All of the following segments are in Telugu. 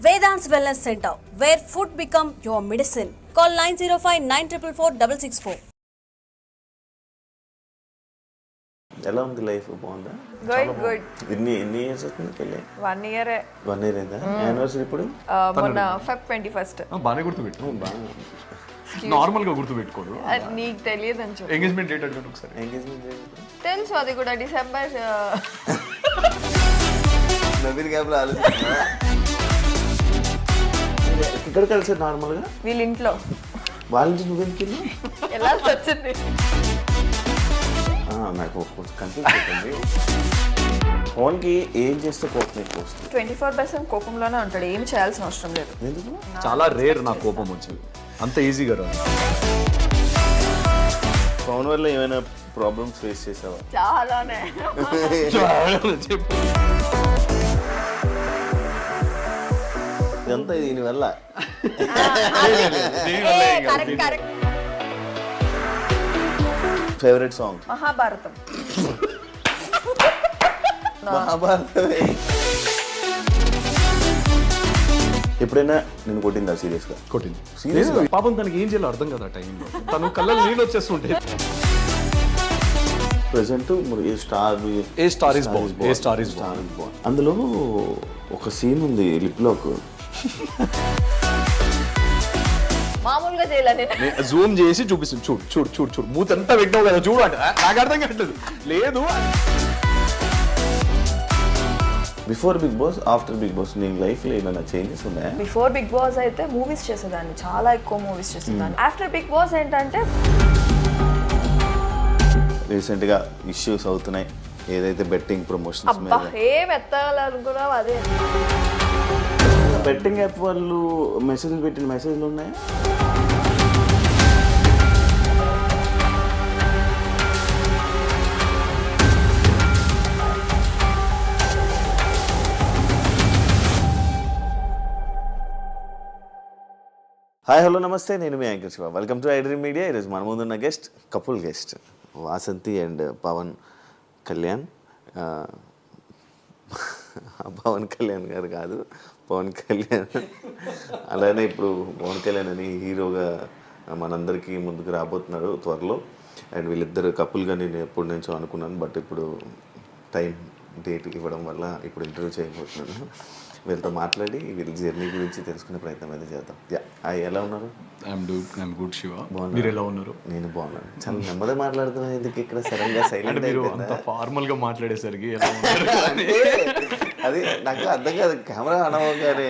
Vedant's Wellness Center, where food become your medicine. Call 905-944-664. ఎలా ఉంది లైఫ్? బాగుందా? గుడ్. ఎన్ని ఇయర్స్ అవుతుంది పెళ్ళి? 1 year. 1 year అయిందా? యానివర్సరీ ఇప్పుడు మొన్న Feb 21st. బాగానే గుర్తుపెట్టు, నార్మల్ గా గుర్తుపెట్టుకోదు. నీకు తెలియదు అని చెప్పు. ఎంగేజ్మెంట్ డేట్ అంటే ఒకసారి ఎంగేజ్మెంట్ తెలుసు, అది కూడా డిసెంబర్. నవీన్ గ్యాప్ లో ఆలోచిస్తున్నా. ఇక్కడ కలిసారు నార్మల్ గా వీళ్ళ ఇంట్లో. వాళ్ళ నుంచి నువ్వెందుకు వెళ్ళి? ఎలా వచ్చింది? నాకు కొంచెం కన్ఫ్యూజ్ అవుతుంది. ఫోన్కి ఏం చేస్తే కోపం ఎక్కువ వస్తుంది? 24/7 కోపంలోనే ఉంటాడు, ఏం చేయాల్సిన అవసరం లేదు. ఎందుకు? చాలా రేర్ నాకు కోపం వచ్చేది, అంత ఈజీగా రాదు. ఫోన్ వల్ల ఏమైనా ప్రాబ్లమ్స్ ఫేస్ చేసావా? చాలానే. చెప్పు. ఇదంతా దీనివల్ల. కరెక్ట్. Favourite song? మహాభారతం. మహాభారతమే. ఎప్పుడైనా నేను కొట్టిందా సీరియస్గా? కొట్టింది. సీరియస్గా? పాపం తనకి ఏం చేయాలో అర్థం కదా టైంలో, తను కళ్ళలో నీళ్ళు వచ్చేస్తుంటే. Present a star is born. అందులో ఒక సీన్ ఉంది లిప్ లాక్. మామూలుగా చేయాలని జూమ్ చేసి చూపిస్తుంది. చూడు చూడు చూడు చూడు, మూత ఎంత పెట్టావు కదా చూడు అంటే నాకు అర్థం కావట్లేదు. లేదు, before Bigg Boss, after Bigg Boss నీ లైఫ్లో ఏమైనా చేంజెస్ ఉన్నాయా? బిఫోర్ బిగ్ బాస్ అయితే మూవీస్ చేసేదాన్ని, చాలా ఎక్కువ మూవీస్ చేసేదాన్ని. ఆఫ్టర్ బిగ్ బాస్ ఏంటంటే రీసెంట్గా ఇష్యూస్ అవుతున్నాయి, ఏదైతే బెట్టింగ్ ప్రమోషన్స్ అబ్బా మీద. ఏం ఎత్తాలనుకున్నావు అదే. బెట్టింగ్ యాప్ వాళ్ళు మెసేజ్లు పెట్టిన మెసేజ్లు ఉన్నాయా? హాయ్ హలో నమస్తే, నేను మీ anchor Shiva. Welcome to iDream media. ఈరోజు మన ముందున్న guest couple guest Vasanthi and Pawan Kalyan. Pawan Kalyan garu కాదు, పవన్ కళ్యాణ్. అలానే ఇప్పుడు పవన్ కళ్యాణ్ అని హీరోగా మనందరికీ ముందుకు రాబోతున్నాడు త్వరలో. అండ్ వీళ్ళిద్దరు కపుల్గా నేను ఎప్పటి నుంచో అనుకున్నాను, బట్ ఇప్పుడు టైం డేట్ ఇవ్వడం వల్ల ఇప్పుడు ఇంటర్వ్యూ చేయబోతున్నాను. వీళ్ళతో మాట్లాడి వీళ్ళ జర్నీ గురించి తెలుసుకునే ప్రయత్నం అయితే చేద్దాం. ఎలా ఉన్నారు? I'm good Shiva. మీరు ఎలా ఉన్నారు? నేను బాగున్నాను. చాలా నెమ్మదిగా మాట్లాడుతున్నాను, ఎందుకు ఇక్కడ సడన్ గా సైలెంట్ అయిపోయిందా? ఫార్మల్ గా మాట్లాడేసరికి అది నాకు అర్థం కాదు. కెమెరా అనవగానే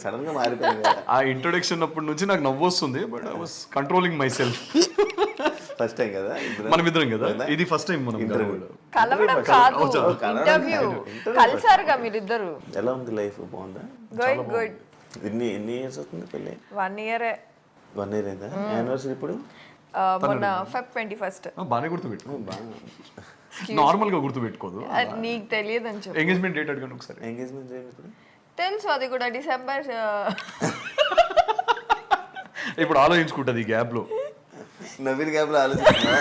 సడన్ గా మారిపోయింది. ఆ ఇంట్రొడక్షన్ అప్పటి నుంచి నాకు నవ్వు వస్తుంది, but I was controlling my self. First time కదా మనం ఇద్దరం కదా, ఇది ఫస్ట్ టైం మనం కలవడం కాదు, ఇంటర్వ్యూ. కలిసారుగా మీరిద్దరు. ఎలా ఉంది లైఫ్? బాగుందా? గుడ్. ఎన్ని ఇయర్స్ అవుతుంది పెళ్ళి? 1 year. 1 year అయిందా? యానివర్సరీ ఇప్పుడు మొన్న Feb 21st. బాగానే గుర్తుపెట్టు, నార్మల్ గా గుర్తుపెట్టుకోదు. నీకు తెలియదు అని చెప్పు. ఎంగేజ్మెంట్ డేట్ అడగండి ఒకసారి. ఎంగేజ్మెంట్ ఇప్పుడు తెలుసు, అది కూడా డిసెంబర్. ఇప్పుడు ఆలోచించుకుంటుంది ఈ గ్యాప్ లో. నవీన్ గ్యాప్ లో ఆలోచిస్తున్నా.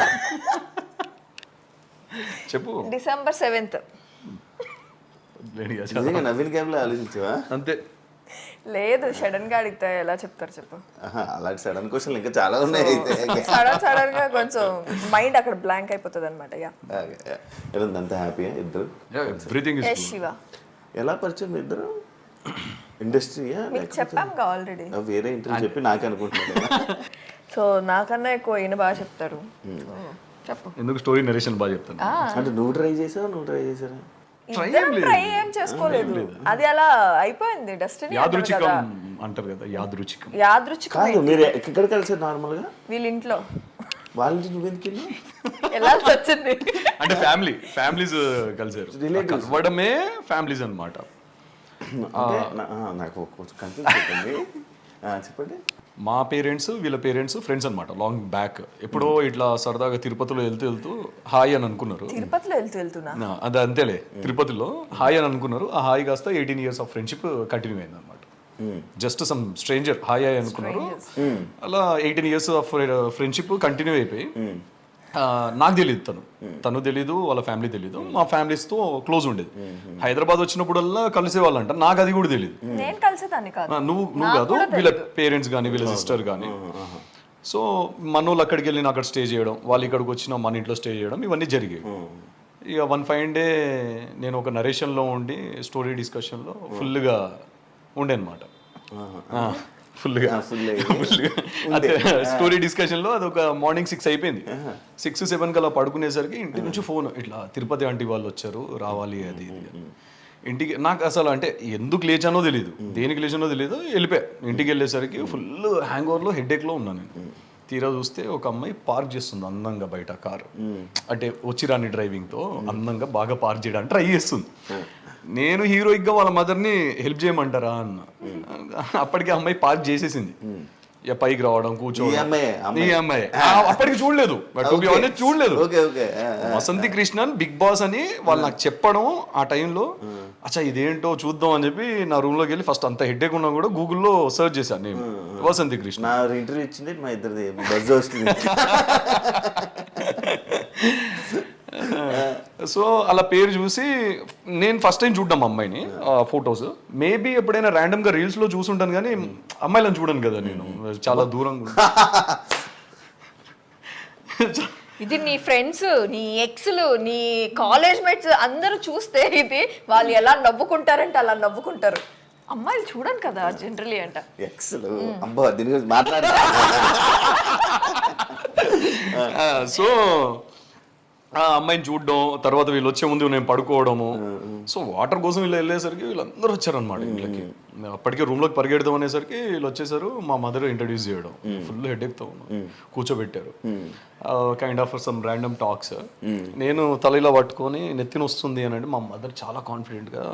చెప్పు. December 7th. నిజంగా నవీన్ గ్యాప్ లో ఆలోచించావా? అంతే. లేదు, సడన్ గా అడిగితే ఎలా చెప్తారు చెప్పు. అలాంటి సడన్ క్వశ్చన్ ఇంకా చాలా ఉన్నాయి. అయితే సడన్ గా కొంచెం మైండ్ అక్కడ బ్లాంక్ అయిపోతుంది అనమాట. అంత హ్యాపీయా ఇద్దరు? Everything is Shiva. ఎలా పరిచయం ఇద్దరు? ఇండస్ట్రీయా? చెప్పాంగా ఆల్రెడీ. వేరే ఇంటర్వ్యూ చెప్పి నాకే అనుకుంటున్నాను. సో నాకన్నా ఎక్కువ ఈయన బాగా చెప్తారు. చెప్పు. ఎందుకు స్టోరీ నరేషన్ బాగా చెప్తాను. అంటే నువ్వు ట్రై చేసావా, నువ్వు ట్రై చేసారా? ట్రై ఏం చేసుకోలేదు, అది అలా అయిపోయింది. డెస్టినీ యాదృచ్ఛికం అంటారు కదా, యాదృచ్ఛికం. కాదు, మీరు ఎక్కడ కలిసారు నార్మల్ గా? వీళ్ళ ఇంట్లో. వాళ్ళ నుంచి నువ్వెందుకు ఎలా వచ్చింది అంటే ఫ్యామిలీస్ కలిసారు, కలవడమే ఫ్యామిలీస్ అన్నమాట. నాకు కొంచెం కన్ఫ్యూజ్ అవుతుంది, చెప్పండి. మా పేరెంట్స్ వీళ్ళ పేరెంట్స్ ఫ్రెండ్స్ అనమాట, లాంగ్ బ్యాక్. ఎప్పుడో ఇట్లా సరదాగా తిరుపతిలో వెళ్తూ హాయ్ అని అనుకున్నారు. తిరుపతిలో వెళ్తున్నా అది అంతేలే, తిరుపతిలో హాయ్ అని అనుకున్నారు. ఆ హాయ్ కాస్త 18 years ఆఫ్ ఫ్రెండ్షిప్ కంటిన్యూ అయింది అనమాట. జస్ట్ సమ్ స్ట్రేంజర్ హాయ్ అనుకున్నారు, అలా 18 years ఆఫ్ ఫ్రెండ్షిప్ కంటిన్యూ అయిపోయి నాకు తెలియదు తను తెలీదు, వాళ్ళ ఫ్యామిలీ తెలీదు. మా ఫ్యామిలీస్తో క్లోజ్ ఉండేది. హైదరాబాద్ వచ్చినప్పుడల్లా కలిసేవాళ్ళంట, నాకు అది కూడా తెలియదు. నేను కలిసేదాన్ని కాదు. నువ్వు కాదు, వీళ్ళ పేరెంట్స్ కానీ వీళ్ళ సిస్టర్ కానీ. సో మనోళ్ళు అక్కడికి వెళ్ళి అక్కడ స్టే చేయడం, వాళ్ళు ఇక్కడికి వచ్చిన మన ఇంట్లో స్టే చేయడం, ఇవన్నీ జరిగాయి. ఇక వన్ ఫైన్ డే నేను ఒక నరేషన్లో ఉండి స్టోరీ డిస్కషన్లో ఫుల్గా ఉండే అనమాట. ఫుల్గా అదే స్టోరీ డిస్కషన్లో అది ఒక మార్నింగ్ 6 అయిపోయింది. 6-7 కల్లా పడుకునేసరికి ఇంటి నుంచి ఫోన్, ఇట్లా తిరుపతి ఆంటీ వాళ్ళు వచ్చారు, రావాలి అది ఇది. ఇంటికి నాకు అసలు అంటే ఎందుకు లేచానో తెలియదు, దేనికి లేచానో తెలియదు. వెళ్ళిపోయా. ఇంటికి వెళ్ళేసరికి ఫుల్ హ్యాంగ్ ఓవర్లో హెడేక్లో ఉన్నాను నేను. తీరా చూస్తే ఒక అమ్మాయి పార్క్ చేస్తుంది అందంగా బయట కారు, అంటే వచ్చిరాని డ్రైవింగ్తో అందంగా బాగా పార్క్ చేయడానికి ట్రై చేస్తుంది. నేను హీరోయిక్గా వాళ్ళ మదర్ని హెల్ప్ చేయమంటారా అన్న. అప్పటికి అమ్మాయి పార్క్ చేసేసింది. ఇక పైకి రావడం, కూర్చోవడం. ఈ అమ్మాయి అప్పటికి చూడలేదు, చూడలేదు. వసంతి కృష్ణన్ బిగ్ బాస్ అని వాళ్ళు నాకు చెప్పడం ఆ టైంలో, అచ్చా ఇదేంటో చూద్దాం అని చెప్పి నా రూమ్ లోకి వెళ్ళి ఫస్ట్ అంత హెడ్ఏక్ ఉన్నా కూడా గూగుల్లో సర్చ్ చేశాను నేను వసంతి కృష్ణ. ఇంటర్వ్యూ ఇచ్చింది మా ఇద్దరిది బజ్ వస్తుంది. సో అలా పేరు చూసి నేను ఫస్ట్ టైం చూడ్డాం అమ్మాయిని, ఫొటోస్. మేబీ ఎప్పుడైనా ర్యాండమ్ గా రీల్స్ లో చూసుంటాను కానీ అమ్మాయిలను చూడను కదా నేను, చాలా దూరంగా. ఇది నీ ఫ్రెండ్స్, నీ ఎక్స్లు, నీ కాలేజ్ మేట్స్ అందరూ చూస్తే ఇది వాళ్ళు ఎలా నవ్వుకుంటారంటే అలా నవ్వుకుంటారు. అమ్మాయిలు చూడను కదా జనరలీ అంట. ఎక్స్లు అబ్బా దీని గురించి మాట్లాడ. సో ఆ అమ్మాయిని చూడడం, తర్వాత వీళ్ళు వచ్చే ముందు నేను పడుకోవడము. సో వాటర్ కోసం వీళ్ళు వెళ్ళేసరికి వీళ్ళందరూ వచ్చారనమాట ఇంట్లోకి. అప్పటికే రూమ్లోకి పరిగెడదాం అనేసరికి వీళ్ళు వచ్చేసారు. మా మదర్ ఇంట్రడ్యూస్ చేయడం, ఫుల్ హెడేక్తో ఉన్నాం, కూర్చోబెట్టారు. Kind of some random talks. నేను తల పట్టుకొని నెత్తిన వస్తుంది అని అంటే మా మదర్ చాలా కాన్ఫిడెంట్గా,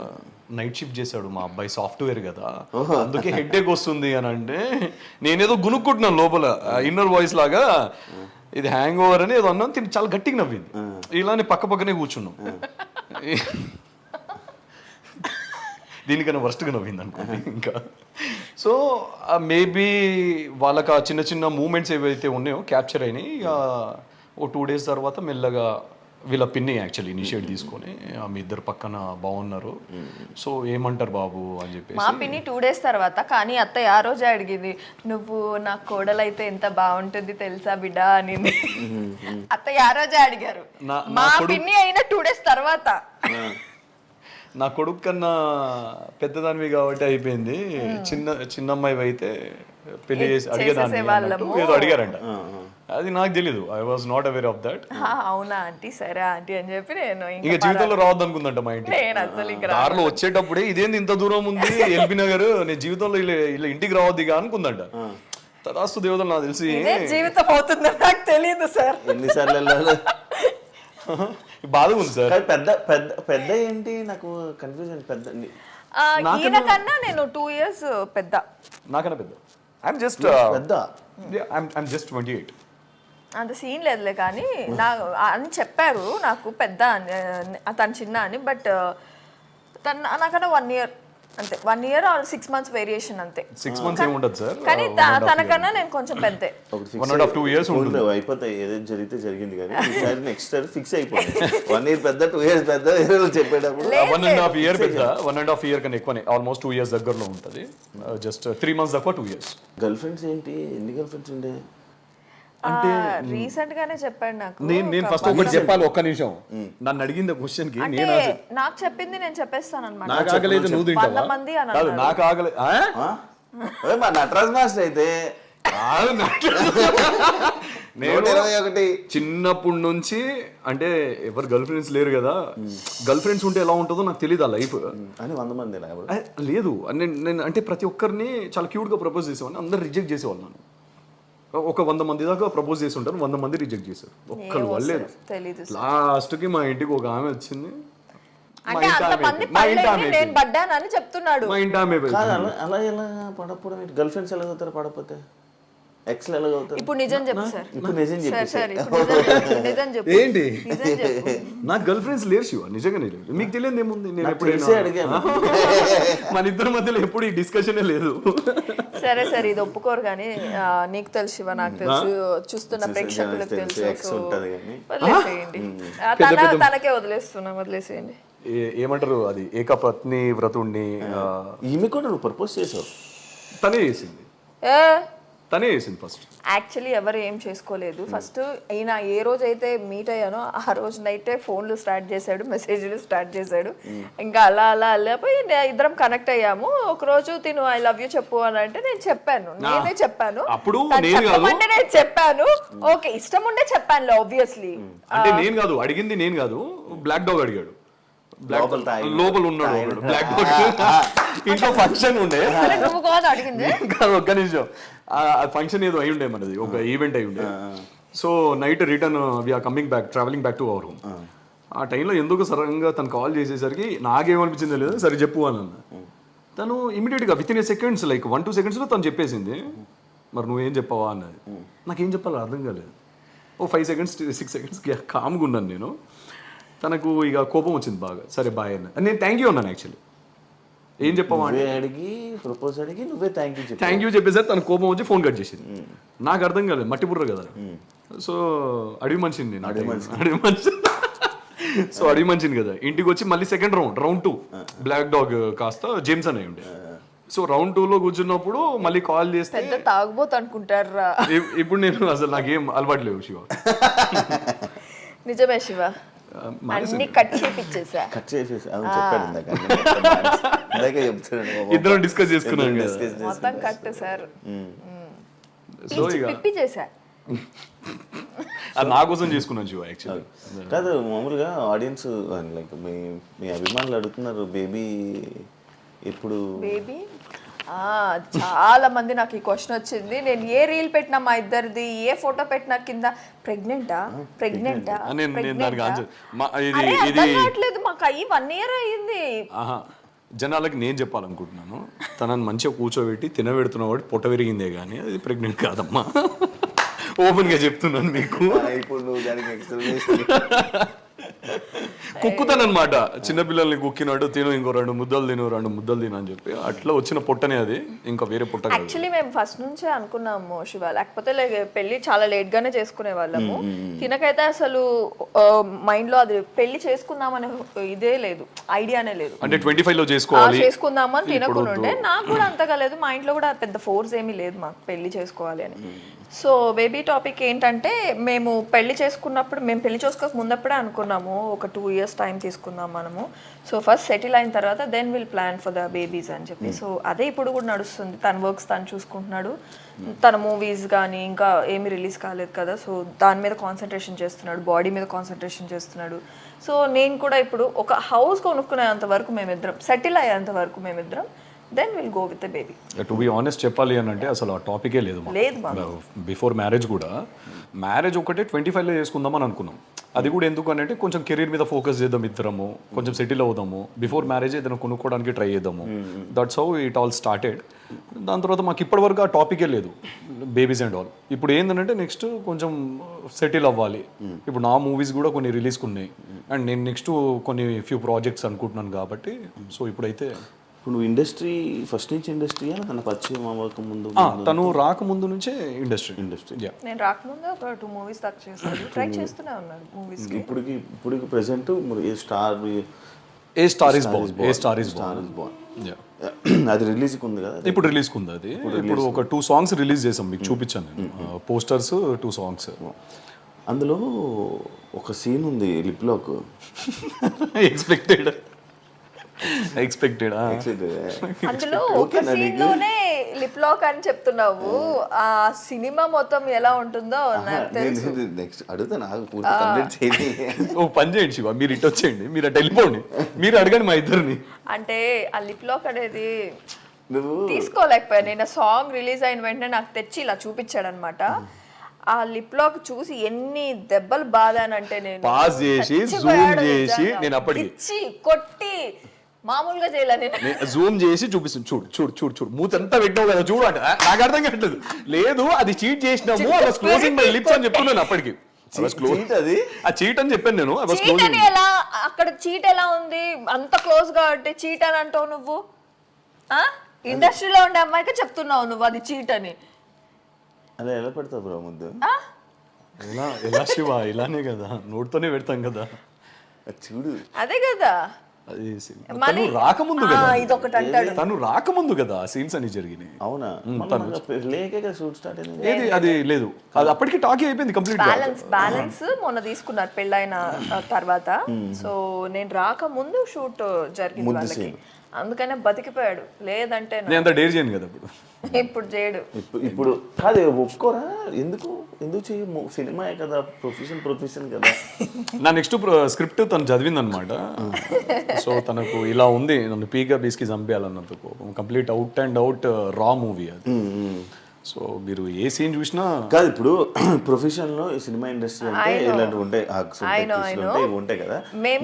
నైట్ షిఫ్ట్ చేశాడు మా అబ్బాయి, సాఫ్ట్వేర్ కదా అందుకే హెడేక్ వస్తుంది అని అంటే, నేనేదో గునుక్కుంటున్నాను లోపల ఇన్నర్ వాయిస్ లాగా, ఇది హ్యాంగ్ ఓవర్ అని ఏదో అన్నాం. తిని చాలా గట్టిగా నవ్వింది. ఇలానే పక్కనే కూర్చున్నాం. దీనికన్నా వర్స్ట్గా నవ్వింది అనుకోండి ఇంకా. సో మేబీ వాళ్ళకి ఆ చిన్న చిన్న మూమెంట్స్ ఏవైతే ఉన్నాయో క్యాప్చర్ అయినాయి. ఇక ఓ 2 days తర్వాత మెల్లగా వీళ్ళ పిన్ని యాక్చువల్లీ ఇనిషియేట్ తీసుకొని మీ ఇద్దరు పక్కన బాగున్నారు, సో ఏమంటారు బాబు అని చెప్పేసి. మా పిన్ని 2 days తర్వాత, కానీ అత్తయ్య ఆ రోజే అడిగింది, నువ్వు నా కోడలైతే ఎంత బాగుంటుంది తెలుసా బిడ్డ అని. అత్తయ్య ఆ రోజే అడిగారు. మా పిన్ని అయిన 2 days తర్వాత. నా కొడుకు కన్నా పెద్దదానివి కాబట్టి అయిపోయింది, చిన్న అమ్మాయి అయితే పెళ్లి చేసి అడిగేదాన్ని ఏదో అడిగారంట. అది నాకు తెలీదు, I was not aware of that. అవునా ఆంటీ, సరే ఆంటీ అని చెప్పి నేను ఇంకా జీవితంలో రావద్దు అనుకుందంట మా ఇంటికి. దారిలో వచ్చేటప్పుడే ఇదేంది ఇంత దూరం ఉంది ఎల్బీ నగర్, నేను జీవితంలో ఇలా ఇంటికి రావద్దు ఇక అనుకుందంట. తదాస్తు దేవతలు నాకు తెలిసి జీవితం అవుతుందో నాకు తెలియదు సార్. ఎన్నిసార్లు వెళ్ళాలి బాధగా ఉంది సార్. పెద్ద పెద్ద పెద్ద ఏంటి నాకు కన్ఫ్యూజన్. పెద్ద ఈయనకన్నా నేను 2 years పెద్ద. నాకన్నా పెద్ద. ఐఎమ్ జస్ట్ పెద్ద. I'm just 28. అంత సీన్ లేదులే, కానీ అని చెప్పారు నాకు పెద్ద తను చిన్న అని. బట్ తను నాకన్నా 1 year అంతే, 1 year or 6 months వేరియేషన్ అంతే. 6 months ఏముండదు సార్, కానీ తనకన్నా నేను కొంచెం పెద్దే. 1.5-2 years ఉంటుంది. అయిపోతాయి, ఏదైనా జరిగితే జరిగింది. కానీ ఈసారి నెక్స్ట్ ఇయర్ ఫిక్స్ అయిపోయింది. 1 year పెద్ద, 2 years పెద్ద చెప్పేటప్పుడు 1.5 year పెద్ద, 1.5 year కన్నా ఎక్కువనే, ఆల్మోస్ట్ 2 years దగ్గరలో ఉంటుంది. జస్ట్ 3 months దాకా 2 years. గర్ల్ ఫ్రెండ్స్ ఏంటి, ఎన్ని గర్ల్ ఫ్రెండ్స్ ఉండే? అంటే రీసెంట్ గానే చెప్పాడు నాకు. నేను ఫస్ట్ ఒకటి చెప్పాలి, ఒక్క నిమిషం. నన్ను అడిగింది క్వశ్చన్ కి నేను నాకు చెప్పింది నేను చెప్పేస్తాను అన్నమాట. నాకు ఆగలేదు, నువ్వు తింటావా? కాదు, నాకు ఆగలేదు. మా నటరాజ్ మాస్టర్ అయితే నేను చిన్నప్పటి నుంచి, అంటే ఎవరు గర్ల్ ఫ్రెండ్స్ లేరు కదా, గర్ల్ ఫ్రెండ్స్ ఉంటే ఎలా ఉంటుందో నాకు తెలియదు ఆ లైఫ్ అని. 100 మంది లేదు, నేను అంటే ప్రతి ఒక్కరిని చాలా క్యూట్ గా ప్రపోజ్ చేసేవాడిని, అందరు రిజెక్ట్ చేసేవాళ్ళు. నన్ను ఒక 100 మంది దాకా ప్రపోజ్ చేసి ఉంటారు, 100 మంది రిజెక్ట్ చేశారు, ఒక్కరు వాళ్ళలేదు. లాస్ట్ కి మా ఇంటికి ఒక ఆమె వచ్చింది, మా ఇంటి అలా ఎలా పడకపోవడం? గర్ల్ ఫ్రెండ్స్ ఎలా అవుతారు పడకపోతే? ఎక్స్ ఎలాగ అవుతారు? ఇప్పుడు నిజం చెప్పు సార్. ఇప్పుడు నిజం సార్ సార్ చెప్పేసి ఇప్పుడు నిజం చెప్పు. ఏంటి నిజం చెప్పు. నాకు గర్ల్ ఫ్రెండ్స్ లేరు శివ, నిజంగానే లేరు. మీకు తెలియదు ఏముంది, నేను తెలిసే ఎప్పుడైనా అడిగాను. మన ఇద్దరి మధ్యలో ఎప్పుడు ఈ డిస్కషనే లేదు. సరే సరే ఇది ఒప్పుకోరు కానీ నీకు తెలుసు శివ, నాకు తెలుసు, చూస్తున్న ప్రేక్షకులకు తెలుసు. ఎక్స్ ఉంటది కానీ వదిలేసేయండి, తనకే వదిలేసేయండి. ఏమంటారు అది ఏకపత్ని వ్రతుణ్ణి ఈమె కూడా నువ్వు ప్రపోజ్ చేసావు. తనే చేసింది ఫస్ట్. యాక్చువల్లీ ఎవరు ఏం చేసుకోలేదు. ఫస్ట్ ఈయన ఏ రోజైతే మీట్ అయ్యానో ఆ రోజు నైటే ఫోన్లు స్టార్ట్ చేశాడు, మెసేజ్లు స్టార్ట్ చేశాడు. ఇంకా అలా అలా వెళ్ళిపోయి ఇద్దరం కనెక్ట్ అయ్యాము. ఒక రోజు తిను ఐ లవ్ యూ చెప్పు అని అంటే నేను చెప్పాను, నేనే చెప్పాను. అప్పుడు చెప్పమంటే నేను చెప్పాను, ఓకే ఇష్టం ఉండే చెప్పాను ఆబ్వియస్లీ. అంటే నేను కాదు అడిగింది, నేను కాదు, బ్లాక్ డాగ్ అడిగాడు. లోపల ఉన్నాడు బ్లాక్ డాగ్. ఇంట్లో ఫంక్షన్ ఉండే, నువ్వు కాదు అడిగింది. ఒక్క నిమిషం, ఫంక్షన్ ఏదో అయి ఉండే మనది, ఒక ఈవెంట్ అయి ఉండే. So night return we're coming back, travelling back to our home. ఆ టైంలో ఎందుకు సడన్గా తను కాల్ చేసేసరికి నాకేమనిపించిందో లేదు, సరే చెప్పు అని అన్న. తను ఇమీడియట్గా with in a seconds, like 1-2 సెకండ్స్లో తను చెప్పేసింది. మరి నువ్వేం చెప్పావా అన్నది. నాకేం చెప్పాలో అర్థం కాలేదు. ఓ 5 సెకండ్స్ 6 సెకండ్స్ కామ్గా ఉన్నాను నేను. తనకు ఇక కోపం వచ్చింది బాగా. సరే బాయ్ అన్న, నేను థ్యాంక్ యూ అన్నాను. యాక్చువల్లీ ఏం చెప్పావా అంటే అడిగి ప్రపోజ్ అడిగి నువ్వే థ్యాంక్ యూ చెప్పేసరికి తన కోపం వచ్చి ఫోన్ కట్ చేసింది. నాకు అర్థం కాలేదు, మట్టి బుర్ర కదా. సో అడవి మనిషిని సో అడవి మనిషిని కదా, ఇంటికి వచ్చి మళ్ళీ సెకండ్ రౌండ్ 2 బ్లాక్ డాగ్ కాస్త జేమ్స్ అని ఉండే. సో రౌండ్ 2లో కూర్చున్నప్పుడు మళ్ళీ కాల్ చేస్తే పెద్ద తాగుబోతు అనుకుంటారా. ఇప్పుడు నేను అసలు నాకేం అలవాటు లేవు శివ. నిజమే శివ, అన్ని కట్ చేపిచ్చేసా. ఇద్దరం డిస్కస్ చేసుకున్నాం మొత్తం కట్ సార్. సో ఇక పిప్పి చేసా, అది నా కోసం చేసుకున్నాను శివ. యాక్చువల్లీ కాదు, మామూలుగా ఆడియన్స్ లైక్ మీ అభిమానులు అడుగుతున్నారు బేబీ ఎప్పుడు. బేబీ చాలా మంది నాకు ఈ క్వశ్చన్ వచ్చింది. నేను ఏ రీల్ పెట్టినా మా ఇద్దరిది, ఏ ఫోటో పెట్టినా కింద ప్రెగ్నెంటా అర్థం మాకు అయ్యి 1 year అయ్యింది. జనాలకి నేను చెప్పాలనుకుంటున్నాను, తనని మంచిగా కూర్చోబెట్టి తినబెడుతున్న వాడు పొట్ట విరిగిందే కానీ అది ప్రెగ్నెంట్ కాదమ్మా. ఓపెన్ గా చెప్తున్నాను మీకు. ఇప్పుడు నువ్వు దానికి ఎక్స్ప్లెనేషన్ కుక్కుతానమాట. చిన్నపిల్లల్ని కుక్కినాడు, తిను ఇంకో 2 ముద్దలు తిను అని చెప్పి అట్లా వచ్చిన పొట్టనే అది, ఇంకా వేరే పొట్ట. యాక్చువల్లీ మేము ఫస్ట్ నుంచే అనుకున్నాము శివ, లేకపోతే పెళ్లి చాలా లేట్ గానే చేసుకునే వాళ్ళము. తినకైతే అసలు మైండ్ లో అది పెళ్లి చేసుకుందామనే ఇదే లేదు, ఐడియానే లేదు. అంటే 25లో చేసుకుందామని తినకుండే. నాకు కూడా అంతగా లేదు, మా ఇంట్లో కూడా పెద్ద ఫోర్స్ ఏమీ లేదు మాకు పెళ్లి చేసుకోవాలి అని. సో బేబీ టాపిక్ ఏంటంటే, మేము పెళ్లి చేసుకోక ముందప్పుడే అనుకున్నాము ఒక 2 years టైం తీసుకుందాం మనము. సో ఫస్ట్ సెటిల్ అయిన తర్వాత then will plan for the babies అని చెప్పి. సో అదే ఇప్పుడు కూడా నడుస్తుంది. తన వర్క్స్ తను చూసుకుంటున్నాడు, తన మూవీస్ కానీ ఇంకా ఏమీ రిలీజ్ కాలేదు కదా, సో దాని మీద కాన్సన్ట్రేషన్ చేస్తున్నాడు, బాడీ మీద కాన్సన్ట్రేషన్ చేస్తున్నాడు. సో నేను కూడా ఇప్పుడు ఒక హౌస్ కొనుక్కునేంత వరకు మేమిద్దరం, సెటిల్ అయ్యేంత వరకు మేమిద్దరం, then will go with the baby. To be honest చెప్పాలి అని అంటే అసలు ఆ టాపికే లేదు. బిఫోర్ మ్యారేజ్ కూడా, మ్యారేజ్ ఒకటే 25లో చేసుకుందాం అని అనుకున్నాం. అది కూడా ఎందుకు అని అంటే కొంచెం కెరీర్ మీద ఫోకస్ చేద్దాం ఇద్దరము, కొంచెం సెటిల్ అవుదాము, బిఫోర్ మ్యారేజ్ ఏదైనా కొనుక్కోవడానికి ట్రై చేద్దాము. That's how it all started. దాని తర్వాత మాకు ఇప్పటివరకు ఆ టాపికే లేదు, బేబీస్ అండ్ ఆల్. ఇప్పుడు ఏంటంటే నెక్స్ట్ కొంచెం సెటిల్ అవ్వాలి. ఇప్పుడు నా మూవీస్ కూడా కొన్ని రిలీజ్కి ఉన్నాయి, అండ్ నేను నెక్స్ట్ కొన్ని ఫ్యూ ప్రాజెక్ట్స్ అనుకుంటున్నాను కాబట్టి. సో ఇప్పుడైతే నువ్వు ఇండస్ట్రీ ఫస్ట్ నుంచి ఇండస్ట్రీ తన పరిచయం అవ్వక ముందు, తను రాకముందు నుంచే ఇండస్ట్రీ. నేను రాకముందు ఒక 2 movies దాకా చేశాను, ట్రై చేస్తూనే ఉన్నాను మూవీస్. ఇప్పుడు present a star is Born అది రిలీజ్ ఉంది కదా, ఇప్పుడు రిలీజ్ ఉంది. అది ఇప్పుడు ఒక 2 songs రిలీజ్ చేసాం, మీకు చూపించాను నేను పోస్టర్స్, 2 songs. అందులో ఒక సీన్ ఉంది లిప్ లాక్. ఎక్స్పెక్టెడ్ అందులో ఒక సీన్ లోనే లిప్ లాక్ అని చెప్తున్నావు. ఆ సినిమా మొత్తం ఎలా ఉంటుందో నాకు తెలుసు. నెక్స్ట్ అడుగుతా, నాకు పూర్తి కంప్లీట్ చేయండి. ఓ పని చేయండి శివ, మీరు ఇటు వచ్చేయండి, మీరు అటు వెళ్ళిపోండి, మీరు అడగండి మా ఇద్దరిని. అంటే ఆ లిప్ లాక్ అనేది తీసుకోలేకపోయా నేను. సాంగ్ రిలీజ్ అయిన వెంటనే నాకు తెచ్చి ఇలా చూపించాడు అనమాట. ఆ లిప్ లాక్ చూసి ఎన్ని దెబ్బలు బాధానంటే, నేను పాస్ చేసి జూమ్ చేసి నేను అప్పటికి కొట్టి మామూలుగా చేయలే నేను జూమ్ చేసి చూపిస్తుంది, చూడు చూడు చూడు చూడు మూత ఎంత పెట్టావు కదా చూడు అంటే నాకు అర్థం కావట్లేదు. లేదు అది చీట్ చేసినాము, I was closing my lips అని చెప్తున్నాను అప్పటికి. అది ఆ చీట్ అని చెప్పాను నేను. I was cheat closing. అని ఎలా అక్కడ చీట్ ఎలా ఉంది అంత క్లోజ్ గా అంటే చీట్ అని అంటావు నువ్వు? ఇండస్ట్రీలో ఉండే అమ్మాయికి చెప్తున్నావు నువ్వు అది చీట్ అని? అలా ఎలా పెడతావు బ్రో ముద్దు? ఎలా ఎలా శివ, ఇలానే కదా నోటితోనే పెడతాం కదా. అది చూడు. అదే కదా అది తను రాకముందు కదా, ఇదొకటి అంటాడు. తను రాకముందు కదా సీన్స్ అని జరిగినాయి. అవునా? లేకే కదా షూట్ స్టార్ట్ అయింది. ఏది అది లేదు, అది అప్పటికి టాకీ అయిపోయింది కంప్లీట్ గా. బ్యాలెన్స్ మొన్న తీసుకున్నారు పెళ్ళైన తర్వాత. సో నేను రాకముందు షూట్ జరిగింది వాళ్ళకి, అందుకనే బతికిపోయాడు. లేదంటే నేను అంత డేర్ చేయను కదా ఇప్పుడు. ఇప్పుడు చేయడు. ఇప్పుడు కాదు ఒప్పుకోరా? ఎందుకు చెయ్యి? సినిమా కదా, ప్రొఫెషన్ కదా. నా నెక్స్ట్ స్క్రిప్ట్ తను చదివింది అనమాట. సో తనకు ఇలా ఉంది, నన్ను పీగా పీస్కి చంపేయాలన్నంత కోపం. కంప్లీట్ అవుట్ అండ్ అవుట్ రా మూవీ అది. సో మీరు ఏ సీన్ చూసినా కాదు. ఇప్పుడు ప్రొఫెషన్ లో సినిమా ఇండస్ట్రీ అంటే ఇలాంటివి ఉంటాయి, ఇవి ఉంటాయి కదా.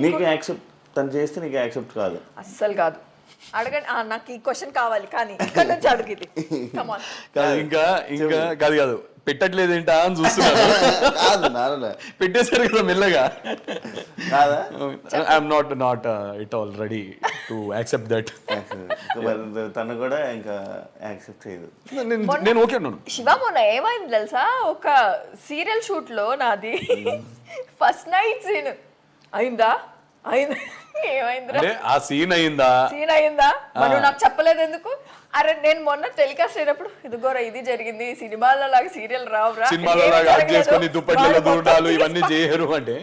నీకు యాక్సెప్ట్, తను చేస్తే నీకు యాక్సెప్ట్ కాదు? అస్సలు కాదు. అడగండి, నాకు ఈ క్వశ్చన్ కావాలి కానీ ఇక్కడ నుంచి అడుగు ఇది. కాదు ఇంకా ఇంకా కాదు కాదు పెట్టట్లేదేంటా అని చూస్తున్నాను. కాదు నాన్న పెట్టేశారు కదా మెల్లగా. కాదా? I'm not it all ready to accept that. తను కూడా ఇంకా యాక్సెప్ట్ చేయదు. నేను ఓకే అన్నాను. శివ మొన్న ఏమైంది తెలుసా, ఒక సీరియల్ షూట్ లో నాది ఫస్ట్ నైట్ సీన్ అయిందా? ఏమైందిరా? ఆ సీన్ అయిందా? సీన్ అయిందా? మరి నాకు చెప్పలేదు ఎందుకు? అరే నేను మొన్న టెలికాస్ట్ అయినప్పుడు ఇదిగోరా ఇది జరిగింది, సినిమాలో లాగా సీరియల్ రావురా, సినిమాలో లాగా యాక్ట్ చేసుకొని దుప్పట్లలో దూడాలు ఇవన్నీ చేయరు అంటే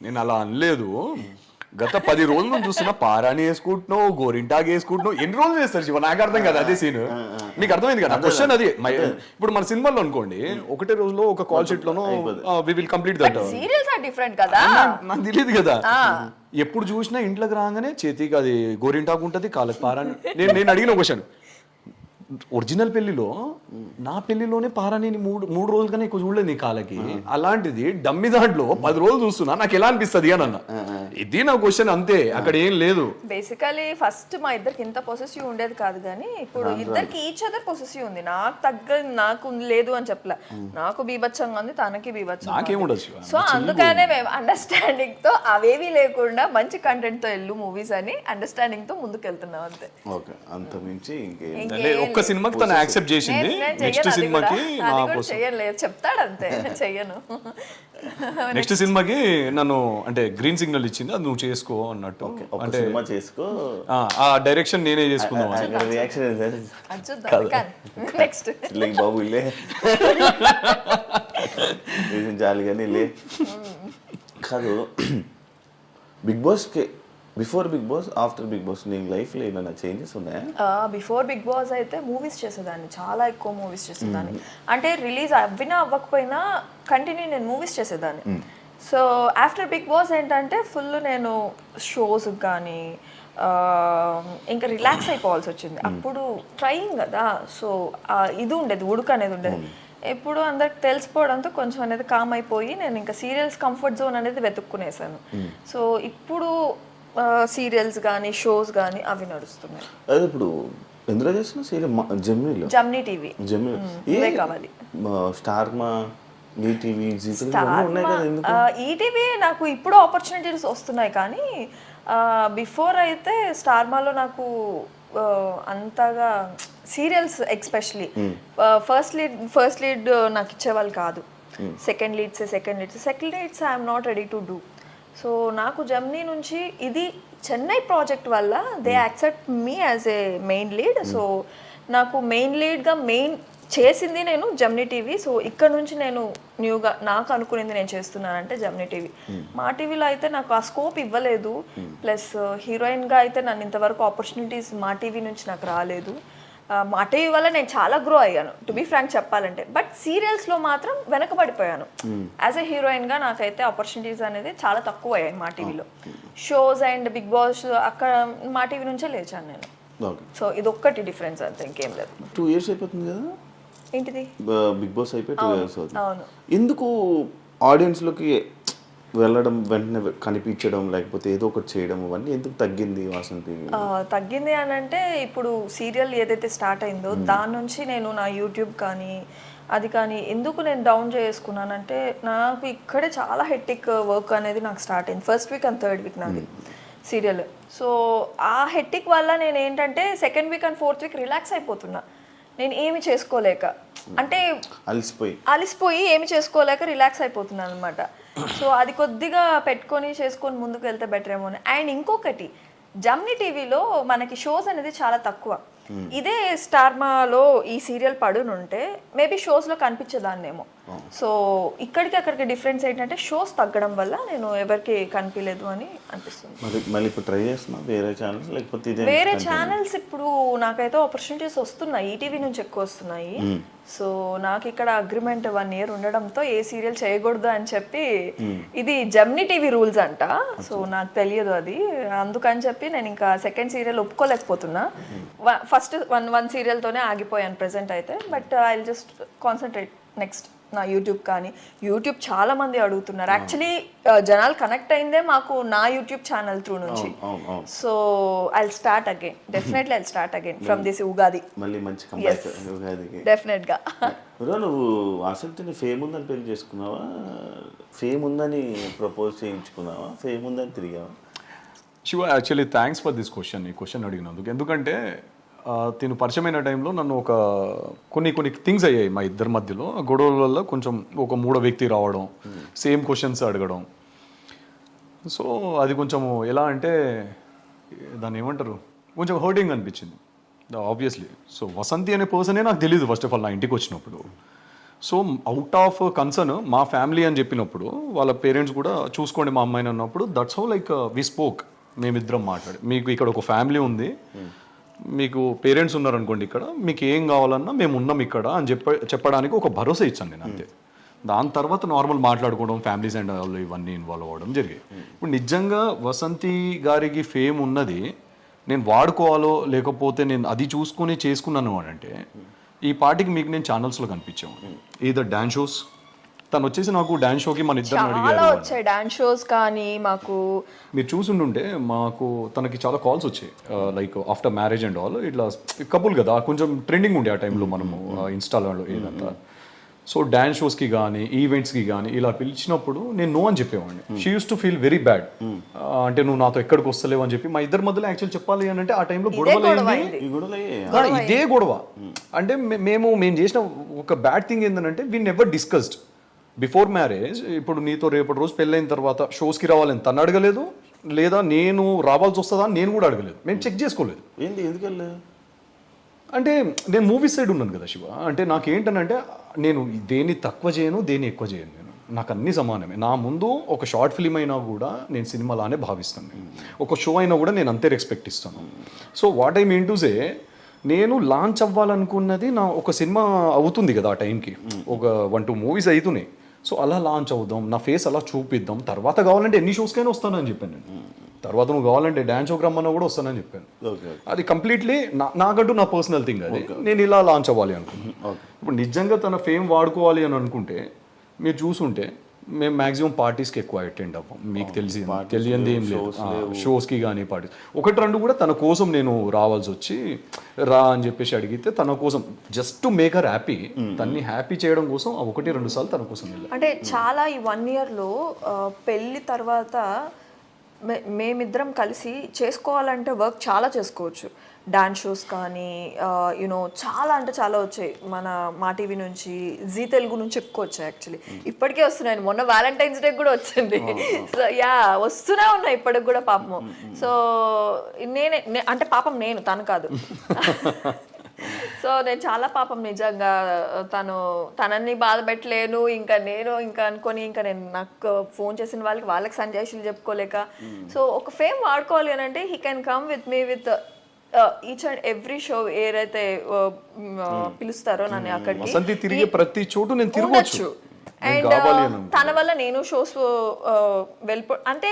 నేను అలా అనలేదు. గత 10 రోజుల నుంచి చూస్తున్నా పారాని వేసుకుంటున్నావు, గోరింటాకి వేసుకుంటున్నావు. ఎన్ని రోజులు చేస్తారు శివ? నాకు అర్థం కదా అదే సీన్. నీకు అర్థమైంది కదా క్వశ్చన్ అది. ఇప్పుడు మన సినిమాలో అనుకోండి ఒకటే రోజులో ఒక కాల్ షీట్ లోనో we will complete that. Serials are different కదా. నాకు తెలియదు కదా. ఎప్పుడు చూసినా ఇంట్లోకి రాగానే చేతికి అది గోరింటాకు ఉంటుంది, కాళ్ళకి పారాని. నేను అడిగిన క్వశ్చన్, ఒరిజినల్ పెళ్లిలో నా పెళ్లిలోనే పారాని మూడు రోజులు కన్నా ఎక్కువ చూడలేదు నీ కాళ్ళకి, అలాంటిది డమ్మి దాంట్లో 10 రోజులు చూస్తున్నా నాకు ఎలా అనిపిస్తుంది అని అన్న. ఇది నా క్వశ్చన్ అంతే, అక్కడ ఏం లేదు. బేసికలీ ఫస్ట్ మా ఇద్దరికి ఇంత పొసెసివ్ ఉండేది కాదు, కానీ ఇప్పుడు ఇద్దరికి ఈచ్ అదర్ పొసెసివ్ ఉంది. నాకు లేదు అని చెప్పలే, నాకు బీభత్సంగా ఉంది, తనకి బీభత్సంగా. నాకేముండదు. సో అందుకనే మేము అండర్స్టాండింగ్ తో అవేవి లేకుండా మంచి కంటెంట్ తో వెళ్ళు మూవీస్ అని అండర్స్టాండింగ్ తో ముందుకు వెళ్తున్నాం అంతే. ఓకే, అంత మించి ఒక్క సినిమాకి తను యాక్సెప్ట్ చేసింది, నెక్స్ట్ సినిమాకి చెయ్యలేదు చెప్తాడు అంతే, చెయ్యను. నెక్స్ట్ సినిమాకి నన్ను అంటే గ్రీన్ సిగ్నల్ ఇచ్చింది, అది నువ్వు చేసుకో అన్నట్టు. అంటే సినిమా చేసుకో, ఆ డైరెక్షన్ నేనే చేసుకుందాం. నెక్స్ట్ బాబు ఇల్లే చాలు కానీ లే. కాదు బిగ్ బాస్ కి before Bigg Boss, after Bigg Boss నీ లైఫ్లో ఏమైనా చేంజెస్ ఉన్నాయా? బిఫోర్ బిగ్ బాస్ అయితే మూవీస్ చేసేదాన్ని, చాలా ఎక్కువ మూవీస్ చేసేదాన్ని. అంటే రిలీజ్ అవ్వినా అవ్వకపోయినా కంటిన్యూ నేను మూవీస్ చేసేదాన్ని. సో ఆఫ్టర్ బిగ్ బాస్ ఏంటంటే ఫుల్ నేను షోస్ కానీ ఇంకా రిలాక్స్ అయిపోవాల్సి వచ్చింది. అప్పుడు ట్రైయింగ్ కదా, సో ఇది ఉండేది, ఉడుకు అనేది ఉండేది. ఎప్పుడు అందరికి తెలిసిపోవడంతో కొంచెం అనేది కామ్ అయిపోయి నేను ఇంకా సీరియల్స్ కంఫర్ట్ జోన్ అనేది వెతుక్కునేసాను. సో ఇప్పుడు సీరియల్స్ కానీ షోస్ కానీ అవి నడుస్తున్నాయి. అదే ఇప్పుడు ఎందులో చేస్తున్నా సీరియల్? జమ్నీ టీవీ, జమ్నీ కావాలి, స్టార్ మా, ఈటీవీ, ఈటీవీ నాకు ఇప్పుడు ఆపర్చునిటీస్ వస్తున్నాయి. కానీ బిఫోర్ అయితే స్టార్మాలో నాకు అంతగా సీరియల్స్ ఎక్స్పెషలీ ఫస్ట్ లీడ్ నాకు ఇచ్చేవాళ్ళు కాదు. Second leads I'm not ready to do. So నాకు జమ్నీ నుంచి ఇది చెన్నై ప్రాజెక్ట్ వల్ల they accept me as a main lead. So నాకు మెయిన్ లీడ్గా చేసింది నేను జమ్నీ టీవీ. సో ఇక్కడ నుంచి నేను న్యూగా నాకు అనుకునేది నేను చేస్తున్నానంటే జమ్నీ టీవీ. మా టీవీలో అయితే నాకు ఆ స్కోప్ ఇవ్వలేదు, ప్లస్ హీరోయిన్గా అయితే నన్ను ఇంతవరకు ఆపర్చునిటీస్ మా టీవీ నుంచి నాకు రాలేదు. మా టీవీ వల్ల నేను చాలా గ్రో అయ్యాను, టు బీ ఫ్రాంక్ చెప్పాలంటే. బట్ సీరియల్స్లో మాత్రం వెనకబడిపోయాను. యాజ్ ఎ హీరోయిన్గా నాకైతే ఆపర్చునిటీస్ అనేది చాలా తక్కువ అయ్యాయి మా టీవీలో. షోస్ అండ్ బిగ్ బాస్ అక్కడ మా టీవీ నుంచే లేచాను నేను. సో ఇది ఒక్కటి డిఫరెన్స్ అంతే, ఇంకేం లేదు. 2 years అయిపోతుంది కదా ఏంటిది? బిగ్ బాస్ అయిపోయి 2 years అవుతుంది. అవును. ఎందుకు ఆడియన్స్లోకి వెళ్ళడం వెంటనే కనిపించడం లేకపోతే ఏదో ఒకటి చేయడం అవన్నీ ఎందుకు తగ్గింది వాసంతి? తగ్గింది అని అంటే ఇప్పుడు సీరియల్ ఏదైతే స్టార్ట్ అయిందో దాని నుంచి నేను నా యూట్యూబ్ కానీ అది కానీ ఎందుకు నేను డౌన్ చేసుకున్నానంటే నాకు ఇక్కడే చాలా హెక్టిక్ వర్క్ అనేది నాకు స్టార్ట్ అయింది. First week and third week నాది సీరియల్. సో ఆ హెక్టిక్ వల్ల నేను ఏంటంటే second week and fourth week relax అయిపోతున్నా. నేను ఏమి చేసుకోలేక అంటే అలిసిపోయి ఏమి చేసుకోలేక రిలాక్స్ అయిపోతున్నాను అనమాట. సో అది కొద్దిగా పెట్టుకొని చేసుకొని ముందుకు వెళ్తే బెటర్ ఏమో అని. అండ్ ఇంకొకటి, జమ్నీ టీవీలో మనకి షోస్ అనేది చాలా తక్కువ. ఇదే స్టార్మాలో ఈ సీరియల్ పడునుంటే మేబీ షోస్లో కనిపించేదాన్నేమో. సో ఇక్కడికి అక్కడికి డిఫరెన్స్ ఏంటంటే షోస్ తగ్గడం వల్ల నేను ఎవరికి కనిపించలేదు అని అనిపిస్తుంది. మళ్ళీ ఇప్పుడు ట్రై చేస్తున్నా వేరే ఛానల్స్ లేకపోతే వేరే ఛానల్స్ ఇప్పుడు నాకైతే ఆపర్చునిటీస్ వస్తున్నాయి, ఈటీవీ నుంచి ఎక్కువ వస్తున్నాయి. సో నాకు ఇక్కడ అగ్రిమెంట్ 1 year ఉండడంతో ఏ సీరియల్ చేయకూడదు అని చెప్పి ఇది జమ్నీ టీవీ రూల్స్ అంట. సో నాకు తెలియదు అది, అందుకని చెప్పి నేను ఇంకా సెకండ్ సీరియల్ ఒప్పుకోలేకపోతున్నా. ఫస్ట్ వన్ సీరియల్తోనే ఆగిపోయాను ప్రెసెంట్ అయితే. But I will just concentrate next నా యూట్యూబ్ కానీ. యూట్యూబ్ చాలా మంది అడుగుతున్నారు. యాక్చువల్లీ జనాలు కనెక్ట్ అయిందే మాకు నా యూట్యూబ్ ఛానల్ త్రూ నుంచి. So I will start again, definitely I will start again from this Ugadi. మళ్ళీ మంచి కంబ్యాక్ ఉగాదికి డెఫినెట్ గా. నువ్వు ఆసక్తిని ఫేమ్ ఉందని పెళ్లి చేసుకున్నావా, ఫేమ్ ఉందని ప్రపోజ్ చేయించుకున్నావా, ఫేమ్ ఉందని తిరిగావా? Shiva, actually thanks for this question. ఈ క్వశ్చన్ అడిగినందుకు. ఎందుకంటే తిను పరిచయమైన టైంలో నన్ను కొన్ని థింగ్స్ అయ్యాయి మా ఇద్దరి మధ్యలో. గొడవల వల్ల కొంచెం ఒక మూడో వ్యక్తి రావడం, సేమ్ క్వశ్చన్స్ అడగడం. సో అది కొంచెం ఎలా అంటే దాన్ని ఏమంటారు, కొంచెం హర్టింగ్ అనిపించింది ఆబ్వియస్లీ. సో వసంతి అనే పర్సనే నాకు తెలియదు ఫస్ట్ ఆఫ్ ఆల్ నా ఇంటికి వచ్చినప్పుడు. సో అవుట్ ఆఫ్ కన్సర్న్ మా ఫ్యామిలీ అని చెప్పినప్పుడు వాళ్ళ పేరెంట్స్ కూడా చూసుకోండి మా అమ్మాయిని అన్నప్పుడు that's how like we spoke. మేమిద్దరం మాట్లాడి, మీకు ఇక్కడ ఒక ఫ్యామిలీ ఉంది, మీకు పేరెంట్స్ ఉన్నారనుకోండి, ఇక్కడ మీకు ఏం కావాలన్నా మేము ఉన్నాం ఇక్కడ అని చెప్పడానికి ఒక భరోసా ఇచ్చాను నేను, అంతే. దాని తర్వాత నార్మల్ మాట్లాడుకోవడం, ఫ్యామిలీస్ అండ్ వాళ్ళు ఇవన్నీ ఇన్వాల్వ్ అవ్వడం జరిగాయి. ఇప్పుడు నిజంగా వసంతి గారికి ఫేమ్ ఉన్నది నేను వాడుకోవాలో లేకపోతే నేను అది చూసుకొని చేసుకున్నాను అని అంటే ఈ పార్టీకి మీకు నేను ఛానల్స్లో కనిపించాము. ఏదో డాన్స్ షోస్, తను వచ్చేసి నాకు డాన్స్ షోకి మన ఇద్దరు అడిగారు వచ్చాయి డాన్స్ షోస్ కానీ మాకు మీరు చూసుంటుంటే మాకు తనకి చాలా కాల్స్ వచ్చాయి like after marriage and all. ఇట్లా కపుల్ కదా, కొంచెం ట్రెండింగ్ ఉండే ఆ టైంలో మనము ఇన్స్టాలో ఏదంతా. సో డాన్స్ షోస్కి కానీ ఈవెంట్స్కి కానీ ఇలా పిలిచినప్పుడు నేను నో అని చెప్పేవాడిని. She use to feel very bad. అంటే నువ్వు నాతో ఎక్కడికి వస్తలేవు అని చెప్పి. మా ఇద్దరి మధ్యలో యాక్చువల్ చెప్పాలి అని అంటే ఆ టైంలో ఇదే గొడవ. అంటే మేము చేసిన ఒక బ్యాడ్ థింగ్ ఏంటంటే we never discussed before marriage. ఇప్పుడు నీతో రేపటి రోజు పెళ్ళైన తర్వాత షోస్కి రావాలని తను అడగలేదు, లేదా నేను రావాల్సి వస్తుందా అని నేను కూడా అడగలేదు. మేము చెక్ చేసుకోలేదు. ఎందుకు అంటే నేను మూవీ సైడ్ ఉన్నాను కదా శివ. అంటే నాకేంటనంటే నేను దేన్ని తక్కువ చేయను, దేన్ని ఎక్కువ చేయను. నేను నాకు అన్ని సమానమే. నా ముందు ఒక షార్ట్ ఫిల్మ్ అయినా కూడా నేను సినిమాలానే భావిస్తాను. ఒక షో అయినా కూడా నేను అంతే రెస్పెక్ట్ ఇస్తాను. So what I mean to say, నేను లాంచ్ అవ్వాలనుకున్నది నా ఒక సినిమా అవుతుంది కదా ఆ టైంకి, ఒక 1-2 మూవీస్ అవుతున్నాయి. సో అలా లాంచ్ అవుదాం, నా ఫేస్ అలా చూపిద్దాం, తర్వాత కావాలంటే ఎన్ని షోస్కైనా వస్తానని చెప్పాను నేను. తర్వాత నువ్వు కావాలంటే డాన్స్ షోకి రమ్మన్నా కూడా వస్తానని చెప్పాను. అది కంప్లీట్లీ నాకంటూ నా పర్సనల్ థింగ్. అది నేను ఇలా లాంచ్ అవ్వాలి అనుకున్నాను. ఇప్పుడు నిజంగా తన ఫేమ్ వాడుకోవాలి అని అనుకుంటే మీరు చూసుంటే మేము మ్యాక్సిమం పార్టీస్కి ఎక్కువ అటెండ్ అవ్వం. మీకు తెలియంది ఏం లేదు. షోస్కి కానీ పార్టీస్ 1-2 కూడా తన కోసం నేను రావాల్సి వచ్చి రా అని చెప్పేసి అడిగితే తన కోసం just to make her happy, తన్ని హ్యాపీ చేయడం కోసం 1-2 సార్లు తన కోసం వెళ్ళాను. అంటే చాలా ఈ 1 yearలో పెళ్ళి తర్వాత మేమిద్దరం కలిసి చేసుకోవాలంటే వర్క్ చాలా చేసుకోవచ్చు. డాన్స్ షోస్ కానీ యూనో చాలా అంటే చాలా వచ్చాయి. మా టీవీ నుంచి, జీ తెలుగు నుంచి ఎక్కువ వచ్చాయి. యాక్చువల్లీ ఇప్పటికే వస్తున్నాయి. మొన్న వ్యాలంటైన్స్ డే కూడా వచ్చింది. సో వస్తూనే ఉన్నాయి ఇప్పటికి కూడా పాపము. సో నేనే అంటే పాపం నేను, తను కాదు. సో నేను చాలా పాపం నిజంగా తనని బాధ పెట్టలేను ఇంకా అనుకొని ఇంకా నేను నాకు ఫోన్ చేసిన వాళ్ళకి సంజాయిషులు చెప్పుకోలేక. సో ఒక ఫేమ్ వాడుకోవాలి అని అంటే he can come with me with each and every show ఏదైతే పిలుస్తారో నన్ను అక్కడికి ప్రతి చోటు నేను తిరగొచ్చు. అండ్ కావాలి అని తన వల్ల నేను షోస్ అంటే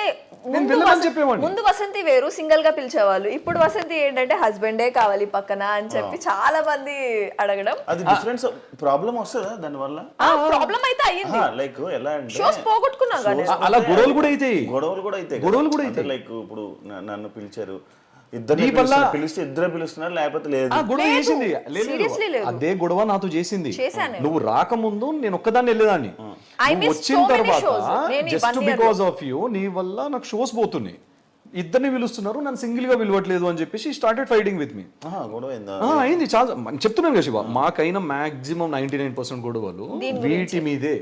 నేను వెళ్ళమని చెప్పేవాడిని. ముందు వసంతి వేరు సింగిల్ గా పిలిచేవాళ్ళు, ఇప్పుడు వసంతి ఏంటంటే హస్బెండే కావాలి పక్కన అని చెప్పి చాలా మంది అడగడం. అది డిఫరెన్స్ ప్రాబ్లం వస్తుందా దాని వల్ల? ప్రాబ్లం అయితే అయ్యింది, లైక్ ఎలా అంటే షోస్ పోగొట్టుకున్నా కానీ. అలా గొడవలు కూడా అవుతాయి. గొడవలు కూడా అయితే లైక్ ఇప్పుడు నన్ను పిలిచారు, ఇద్దరు పిలిస్తే ఇద్దరు పిలుస్తున్నారు, లేకపోతే లేదు. గొడవ చేసింది Seriously లేదు. అదే గొడవ నాతో చేసింది. చేశాను. నువ్వు రాకముందు నేను ఒక్కదాన్ని వెళ్ళేదాన్ని. నువ్వు వచ్చిన తర్వాత జస్ట్ బికాస్ ఆఫ్ యూ నీ వల్ల నాకు షోస్ పోతున్నాయి, ఇద్దరిని పిలుస్తున్నారు, నన్ను సింగిల్ గా పిలవట్లేదు అని చెప్పేసి స్టార్టెడ్ ఫైటింగ్ విత్ మీ. గొడవ అయింది చాలా. చెప్తున్నాను కదా శివ, మాకైనా మాక్సిమం 99% గొడవలు వీటి మీదే,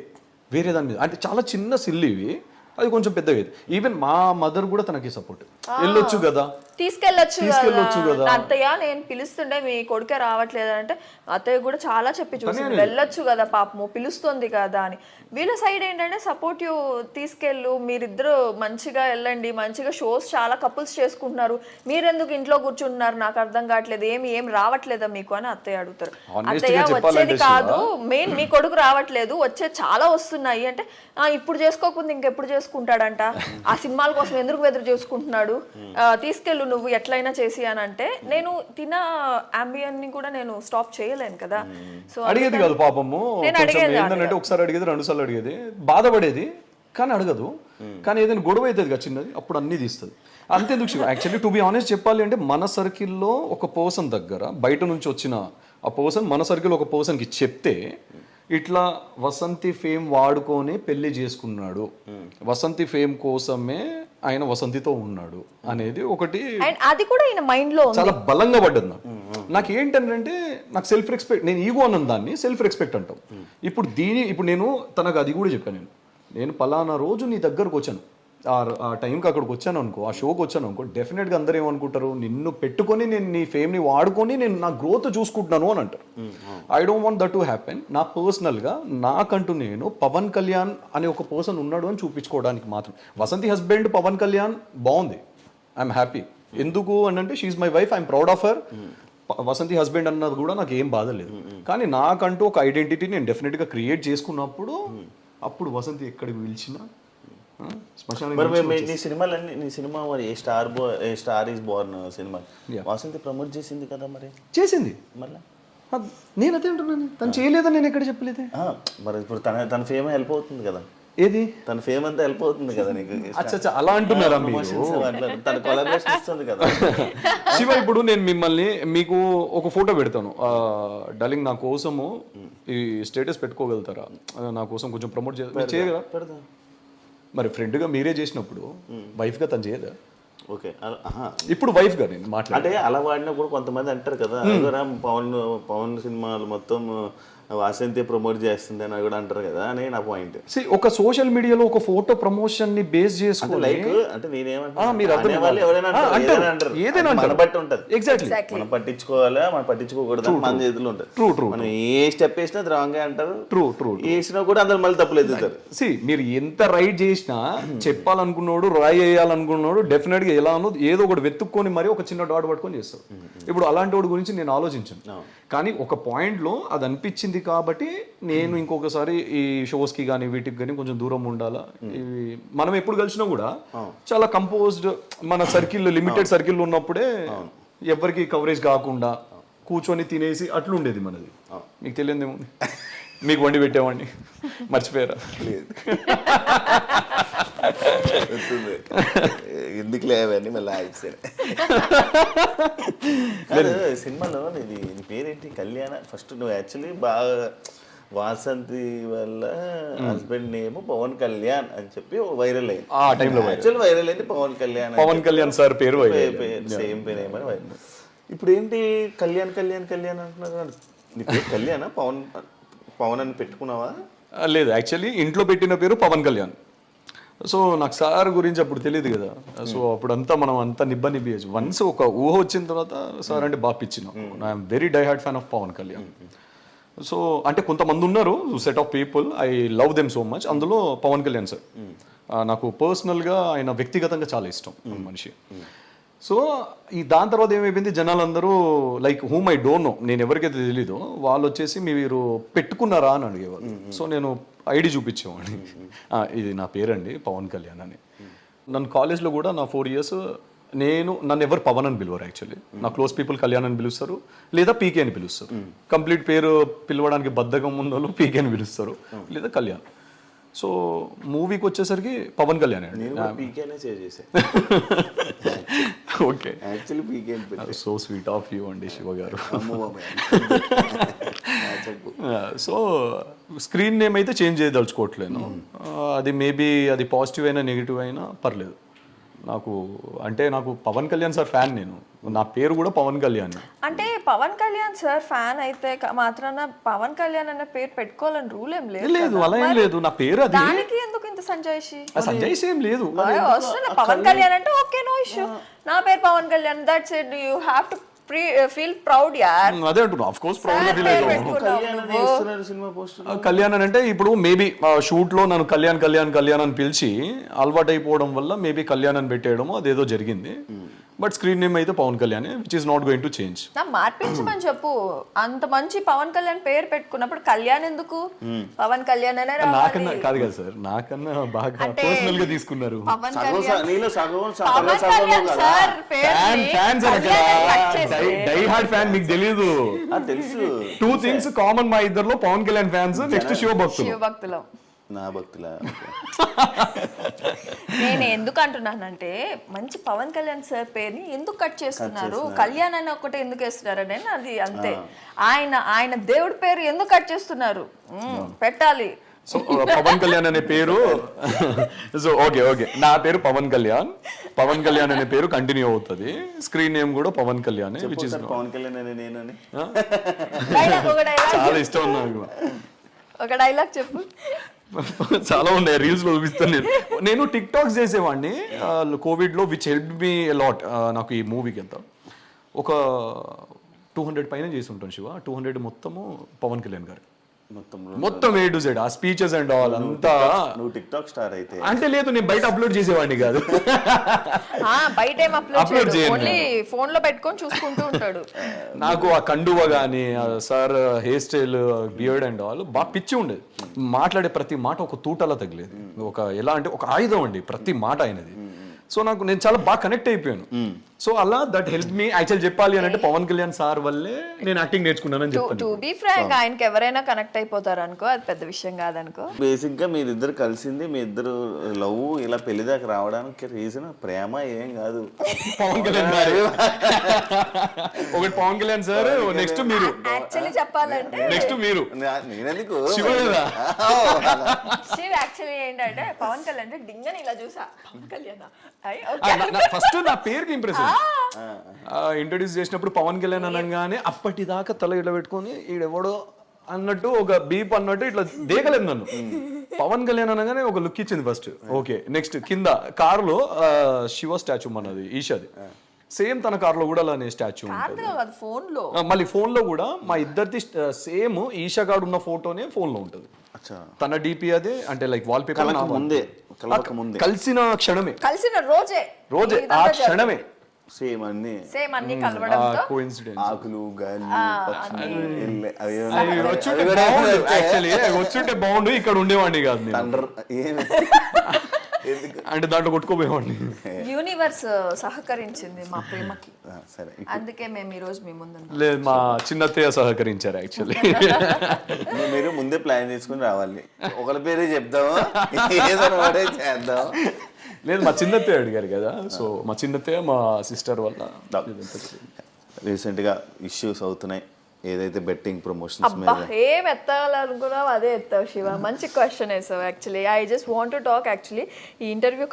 వేరే దాని మీద. అంటే చాలా చిన్న సిల్లివి, అది కొంచెం పెద్దగా. ఈవెన్ మా మదర్ కూడా తనకి సపోర్ట్, వెళ్ళొచ్చు కదా, తీసుకెళ్ళొచ్చు కదా. అత్తయ్య నేను పిలుస్తుండే మీ కొడుకే రావట్లేదు అంటే అత్తయ్య కూడా చాలా చెప్పి చూసింది, వెళ్ళొచ్చు కదా పాపము పిలుస్తుంది కదా అని. వీళ్ళ సైడ్ ఏంటంటే సపోర్టివ్, తీసుకెళ్ళు మీరిద్దరు మంచిగా వెళ్ళండి, మంచిగా షోస్ చాలా కపుల్స్ చేసుకుంటున్నారు, మీరెందుకు ఇంట్లో కూర్చుంటున్నారు నాకు అర్థం కావట్లేదు, ఏం రావట్లేదా మీకు అని అత్తయ్య అడుగుతారు. అత్తయ్య వచ్చేది కాదు మెయిన్, మీ కొడుకు రావట్లేదు, వచ్చేది చాలా వస్తున్నాయి అంటే ఇప్పుడు చేసుకోకుండా ఇంకెప్పుడు చేసుకుంటాడంట, ఆ సినిమాల కోసం ఎందుకు ఎదురు చేసుకుంటున్నాడు, తీసుకెళ్ళు నువ్వు ఎట్లయినా చేసి అని అంటే నేను తిన అంబియన్ ని కూడా నేను స్టాప్ చేయలేను కదా. సో అడిగేది కాదు పాపము, ఏంటంటే ఒకసారి అడిగేది, 2 సార్లు అడిగేది, బాధపడేది కానీ అడగదు. కానీ ఏదైనా గొడవ అవుతుంది కదా చిన్నది, అప్పుడు అన్ని తీస్తుంది. అంతేందుకు Shiva, actually to be honest చెప్పాలి అంటే మన సర్కిల్లో ఒక పర్సన్ దగ్గర బయట నుంచి వచ్చిన ఆ పర్సన్ మన సర్కిల్ ఒక పర్సన్కి చెప్తే ఇట్లా వసంతి ఫేమ్ వాడుకొని పెళ్లి చేసుకున్నాడు, వసంతి ఫేమ్ కోసమే ఆయన వసంతితో ఉన్నాడు అనేది ఒకటి, అది కూడా ఆయన మైండ్ లో చాలా బలంగా పడ్డది నాకు. ఏంటంటే నాకు సెల్ఫ్ రెస్పెక్ట్, నేను ఈగో అన్న దాన్ని సెల్ఫ్ రెస్పెక్ట్ అంటాం. ఇప్పుడు నేను తనకు అది కూడా చెప్పాను, నేను పలానా రోజు నీ దగ్గరకు వచ్చాను, ఆ టైంకి అక్కడికి వచ్చాను అనుకో, ఆ షోకి వచ్చాను అనుకో, డెఫినెట్గా అందరూ ఏమనుకుంటారు, నిన్ను పెట్టుకొని నేను నీ ఫేమ్ని వాడుకొని నేను నా గ్రోత్ చూసుకుంటున్నాను అని అంటారు. I don't want that to happen. నా పర్సనల్గా నాకంటూ నేను పవన్ కళ్యాణ్ అనే ఒక పర్సన్ ఉన్నాడు అని చూపించుకోవడానికి మాత్రం. వసంతి హస్బెండ్ పవన్ కళ్యాణ్ బాగుంది, ఐఎమ్ హ్యాపీ. ఎందుకు అని అంటే she's my wife, I'm proud of her. Vasanthi husband అన్నది కూడా నాకు ఏం బాధ లేదు. కానీ నాకంటూ ఒక ఐడెంటిటీ నేను డెఫినెట్గా క్రియేట్ చేసుకున్నప్పుడు అప్పుడు వసంతి ఎక్కడికి పిలిచినా నీ సినిమాలన్నీ, నీ సినిమా మరి star is Born cinema Vasanthi promote చేసింది కదా, మరి చేసింది మళ్ళీ. నేను అదే అంటున్నాను, తను చేయలేదని నేను ఎక్కడ చెప్పలేదు. మరి ఇప్పుడు తన ఫేమ్ హెల్ప్ అవుతుంది కదా, ఏది తన ఫేమ్ అంతా హెల్ప్ అవుతుంది కదా నీకు. అచ్చా అలా అంటున్నారా తన కొలాబరేషన్ ఇస్తుంది కదా. శివ, ఇప్పుడు నేను మిమ్మల్ని మీకు ఒక ఫోటో పెడతాను, డార్లింగ్ నా కోసము ఈ స్టేటస్ పెట్టుకోగలుగుతారా, నా కోసం కొంచెం ప్రమోట్ చేయగలరా? పెడతా. మరి ఫ్రెండ్గా మీరే చేసినప్పుడు వైఫ్గా తను చేయదా? ఓకే, ఇప్పుడు వైఫ్గా నేను మాట్లాడు అంటే అలా వాడినప్పుడు కొంతమంది అంటారు కదా, పవన్ సినిమాలు మొత్తం వాసంతి ప్రమోట్ చేస్తుంది అని కూడా అంటారు కదా అని నా పాయింట్. ఒక సోషల్ మీడియాలో ఒక ఫోటో ప్రమోషన్ ని బేస్ చేసుకుని లైక్ అంటే ఏదైనా బట్టి ఉంటది. ఎగ్జాక్ట్లీ, మనం పట్టించుకోవాలా మనం పట్టించుకోకూడదు మన చేతిలో ఉంటుంది. True true. మనం ఏ స్టెప్ వేసినా అది రాంగ్ అంటారు. True true. వేసినా కూడా అందరు మళ్ళీ తప్పులు ఎదుగుతారు. మీరు ఎంత రైట్ చేసినా చెప్పాలనుకున్నాడు రాయి వేయాలనుకున్నాడు డెఫినెట్ గా ఎలా ఉన్నది ఏదో ఒకటి వెతుక్కొని మరి ఒక చిన్న డాట్ పట్టుకొని చేస్తాడు. ఇప్పుడు అలాంటి వాడి గురించి నేను ఆలోచించాను, కానీ ఒక పాయింట్ లో అది అనిపించింది కాబట్టి నేను ఇంకొకసారి ఈ షోస్ కి కానీ వీటికి కానీ కొంచెం దూరం ఉండాలా. మనం ఎప్పుడు కలిసినా కూడా చాలా కంపోజ్డ్, మన సర్కిల్ లిమిటెడ్ సర్కిల్ ఉన్నప్పుడే ఎవరికి కవరేజ్ కాకుండా కూర్చొని తినేసి అట్లుండేది మనది. మీకు తెలియదేమో, మీకు వండి పెట్టేవాడిని మర్చిపోయారా? లేదు, ఎందుకు లేవని మళ్ళీ సినిమాలో నీ పేరేంటి? కళ్యాణ. ఫస్ట్ నువ్వు యాక్చువల్లీ బాగా వాసంతి వల్ల హస్బెండ్ నేమ్ పవన్ కళ్యాణ్ అని చెప్పి వైరల్ అయింది. ఆ టైంలో యాక్చువల్ వైరల్ అయింది పవన్ కళ్యాణ్ సార్ పేరు సేమ్ పేరు ఏమని వైరల్. ఇప్పుడు ఏంటి కళ్యాణ్ కళ్యాణ్ కళ్యాణ్ అంటున్నారు? నీ పేరు కళ్యాణ్? పవన్ అని పెట్టుకున్నావా? లేదు, యాక్చువల్లీ ఇంట్లో పెట్టిన పేరు పవన్ కళ్యాణ్. సో నాకు సార్ గురించి అప్పుడు తెలియదు కదా, సో అప్పుడంతా మనం అంతా నిబ్బి వన్స్ ఒక ఊహ వచ్చిన తర్వాత సార్ అంటే బాగా పిచ్చినాం. I'm very die hard fan of Pawan Kalyan. So అంటే కొంతమంది ఉన్నారు set of people, I love them so much. అందులో పవన్ కళ్యాణ్ సార్ నాకు పర్సనల్గా ఆయన వ్యక్తిగతంగా చాలా ఇష్టం మనిషి. సో ఈ దాని తర్వాత ఏమైపోయింది, జనాలందరూ like whom I don't know, నేను ఎవరికైతే తెలీదో వాళ్ళు వచ్చేసి మీరు పెట్టుకున్నారా అని అడిగేవాళ్ళు. సో నేను ఐడి చూపించేవాడిని, ఇది నా పేరండి పవన్ కళ్యాణ్ అని. నన్ను కాలేజ్లో కూడా నా 4 years నన్ను ఎవరు పవన్ అని పిలువరు, యాక్చువల్లీ నా క్లోజ్ పీపుల్ కళ్యాణ్ అని పిలుస్తారు లేదా పీకే అని పిలుస్తారు. కంప్లీట్ పేరు పిలవడానికి బద్ధకం ఉన్న వాళ్ళు పీకే అని పిలుస్తారు లేదా కళ్యాణ్. సో మూవీకి వచ్చేసరికి పవన్ కళ్యాణ్ అండి. Okay, so sweet of you అండి శివ గారు. సో స్క్రీన్ నేమ్ అయితే చేంజ్ చేయదలుచుకోవట్లేను. అది మేబీ అది పాజిటివ్ అయినా నెగిటివ్ అయినా పర్లేదు నాకు. అంటే నాకు పవన్ కళ్యాణ్ సార్ ఫ్యాన్, నేను నా పేరు కూడా పవన్ కళ్యాణ్. అంటే పవన్ కళ్యాణ్ సార్ ఫ్యాన్ అయితే మాత్రాన పవన్ కళ్యాణ్ అన్న పేరు పెట్టుకోవాలని రూల్ ఏం లేదు. లేదు, అలా ఏం లేదు, నా పేరు అది. దానికి ఎందుకు ఇంత సంజయ్షి? సంజయ్షి ఏం లేదు, పవన్ కళ్యాణ్ అంటే ఓకే, నో ఇష్యూ. నా పేరు Pawan Kalyan, that's it. You have to feel proud యార్. అదే అంటున్నా, ఆఫ్ కోర్స్ ప్రౌడ్ గా ఫీల్ అవుతాను. కళ్యాణ్ అని అంటే ఇప్పుడు మేబీ షూట్ లో నన్ను కళ్యాణ్ కళ్యాణ్ కళ్యాణ్ అని పిలిచి అలవాటు అయిపోవడం వల్ల మేబీ కళ్యాణ్ అని పెట్టేయడం అదేదో జరిగింది. బట్ స్క్రీన్ నేమ్ అయితే Pawan Kalyan, which is not going to change. మార్పించమని చెప్పు. అంత మంచి పవన్ కళ్యాణ్ పేరు పెట్టుకున్నప్పుడు కళ్యాణ్ ఎందుకు? పవన్ కళ్యాణ్ అనే నాకన్నా కాదు కదా సార్, నాకన్నా బాగా పర్సనల్ గా తీసుకున్నారు. డై హార్డ్ ఫ్యాన్, మీకు తెలీదు. తెలుసు. 2 things కామన్ మా ఇద్దరులో, పవన్ కళ్యాణ్ ఫ్యాన్స్, నెక్స్ట్ శివ భక్తులు. నా భక్తులా? నేను ఎందుకు అంటున్నానంటే మంచి పవన్ కళ్యాణ్ సార్ పేరుని ఎందుకు కట్ చేస్తున్నారు, కళ్యాణ్ అని ఒకటి ఎందుకు వేస్తున్నారు అని, అది అంతే. ఆయన దేవుడి పేరు ఎందుకు కట్ చేస్తున్నారు? పెట్టాలి. సో పవన్ కళ్యాణ్ అనే పేరు, సో ఓకే నా పేరు పవన్ కళ్యాణ్ అనే పేరు కంటిన్యూ అవుతుంది. స్క్రీన్ నేమ్ కూడా పవన్ కళ్యాణ్, విచ్ ఇస్ పవన్ కళ్యాణ్ అనే నేనని చాలా ఇష్టం నాకు. ఒక డైలాగ్ చెప్పు. చాలా ఉన్నాయి, రీల్స్ లో చూపిస్తాను. నేను టిక్ టాక్స్ చేసేవాడిని కోవిడ్ లో, విచ్ హెల్ప్ మీ లాట్. నాకు ఈ మూవీకి ఎంత ఒక 200 పైన చేసి ఉంటాను శివ. 200 మొత్తము పవన్ కళ్యాణ్ గారు, మొత్తం A to Z, ఆ స్పీచెస్ అండ్ ఆల్ అంతా. నువ్వు టిక్ టాక్ స్టార్ అయితే? అంటే లేదు, నేను బయట అప్లోడ్ చేసేవాడిని కాదు. బయట ఏం అప్లోడ్ చేయను, ఓన్లీ ఫోన్ లో పెట్టుకొని చూసుకుంటూ ఉంటాడు. నాకు ఆ కండువ గానీ sir hair style, beard and all బాగా పిచ్చి ఉండేది. మాట్లాడే ప్రతి మాట ఒక తూటలా తగిలేది, ఒక ఎలా అంటే ఒక ఆయుధం అండి ప్రతి మాట అయినది. సో నేను చాలా బాగా కనెక్ట్ అయిపోయాను. సో అలా దట్ హెల్ప్ మీ. యాక్చువల్ చెప్పాలి అని అంటే పవన్ కళ్యాణ్ సార్ వల్లే నేను యాక్టింగ్ నేర్చుకున్నానని చెప్తాను. టు బి ఫ్రాంక్, ఆయనకి ఎవరైనా కనెక్ట్ అయిపోతారు అనుకో, అది పెద్ద విషయం కాదనుకో. బేసిక్ గా మీరిద్దరు కలిసింది, మీ ఇద్దరు లవ్ ఇలా పెళ్లి దాకా రావడానికి రీజన్ ప్రేమ ఏం కాదు, పవన్ కళ్యాణ్ గారు. ఒకటి పవన్ కళ్యాణ్ సార్, నెక్స్ట్ మీరు. యాక్చువల్లీ చెప్పాలంటే నెక్స్ట్ మీరు. నేనెందుకు శివ యాక్చువల్లీ ఏంటంటే పవన్ కళ్యాణ్ డింగని ఇలా చూసా, పవన్ కళ్యాణ్ ఫస్ట్ నా పేరుకి ఇంప్రెస్ ఇంట్రొడ్యూస్ చేసినప్పుడు పవన్ కళ్యాణ్ అనగానే అప్పటిదాకా తల ఇట్లా పెట్టుకొని ఈడెవడో అన్నట్టు ఒక బీప్ అన్నట్టు ఇట్లా దేగలేదు నన్ను. పవన్ కళ్యాణ్ అనగానే ఒక లుక్ ఇచ్చింది ఫస్ట్. ఓకే, నెక్స్ట్ కింద కారులో శివ స్టాచ్యూ మనది ఈషాది, సేమ్ తన కారులో కూడా అలానే స్టాచ్యూ ఉంటుంది. మళ్ళీ ఫోన్ లో కూడా మా ఇద్దరిది సేమ్ ఈషా గాడు ఉన్న ఫోటోనే ఫోన్ లో ఉంటుంది. తన డిపి అదే, అంటే లైక్ వాల్ పేపర్ కలిసిన క్షణమే, కలిసిన రోజే ఆ క్షణమే సేమ్ అన్ని కలవడంతో కోఇన్సిడెన్స్. ఆకులు గాలి వచ్చుంటే బాగుండు, ఇక్కడ ఉండేవాడిని కాదు అంటే దాంట్లో కొట్టుకోపోయేవాడిని. యూనివర్స్ సహకరించింది మా ప్రేమకి, అందుకే మేము ఈ రోజు మీ ముందు. లేదు, మా చిన్నత్తయ్య సహకరించారు యాక్చువల్లీ. మీరు ముందే ప్లాన్ చేసుకుని రావాలి, ఒకరి పేరే చెప్దాము ఏదో చేద్దాం. లేదు, మా చిన్నత్తయ్య అడిగారు కదా, సో మా చిన్నత్తయ్య మా సిస్టర్ వల్ల. రీసెంట్గా ఇష్యూస్ అవుతున్నాయి, ఏదైతే బెట్టింగ్ ప్రమోషన్స్ మీద. ఏం ఎత్తాలనుకున్నావు అదే ఎత్తావు శివ, మంచి క్వశ్చన్ వేసావు. Actually I just want to talk. Actually ఈ ఇంటర్వ్యూ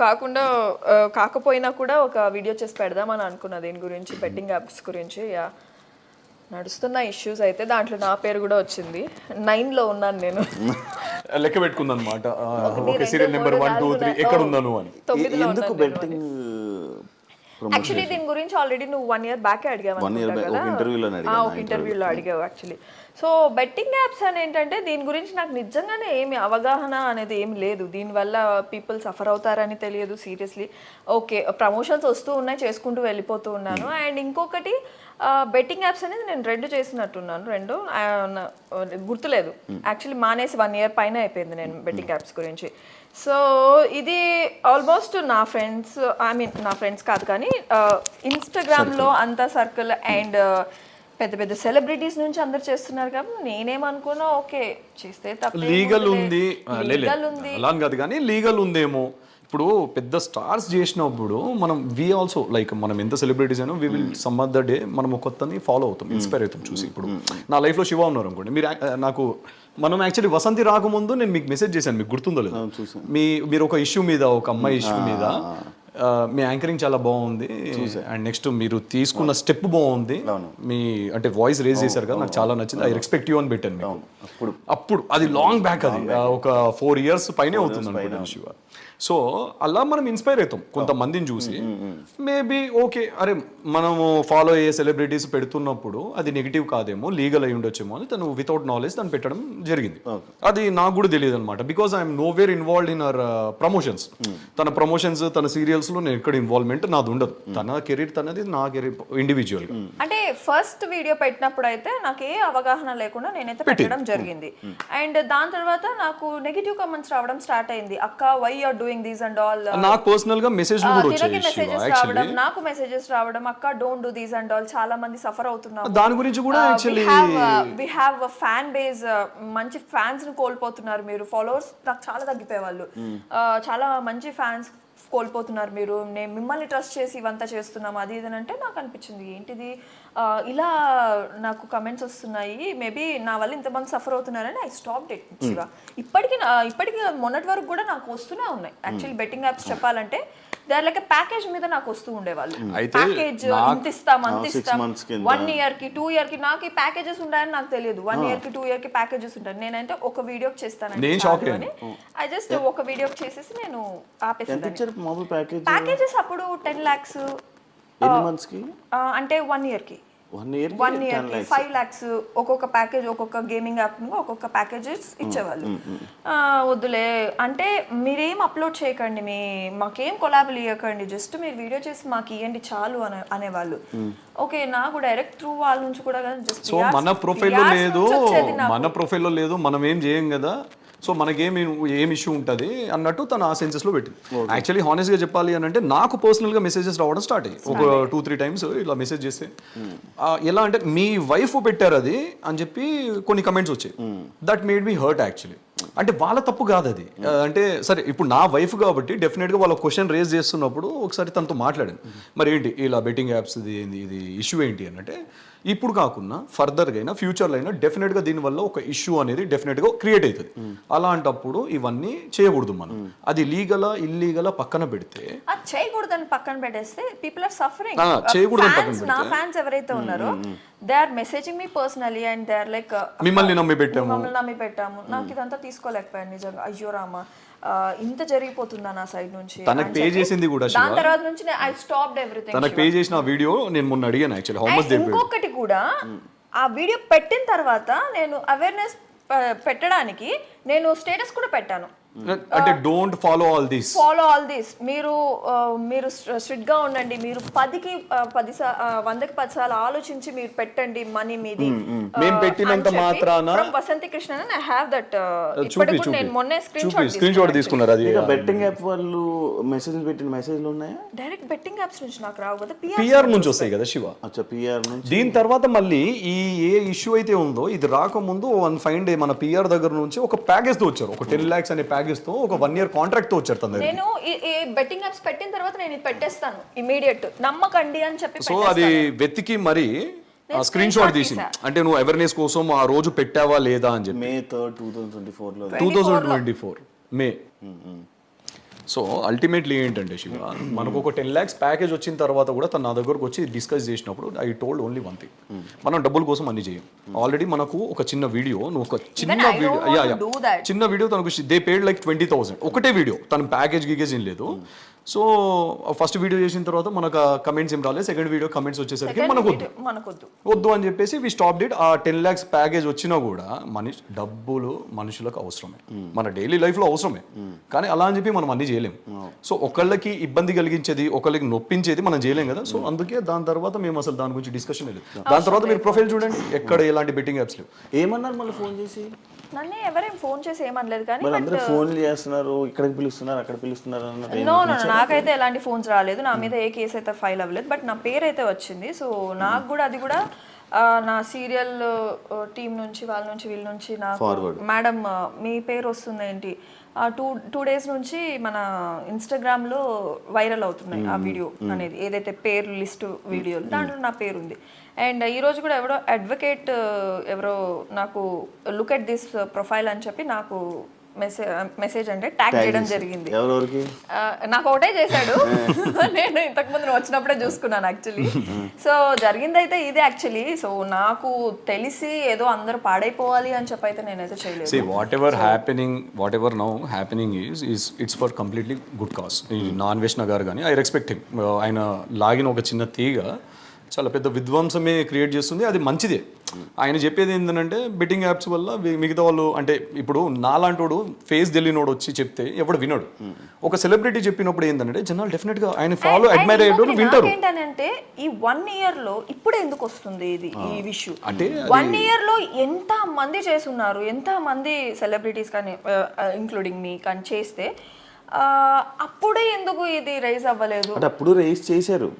కాకపోయినా కూడా ఒక వీడియో చేసి పెడదామని అనుకున్నా దీని గురించి, బెట్టింగ్ యాప్స్ గురించి. నడుస్తున్న ఇష్యూస్ అయితే దాంట్లో నా పేరు కూడా వచ్చింది. 9లో ఉన్నాను నేను. లెక్క పెట్టుకుంది అనమాట, సీరియల్ నెంబర్ 1 2 3 ఎక్కడ ఉన్నాను అని. ఎందుకు బెట్టింగ్ యాక్చువల్లీ దీని గురించి ఆల్రెడీ నువ్వు 1 year బ్యాక్ అడిగావు 1 year back, ఒక interview లోనే అడిగాను, ఒక ఇంటర్వ్యూలో అడిగావు యాక్చువల్లీ. సో బెట్టింగ్ యాప్స్ అని ఏంటంటే దీని గురించి నాకు నిజంగానే ఏమి అవగాహన అనేది ఏమి లేదు. దీనివల్ల పీపుల్ సఫర్ అవుతారని తెలియదు సీరియస్లీ. ఓకే, ప్రమోషన్స్ వస్తూ ఉన్నాయి, చేసుకుంటూ వెళ్ళిపోతూ ఉన్నాను. అండ్ ఇంకొకటి బెట్టింగ్ యాప్స్ అనేది నేను 2 చేసినట్టున్నాను, 2 గుర్తులేదు యాక్చువల్లీ. మానేసి 1 year పైన అయిపోయింది నేను బెట్టింగ్ యాప్స్ గురించి. సో ఇది ఆల్మోస్ట్ నా ఫ్రెండ్స్, ఐ మీన్ నా ఫ్రెండ్స్ కాదు కానీ ఇన్స్టాగ్రామ్లో అంత సర్కిల్ అండ్ పెద్ద పెద్ద సెలబ్రిటీస్ నుంచి అందరు చేస్తున్నారు కాబట్టి నేనేమనుకున్నా ఓకే చేస్తే తప్ప లీగల్ ఉంది లీగల్ ఉంది అలా అని కాదు కానీ లీగల్ ఉందేమో. ఇప్పుడు పెద్ద స్టార్స్ చేసినప్పుడు మనం వి ఆల్సో లైక్ మనం ఎంత సెలబ్రిటీస్ అయినా we will some other day మనం కొత్తని ఫాలో అవుతాం, ఇన్స్పైర్ అవుతాం చూసి. ఇప్పుడు నా లైఫ్లో శివ ఉన్నారు అనుకోండి, మీరు నాకు మనం యాక్చువల్లీ వసంతి రాకముందు నేను మీకు మెసేజ్ చేశాను, మీకు గుర్తుందో లేదు, మీరు ఒక ఇష్యూ మీద, ఒక అమ్మాయి ఇష్యూ మీద మీ యాంకరింగ్ చాలా బాగుంది అండ్ నెక్స్ట్ మీరు తీసుకున్న స్టెప్ బాగుంది, మీ అంటే వాయిస్ రేజ్ చేశారు కదా, నాకు చాలా నచ్చింది, ఐ రెస్పెక్ట్ యూ అని పెట్టాను మీకు. అప్పుడు అది లాంగ్ బ్యాక్, అది ఒక 4 years పైనే అవుతుంది అనుకుంటాను శివ. సో అలా మనం ఇన్స్పైర్ అవుతాం కొంతమందిని చూసి. మేబీ ఓకే అరే మనము ఫాలో అయ్యే సెలబ్రిటీస్ పెడుతున్నప్పుడు అది నెగిటివ్ కాదేమో, లీగల్ అయి ఉండొచ్చేమో అని తను వితౌట్ నాలెడ్జ్ తను పెట్టడం జరిగింది. అది నాకు కూడా తెలియదు అనమాట, because I'm know where involved in our promotions. తన ప్రమోషన్స్, తన సీరియల్స్ లో నేను ఎక్కడ ఇన్వాల్వ్మెంట్ నాది ఉండదు. తన కెరీర్ తనది, నా కెరీర్ ఇండివిజువల్ గా. అంటే ఫస్ట్ వీడియో పెట్టినప్పుడు అయితే నాకు ఏ అవగాహన లేకుండా నేనైతే పెట్టడం జరిగింది. అండ్ దాని తర్వాత నాకు నెగిటివ్ కామెంట్స్ రావడం స్టార్ట్ అయింది. అక్క why you are doing this and all. నాకు పర్సనల్ గా మెసేజ్ కూడా వచ్చాయి, మెసేజెస్ రావడం, నాకు మెసేజెస్ రావడం, అక్క don't do this and all, చాలా మంది సఫర్ అవుతున్నారు. దాని గురించి కూడా actually we have a fan base, మంచి ఫ్యాన్స్ ని కోల్పోతున్నారు మీరు. ఫాలోవర్స్ నాకు చాలా తగ్గిపోయేవాళ్ళు, చాలా మంచి ఫ్యాన్స్ కోల్పోతున్నారు మీరు. నేను మిమ్మల్ని ట్రస్ట్ చేసి ఇవంతా చేస్తున్నాం అది ఇది అంటే నాకు అనిపించింది ఏంటిది ఇలా నాకు కమెంట్స్ వస్తున్నాయి, మేబీ నా వల్ల ఇంతమంది సఫర్ అవుతున్నారని ఐ స్టాప్డ్ ఇట్ శివ. ఇప్పటికీ మొన్నటి వరకు కూడా నాకు వస్తూనే ఉన్నాయి యాక్చువల్లీ బెట్టింగ్ యాప్స్ చెప్పాలంటే. దే ఆర్ లైక్ ప్యాకేజ్ మీద నాకు వస్తూ ఉండేవాళ్ళు, ప్యాకేజ్ ఇంత ఇస్తాం అంత ఇస్తాం, 1 year కి 2 year కి. నాకు ఈ ప్యాకేజెస్ ఉంటాయని నాకు తెలియదు, 1 year కి 2 year కి ప్యాకేజెస్ ఉంటాయి. నేనంటే ఒక వీడియోకి చేస్తాను, ఐ జస్ట్ ఒక వీడియోకి చేసేసి నేను ఆపేసాను. ప్యాకేజెస్ అప్పుడు 10 lakhs అంటే 1 year కి 1 year కి 5 lakhs ఒక్కొక్క ప్యాకేజ్, ఒక్కొక్క గేమింగ్ యాప్ ఒక్కొక్క ప్యాకేజెస్ ఇచ్చేవాళ్ళు. వద్దులే అంటే మీరేం అప్లోడ్ చేయకండి, మాకేం కొలాబులు ఇవ్వకండి, జస్ట్ మీరు వీడియో చేసి మాకు ఇవ్వండి చాలు అనేవాళ్ళు. ఓకే, నాకు డైరెక్ట్ త్రూ వాళ్ళ నుంచి కూడా జస్ట్ సో మన ప్రొఫైల్లో లేదు, మనం ఏం చేయం కదా, సో మనకేం ఇష్యూ ఉంటుంది అన్నట్టు తను ఆ సెన్సెస్లో పెట్టింది. యాక్చువల్లీ హానెస్ట్గా చెప్పాలి అని అంటే నాకు పర్సనల్గా మెసేజెస్ రావడం స్టార్ట్ అయ్యి ఒక 2-3 times ఇలా మెసేజ్ చేస్తే ఎలా అంటే మీ వైఫ్ పెట్టారు అది అని చెప్పి కొన్ని కమెంట్స్ వచ్చాయి. That made me hurt actually. అంటే వాళ్ళ తప్పు కాదు అది, అంటే సరే ఇప్పుడు నా వైఫ్ కాబట్టి డెఫినెట్గా వాళ్ళ క్వశ్చన్ రేజ్ చేస్తున్నప్పుడు ఒకసారి తనతో మాట్లాడాను, మరి ఏంటి ఇలా బెట్టింగ్ యాప్స్ ఇది ఇష్యూ ఏంటి అని. అంటే ఇప్పుడు కాకుండా ఫర్దర్గా అయినా ఫ్యూచర్లో అయినా డెఫినెట్గా దీనివల్ల ఒక ఇష్యూ అనేది డెఫినెట్గా క్రియేట్ అవుతుంది. అలాంటప్పుడు ఇవన్నీ చేయకూడదు మనం. అది లీగలా ఇల్లీగలా పక్కన పెడితే, చేయకూడదని పక్కన పెట్టేస్తే పీపుల్ ఆర్ సఫరింగ్. చేయకూడదు. నా ఫ్యాన్స్ ఎవరైతే ఉన్నారో they are messaging me personally and they are like మిమ్మల్ని నమ్మి పెట్టాము, నాకు ఇదంతా తీసుకోలేకపోయాను నిజంగా, అయ్యో రామా ఇంత జరిగిపోతుందా నా సైడ్ నుంచి. తనకు పే చేసింది కూడా దాని తర్వాత నుంచి ఐ స్టాప్డ్ ఎవ్రీథింగ్. తనకు పే చేసిన వీడియో నేను మొన్న అడిగాను actually how much they paid. ఇంకొకటి కూడా ఆ వీడియో పెట్టిన తర్వాత నేను అవేర్నెస్ పెట్టడానికి నేను స్టేటస్ కూడా పెట్టాను, అంటే డోంట్ ఫాలో ఆల్ దిస్, మీరు స్ట్రిక్ట్ గా ఉండండి, మీరు 100కి 10 సార్లు ఆలోచించి మీరు పెట్టండి మనీ మీది. మేము పెట్టినంత మాత్రాన Vasanthi Krishna I have that. ఇప్పటికి కూడా నేను మొన్నే స్క్రీన్ షాట్ తీసుకున్నారు. అది బెట్టింగ్ యాప్ వాళ్ళు మెసేజ్ పెట్టిన మెసేజ్లు ఉన్నాయా? డైరెక్ట్ బెట్టింగ్ యాప్స్ నుంచి నాకు రావు కదా, పిఆర్ నుంచి వస్తాయి కదా శివ. అచ్చా, పిఆర్ నుంచి. దీని తర్వాత మళ్ళీ ఏ ఇష్యూ అయితే ఉందో ఇది రాకముందు 1 fine day మన పిఆర్ దగ్గర నుంచి ఒక ప్యాకేజ్ తో వచ్చారు, ఒక 10 lakhs అనే ప్యాకేజ్ తో, ఒక 1 year కాంట్రాక్ట్ తో వచ్చారు తన. నేను ఈ బెట్టింగ్ యాప్స్ పెట్టిన తర్వాత నేను ఇది పెట్టేస్తాను ఇమిడియట్, నమ్మకండి అని చెప్పి. సో అది వెతికి మరి స్క్రీన్ షాట్ తీసింది, అంటే నువ్వు అవేర్నెస్ కోసం ఆ రోజు పెట్టావా లేదా అని చెప్పి. May 3rd, 2024 2024 మే. సో అల్టిమేట్లీ ఏంటంటే శివ, మనకు ఒక 10 lakhs ప్యాకేజ్ వచ్చిన తర్వాత కూడా తను నా దగ్గరకు వచ్చి డిస్కస్ చేసినప్పుడు ఐ టోల్డ్ ఓన్లీ 1 thing, మనం డబ్బుల కోసం అన్ని చేయం. ఆల్రెడీ మనకు ఒక చిన్న వీడియో నువ్వు ఒక చిన్న I don't video want to do that. చిన్న వీడియో తనకు దే పేడ్ లైక్ 20,000 ఒకటే వీడియో, తన ప్యాకేజ్ గీకేజ్ ఏం లేదు. సో ఫస్ట్ వీడియో చేసిన తర్వాత మనకు కమెంట్స్ ఏం రాలేదు, సెకండ్ వీడియో కమెంట్స్ వచ్చేసరికి మనకు వద్దు అని చెప్పేసి వి స్టాప్ డిట్. ఆ 10 lakhs ప్యాకేజ్ వచ్చినా కూడా డబ్బులు మనుషులకు అవసరమే, మన డైలీ లైఫ్ లో అవసరమే, కానీ అలా అని చెప్పి మనం అన్ని చేయలేం. సో ఒకళ్ళకి ఇబ్బంది కలిగించేది ఒకళ్ళకి నొప్పించేది మనం చేయలేం కదా. సో అందుకే దాని తర్వాత మేము అసలు దాని గురించి డిస్కషన్ లేదు. దాని తర్వాత మీరు ప్రొఫైల్ చూడండి, ఎక్కడ ఎలాంటి బెట్టింగ్ యాప్స్ లేవు. ఏమన్నారు మళ్ళీ ఫోన్ చేసి? నన్ను ఎవరేం ఫోన్ చేసి ఏమనలేదు కానీ మరి అందరూ ఫోన్లు చేస్తున్నారు, ఇక్కడికి పిలుస్తున్నారు అక్కడ పిలుస్తున్నారు అన్నది. నో నాకైతే ఎలాంటి ఫోన్స్ రాలేదు, నా మీద ఏ కేసు అయితే ఫైల్ అవ్వలేదు, బట్ నా పేరు అయితే వచ్చింది. సో నాకు కూడా అది కూడా నా సీరియల్ టీం నుంచి వాళ్ళ నుంచి వీళ్ళ నుంచి నాకు మేడం మీ పేరు వస్తుంది ఏంటి, టూ డేస్ నుంచి మన ఇన్స్టాగ్రామ్లో వైరల్ అవుతున్నాయి ఆ వీడియో అనేది, ఏదైతే పేరు లిస్ట్ వీడియోలు దాంట్లో నా పేరు ఉంది. అండ్ ఈరోజు కూడా ఎవరో అడ్వకేట్ ఎవరో నాకు లుక్ ఎట్ దిస్ ప్రొఫైల్ అని చెప్పి నాకు మెసేజ్ అంటే ట్యాగ్ చేయడం జరిగింది. నాకు ఒకటే చేశాడు, నేను ఇంతకుముందు నువ్వు వచ్చినప్పుడే చూసుకున్నాను యాక్చువల్లీ. సో జరిగింది అయితే ఇదే యాక్చువల్లీ. సో నాకు తెలిసి ఏదో అందరూ పాడైపోవాలి అని చెప్పి అయితే నేనైతే చేయలేదు. See, whatever now happening is it's for completely good cause. ఈ నాన్ గారు కానీ ఐ రెస్పెక్ట్ హిమ్. ఆయన లాగిన ఒక చిన్న తీగ చాలా పెద్ద విధ్వంసమే క్రియేట్ చేస్తుంది, అది మంచిదే. ఆయన చెప్పేది ఏంటంటే బెట్టింగ్ యాప్స్ వల్ల మిగతా వాళ్ళు, అంటే ఇప్పుడు నాలాంటోడు ఫేస్ తెలియనోడు వచ్చి చెప్తే ఎవడు వినడు. ఒక సెలబ్రిటీ చెప్పినప్పుడు ఏంటంటే జనాలు డెఫినెట్ గా ఆయన ఫాలో అడ్మైర్ అయ్యేటోడు వింటారు. ఏంటంటే ఈ 1 year లో ఇప్పుడే ఎందుకు వస్తుంది ఇది ఈ విషయం అంటే 1 year లో ఎంత మంది చేస్తున్నారు, ఎంత మంది సెలబ్రిటీస్ కానీ ఇంక్లూడింగ్ మీ కానీ చేస్తే అప్పుడే ఎందుకు ఇది రైజ్ అవ్వలేదు? అంటే అప్పుడు రైజ్ చేశారు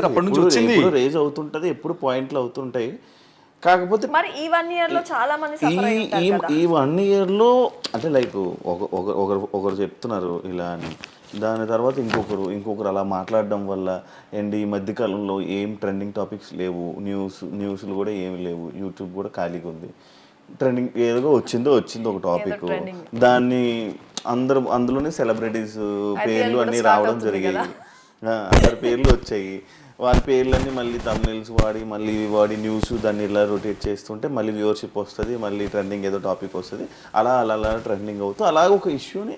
అప్పటి నుంచి వచ్చింది, ఎప్పుడు రేజ్ అవుతుంటది, ఎప్పుడు పాయింట్లు అవుతుంటాయి. కాకపోతే మరి ఈ 1 year లో చాలా మంది సఫర్ అయ్యి ఉంటారు కదా. ఈ 1 year లో అంటే లైక్ ఒకరు చెప్తున్నారు ఇలా అని, దాని తర్వాత ఇంకొకరు అలా మాట్లాడడం వల్ల అండ్ ఈ మధ్యకాలంలో ఏం ట్రెండింగ్ టాపిక్స్ లేవు, న్యూస్లు కూడా ఏమి లేవు, యూట్యూబ్ కూడా ఖాళీగా ఉంది. ట్రెండింగ్ ఏదో వచ్చింది ఒక టాపిక్, దాన్ని అందులోనే సెలబ్రిటీస్ పేర్లు అన్నీ రావడం జరిగాయి, అందరి పేర్లు వచ్చాయి. వాళ్ళ పేర్లన్నీ మళ్ళీ తమిళస్ వాడి న్యూస్ దాన్ని ఇలా రొటేట్ చేస్తుంటే మళ్ళీ వ్యూవర్షిప్ వస్తుంది, మళ్ళీ ట్రెండింగ్ ఏదో టాపిక్ వస్తుంది, అలా ట్రెండింగ్ అవుతూ అలాగే ఒక ఇష్యూని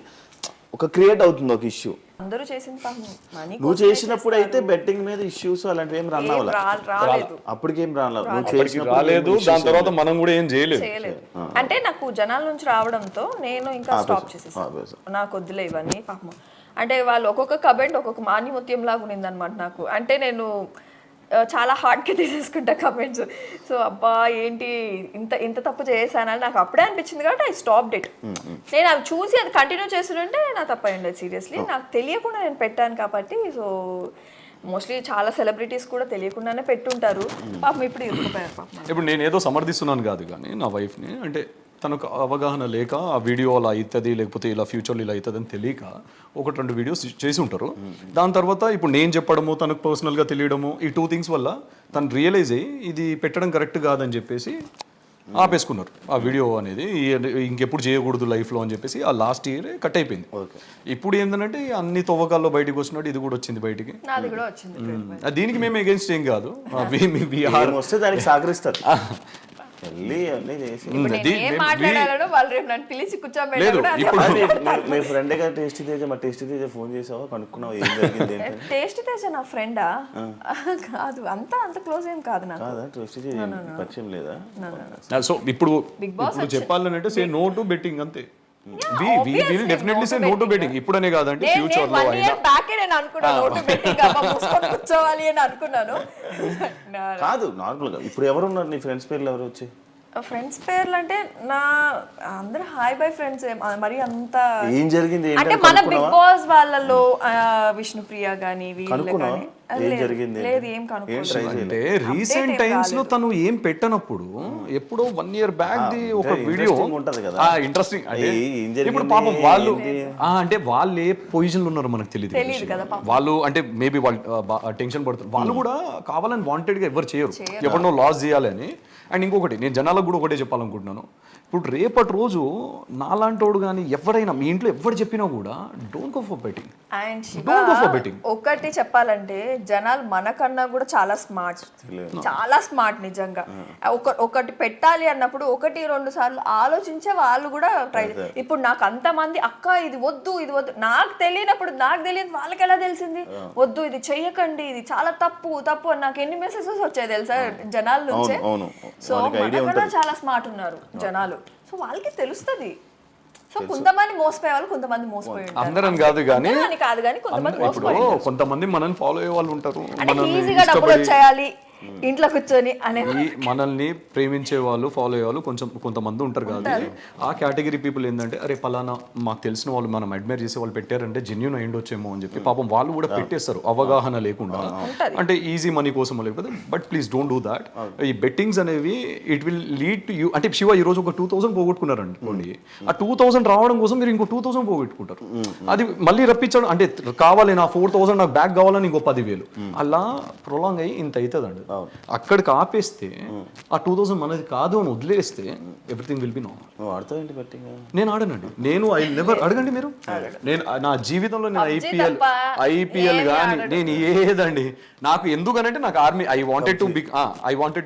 ఒక క్రియేట్ అవుతుంది, ఒక ఇష్యూ. అందరూ చేసింది నువ్వు చేసినప్పుడు అయితే బెట్టింగ్ మీద ఇష్యూస్ అలాంటివి ఏం రాలేదు, అప్పటికేం రాలేదు. దాని తర్వాత మనం కూడా ఏం చేయలేదు. అంటే నాకు జనాల నుంచి రావడంతో నేను ఇంకా స్టాప్ చేసేసాను, నాకు వద్దులే ఇవన్నీ పాపం. అంటే వాళ్ళు ఒక్కొక్క కమెంట్ ఒక్కొక్క మాన్యముత్యం లాగా ఉన్నింది అనమాట నాకు. అంటే నేను చాలా హార్డ్గా తీసేసుకుంటా కమెంట్స్. సో అబ్బా ఏంటి ఇంత తప్పు చేశానని నాకు అప్పుడే అనిపించింది కాబట్టి ఐ స్టాప్డ్ ఇట్. నేను అవి చూసి అది కంటిన్యూ చేస్తుంటే నా తప్పు అయ్యింది సీరియస్లీ. నాకు తెలియకుండా నేను పెట్టాను కాబట్టి. సో మోస్ట్లీ చాలా సెలబ్రిటీస్ కూడా తెలియకుండానే పెట్టుంటారు పాపం, ఇప్పుడు ఇరుక్కుపోయారు పాపం. ఇప్పుడు నేను ఏదో సమర్థిస్తున్నాను కాదు, కానీ నా వైఫ్ని అంటే తనకు అవగాహన లేక ఆ వీడియో అలా అవుతుంది లేకపోతే ఇలా ఫ్యూచర్లో ఇలా అవుతుంది అని తెలియక 1-2 వీడియోస్ చేసి ఉంటారు. దాని తర్వాత ఇప్పుడు నేను చెప్పడము తనకు పర్సనల్గా తెలియడము ఈ 2 things వల్ల తను రియలైజ్ అయ్యి ఇది పెట్టడం కరెక్ట్ కాదని చెప్పేసి ఆపేసుకున్నారు ఆ వీడియో అనేది. ఇంకెప్పుడు చేయకూడదు లైఫ్లో అని చెప్పేసి ఆ లాస్ట్ ఇయర్ కట్ అయిపోయింది. ఇప్పుడు ఏంటంటే అన్ని తవ్వకాల్లో బయటకు వచ్చినట్టు ఇది కూడా వచ్చింది బయటికి. దీనికి మేము ఎగెన్స్ట్ ఏం కాదు, వస్తే దానికి సహకరిస్తారు. మీ ఫ్రెండ్ గా టేస్టీ తేజ, మా టేస్టీ తేజ ఫోన్ చేసావా, కనుక్కున్నావు ఏం జరిగింది? టేస్టీ తేజ నా ఫ్రెండా? కాదు, అంత క్లోజ్ ఏం కాదు నాకు. టేస్టీ తేజ పరిచయం లేదా? సో ఇప్పుడు చెప్పాలంటే సే నో టు బెట్టింగ్ అంతే. We will definitely say no to betting. ఇప్పుడనే కాదంటే ఫ్యూచర్ లో అయినా. నేను అనుకున్నాను no to betting అబ్బా మూసుకొని కూర్చోవాలి అని అనుకున్నాను. కాదు నార్మల్ గా ఇప్పుడు ఎవరు ఉన్నారు నీ ఫ్రెండ్స్ పేర్లు ఎవరు వచ్చి? ఫ్రెండ్స్ పేర్లు అంటే నా అందరూ హాయ్ బై ఫ్రెండ్స్, మరి అంత ఏం జరిగింది అంటే మన బిగ్ బాస్ వాళ్ళలో విష్ణుప్రియ గానీ వీళ్ళు గానీ లేదు ఏం అంటే రీసెంట్ టైమ్స్ లో తను ఏం పెట్టనప్పుడు ఎప్పుడో 1 year బ్యాక్ ది ఒక వీడియో ఇంట్రెస్టింగ్. ఇప్పుడు పాపం వాళ్ళు అంటే వాళ్ళు ఏ పొజిషన్ లో ఉన్నారో మనకు తెలియదు కదా. వాళ్ళు అంటే మేబీ వాళ్ళు టెన్షన్ పడుతున్నారు, వాళ్ళు కూడా కావాలని వాంటెడ్ గా ఎవరు చేయరు, ఎవరినో లాస్ చేయాలని. అండ్ ఇంకొకటి నేను జనాలకు కూడా ఒకటే చెప్పాలనుకుంటున్నాను, ఇప్పుడు రేపటి రోజు నాలాంటోడు కానీ ఎవరైనా మీ ఇంట్లో ఎవరు చెప్పినా కూడా don't go for betting. And Don't go for betting. ఒకటి చెప్పాలంటే జనాలు మనకన్నా కూడా చాలా స్మార్ట్, చాలా స్మార్ట్ నిజంగా. ఒకటి పెట్టాలి అన్నప్పుడు 1-2 సార్లు ఆలోచించే వాళ్ళు కూడా ట్రై. ఇప్పుడు నాకు అంతమంది అక్క ఇది వద్దు ఇది వద్దు, నాకు తెలియనప్పుడు నాకు తెలియదు వాళ్ళకి ఎలా తెలిసింది వద్దు ఇది చెయ్యకండి ఇది చాలా తప్పు తప్పు అని నాకు ఎన్ని మెసేజెస్ వచ్చాయి తెలుసా జనాల నుంచే. సో మనకన్నా చాలా స్మార్ట్ ఉన్నారు జనాలు, సో వాళ్ళకి తెలుస్తుంది. సో కొంతమంది మోసపోయే వాళ్ళు కొంతమంది మోసపోయి ఉంటారు, అందరం కాదు కానీ కాదు కానీ కొంతమంది ఇప్పుడు కొంతమంది మనల్ని ఫాలో అయ్యే వాళ్ళు ఉంటారు, అంటే మనల్ని ఈజీగా డబ్బులు వచ్చేయాలి ఇంట్లో కూర్చొని అనే మనల్ని ప్రేమించే వాళ్ళు ఫాలో అయ్యే వాళ్ళు కొంతమంది ఉంటారు కాదు. ఆ కేటగిరీ పీపుల్ ఏంటంటే అరే పలానా మాకు తెలిసిన వాళ్ళు మనం అడ్మైర్ చేసే వాళ్ళు పెట్టారంటే జెన్యూన్ అయ్యిండొచ్చేమో అని చెప్పి పాపం వాళ్ళు కూడా పెట్టేస్తారు అవగాహన లేకుండా, అంటే ఈజీ మనీ కోసం లేకపోతే. But please don't do that. ఈ బెట్టింగ్స్ అనేవి it will lead to you. అంటే శివ ఈ రోజు ఒక 2000 పోగొట్టుకున్నారు అనుకోండి, ఆ 2000 రావడం కోసం మీరు ఇంకో 2000 పోగొట్టుకుంటారు. అది మళ్ళీ రప్పించడం అంటే కావాలి నా 4000 నాకు బ్యాక్ కావాలని ఇంకో 10,000 అలా ప్రొలాంగ్ అయ్యి ఇంత అవుతుందండి. అక్కడికి ఆపేస్తే ఆ 2000 మనది కాదు అని వదిలేస్తే ఎవ్రీథింగ్ విల్ బి నార్మల్. నేను ఆడనండి, నేను ఐ నెవర్ అడగండి మీరు, నేను నా జీవితంలో నేను ఐపీఎల్ కానీ నేను ఏదండి నాకు ఎందుకనంటే నాకు army I wanted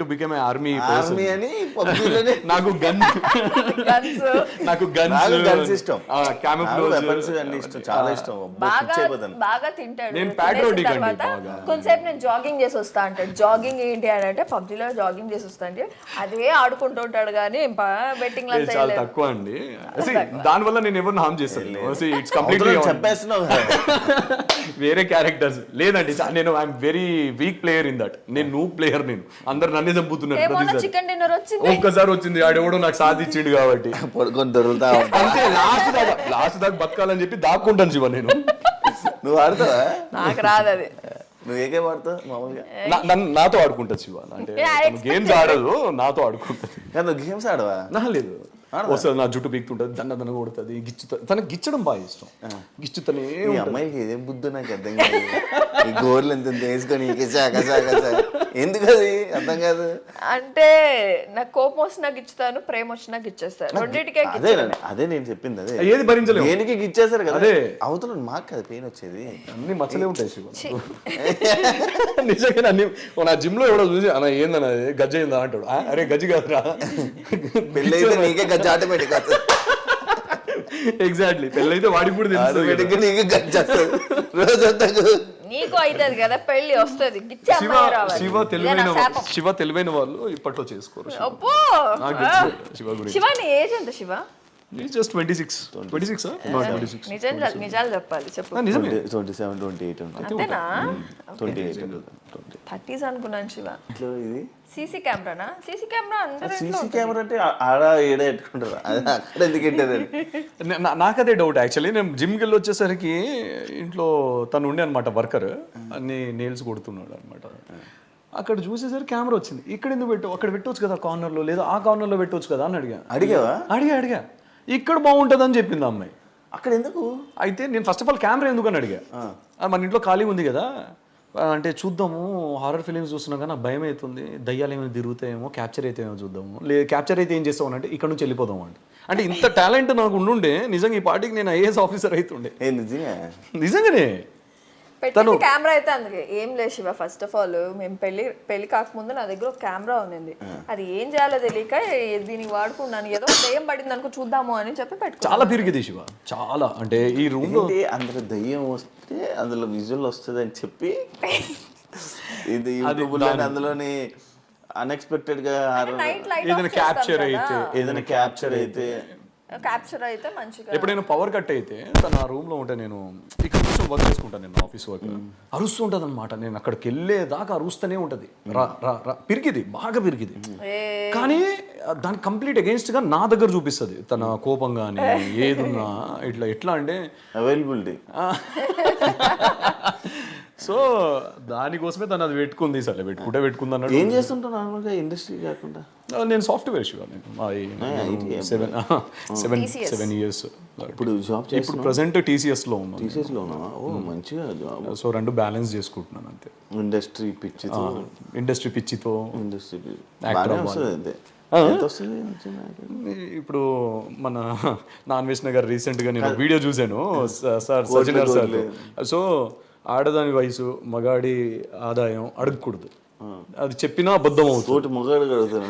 to become a army person. నాకు గన్స్ ఇష్టం, చాలా ఇష్టం, బాగా తింటాడు. నేను patriotic అండి బాగా. కొంతసేపు నేను జాగింగ్ చేసి వస్తా అంటాడు. జాగింగ్ ఏంటి అని అంటే పబ్జీలో జాగింగ్ చేసి వస్తా అంటే అదే ఆడుకుంటూ ఉంటాడు కానీ బెట్టింగ్ చాలా తక్కువ అండి. దానివల్ల నేను ఎవరిని హామ్ చేస్తాను, ఇట్స్ కంప్లీట్లీ చెప్పేస్తున్నావు వేరే క్యారెక్టర్స్ లేదండి. నేను I'm very weak player in that. నేను నూ ప్లేయర్, నేను అందరు నన్నే చంపుతున్నారు. చికెన్ డిన్నర్ వచ్చింది ఒక్కసారి వచ్చింది ఆడెవడో నాకు సాధించిండు కాబట్టి పడుకొని దొరుకుతా అంతే. లాస్ట్ దాకా బతకాలని చెప్పి దాక్కుంటాను శివ నేను. నువ్వు ఆడతావా? నాకు రాదు అది. నువ్వు ఏకే ఆడతావు మామూలుగా? నాతో ఆడుకుంటా శివ, అంటే గేమ్స్ ఆడదు నాతో ఆడుకుంటది. నువ్వు గేమ్స్ ఆడవా? లేదు వస్తుంది నా జుట్టు పీక్తుంటది, దన్న కొడుతుంది, తనకి గిచ్చడం బాగా ఇష్టం. గిచ్చుతనే ఈ అమ్మాయికి ఏదేం బుద్ధి నాకు అర్థం కాదు. ఈ గోర్లు ఎంత వేసుకొని ఎందుకు అది అర్థం కాదు. అంటే నాకు కోపం వచ్చినా గిచ్చుతాను, ప్రేమ వచ్చినా గిచ్చేస్తాను, రెండింటికే. అదే నేను చెప్పింది, అదే ఏది భరించలేదు దేనికి గిచ్చేస్తారు కదా. అదే అవతల మాకు కదా పెయిన్ వచ్చేది. అన్ని మచ్చలే ఉంటాయి శివ నిజంగా. అన్ని నా జిమ్ లో ఎవడో చూసి అన్న ఏందన్న గజ్జ అయిందా అంటాడు. అరే గజ్జి కాదురా, పెళ్ళి అయితే నీకే గజ్జ ఆటోమేటిక్ వస్తుంది. ఎగ్జాక్ట్లీ, పెళ్ళైతే వాడికి కూడా నీకు అవుతుంది కదా పెళ్లి వస్తుంది. శివ తెలివైన వాళ్ళు ఇప్పట్లో చేసుకోరు. శివ నీ ఏజ్ ఎంత శివ? జస్ట్ 26. నిజాలు చెప్పాలి చెప్పు. 27, 28 అంతేనా? 28 30s అనుకున్నాను శివ. ఇది సీసీ కెమెరానా? సీసీ కెమెరా సీసీ కెమెరా అంటే ఆడ ఏడ పెట్టుకుంటారు, అక్కడ ఎందుకు పెట్టారు? నాకదే డౌట్ యాక్చువల్లీ. నేను జిమ్కి వెళ్ళి వచ్చేసరికి ఇంట్లో తను ఉండే అనమాట వర్కర్, అన్ని నేల్స్ కొడుతున్నాడు అనమాట. అక్కడ చూసేసరికి కెమెరా వచ్చింది. ఇక్కడ ఎందుకు పెట్టావు, అక్కడ పెట్టవచ్చు కదా కార్నర్లో, లేదా ఆ కార్నర్లో పెట్టవచ్చు కదా అని అడిగా. ఇక్కడ బాగుంటుంది అని చెప్పింది అమ్మాయి. అక్కడ ఎందుకు? అయితే నేను ఫస్ట్ ఆఫ్ ఆల్ కెమెరా ఎందుకు అని అడిగా. మన ఇంట్లో ఖాళీ ఉంది కదా అంటే చూద్దాము, హారర్ ఫిలిమ్స్ చూస్తున్నాం కానీ నాకు భయం అవుతుంది, దయ్యాలు ఏమైనా తిరుగుతాయేమో, క్యాప్చర్ అయితే ఏమో చూద్దాము, లేదు క్యాప్చర్ అయితే ఏం చేస్తావు అంటే ఇక్కడ నుంచి వెళ్ళిపోదాం అంటే. అంటే ఇంత టాలెంట్ నాకు ఉండుండే నిజంగా ఈ పార్టీకి నేను ఐఏఎస్ ఆఫీసర్ అవుతుండే. నిజంగానే పెట్టింది కెమెరా అయితే. అందుకే ఏం లేదు శివ, ఫస్ట్ ఆఫ్ ఆల్ మేము పెళ్లి కాకముందు నా దగ్గర ఒక కెమెరా ఉంది. అది ఏం చేయాలో తెలియక దీనికి వాడుకున్నాను. ఏదో దయ్యం పడింది అనుకో చూద్దాము అని చెప్పి పెట్టుకున్నాను. చాలా పెరిగింది శివ, చాలా. అంటే ఈ రూమ్ లో అందులో దయ్యం వస్తే అందులో విజువల్ వస్తుంది అని చెప్పి ఇది యూట్యూబ్ అందులోని అన్ఎక్స్పెక్టెడ్ గా ఏదైనా క్యాప్చర్ అయితే క్యాప్చర్ అయితే మంచిగా. ఎప్పుడైనా పవర్ కట్ అయితే తను ఆ రూమ్ లో ఉంటే నేను ఇక్కడ కూర్చొని వర్క్ చేసుకుంటాను, నేను ఆఫీస్ వర్క్ అరుస్తుంటది అనమాట. నేను అక్కడికి వెళ్ళేదాకా అరుస్తూనే ఉంటది, పిరికిది బాగా పిరికిది. కానీ దానికి కంప్లీట్ అగేన్స్ట్ గా నా దగ్గర చూపిస్తుంది తన కోపం కానీ ఏదున్నా. ఎట్లా అంటే అవైలబిలిటీ సో దానికోసమే తను అది పెట్టుకుంది, సరే పెట్టుకుంది అన్నాడు. ఏం చేస్తుంటావు నార్మల్గా ఇండస్ట్రీ కాకుండా? నేను సాఫ్ట్వేర్ శివ, నేను 7 years. ఇప్పుడు జాబ్ ఇప్పుడు ప్రెసెంట్ TCSలో ఉన్నాను. టీసీఎస్లో ఉన్నావా? ఓ మంచిగా జాబ్. సో రెండు బ్యాలెన్స్ చేసుకుంటున్నాను అంతే. ఇండస్ట్రీ పిచ్చితో ఇండస్ట్రీ పిచ్చితో ఇండస్ట్రీ Actor బాగానే వస్తుంది అంతే. ఎంత వస్తుంది ఇప్పుడు మన నాన్ వెజ్ నగర్ రీసెంట్గా నేను వీడియో చూశాను సార్ సజ్జనర్ సార్. సో ఆడదాని వయసు మగాడి ఆదాయం అడగకూడదు, అది చెప్పినా అబద్ధం అవుతుంది. తోటి మొగాడు కడుగుతాను.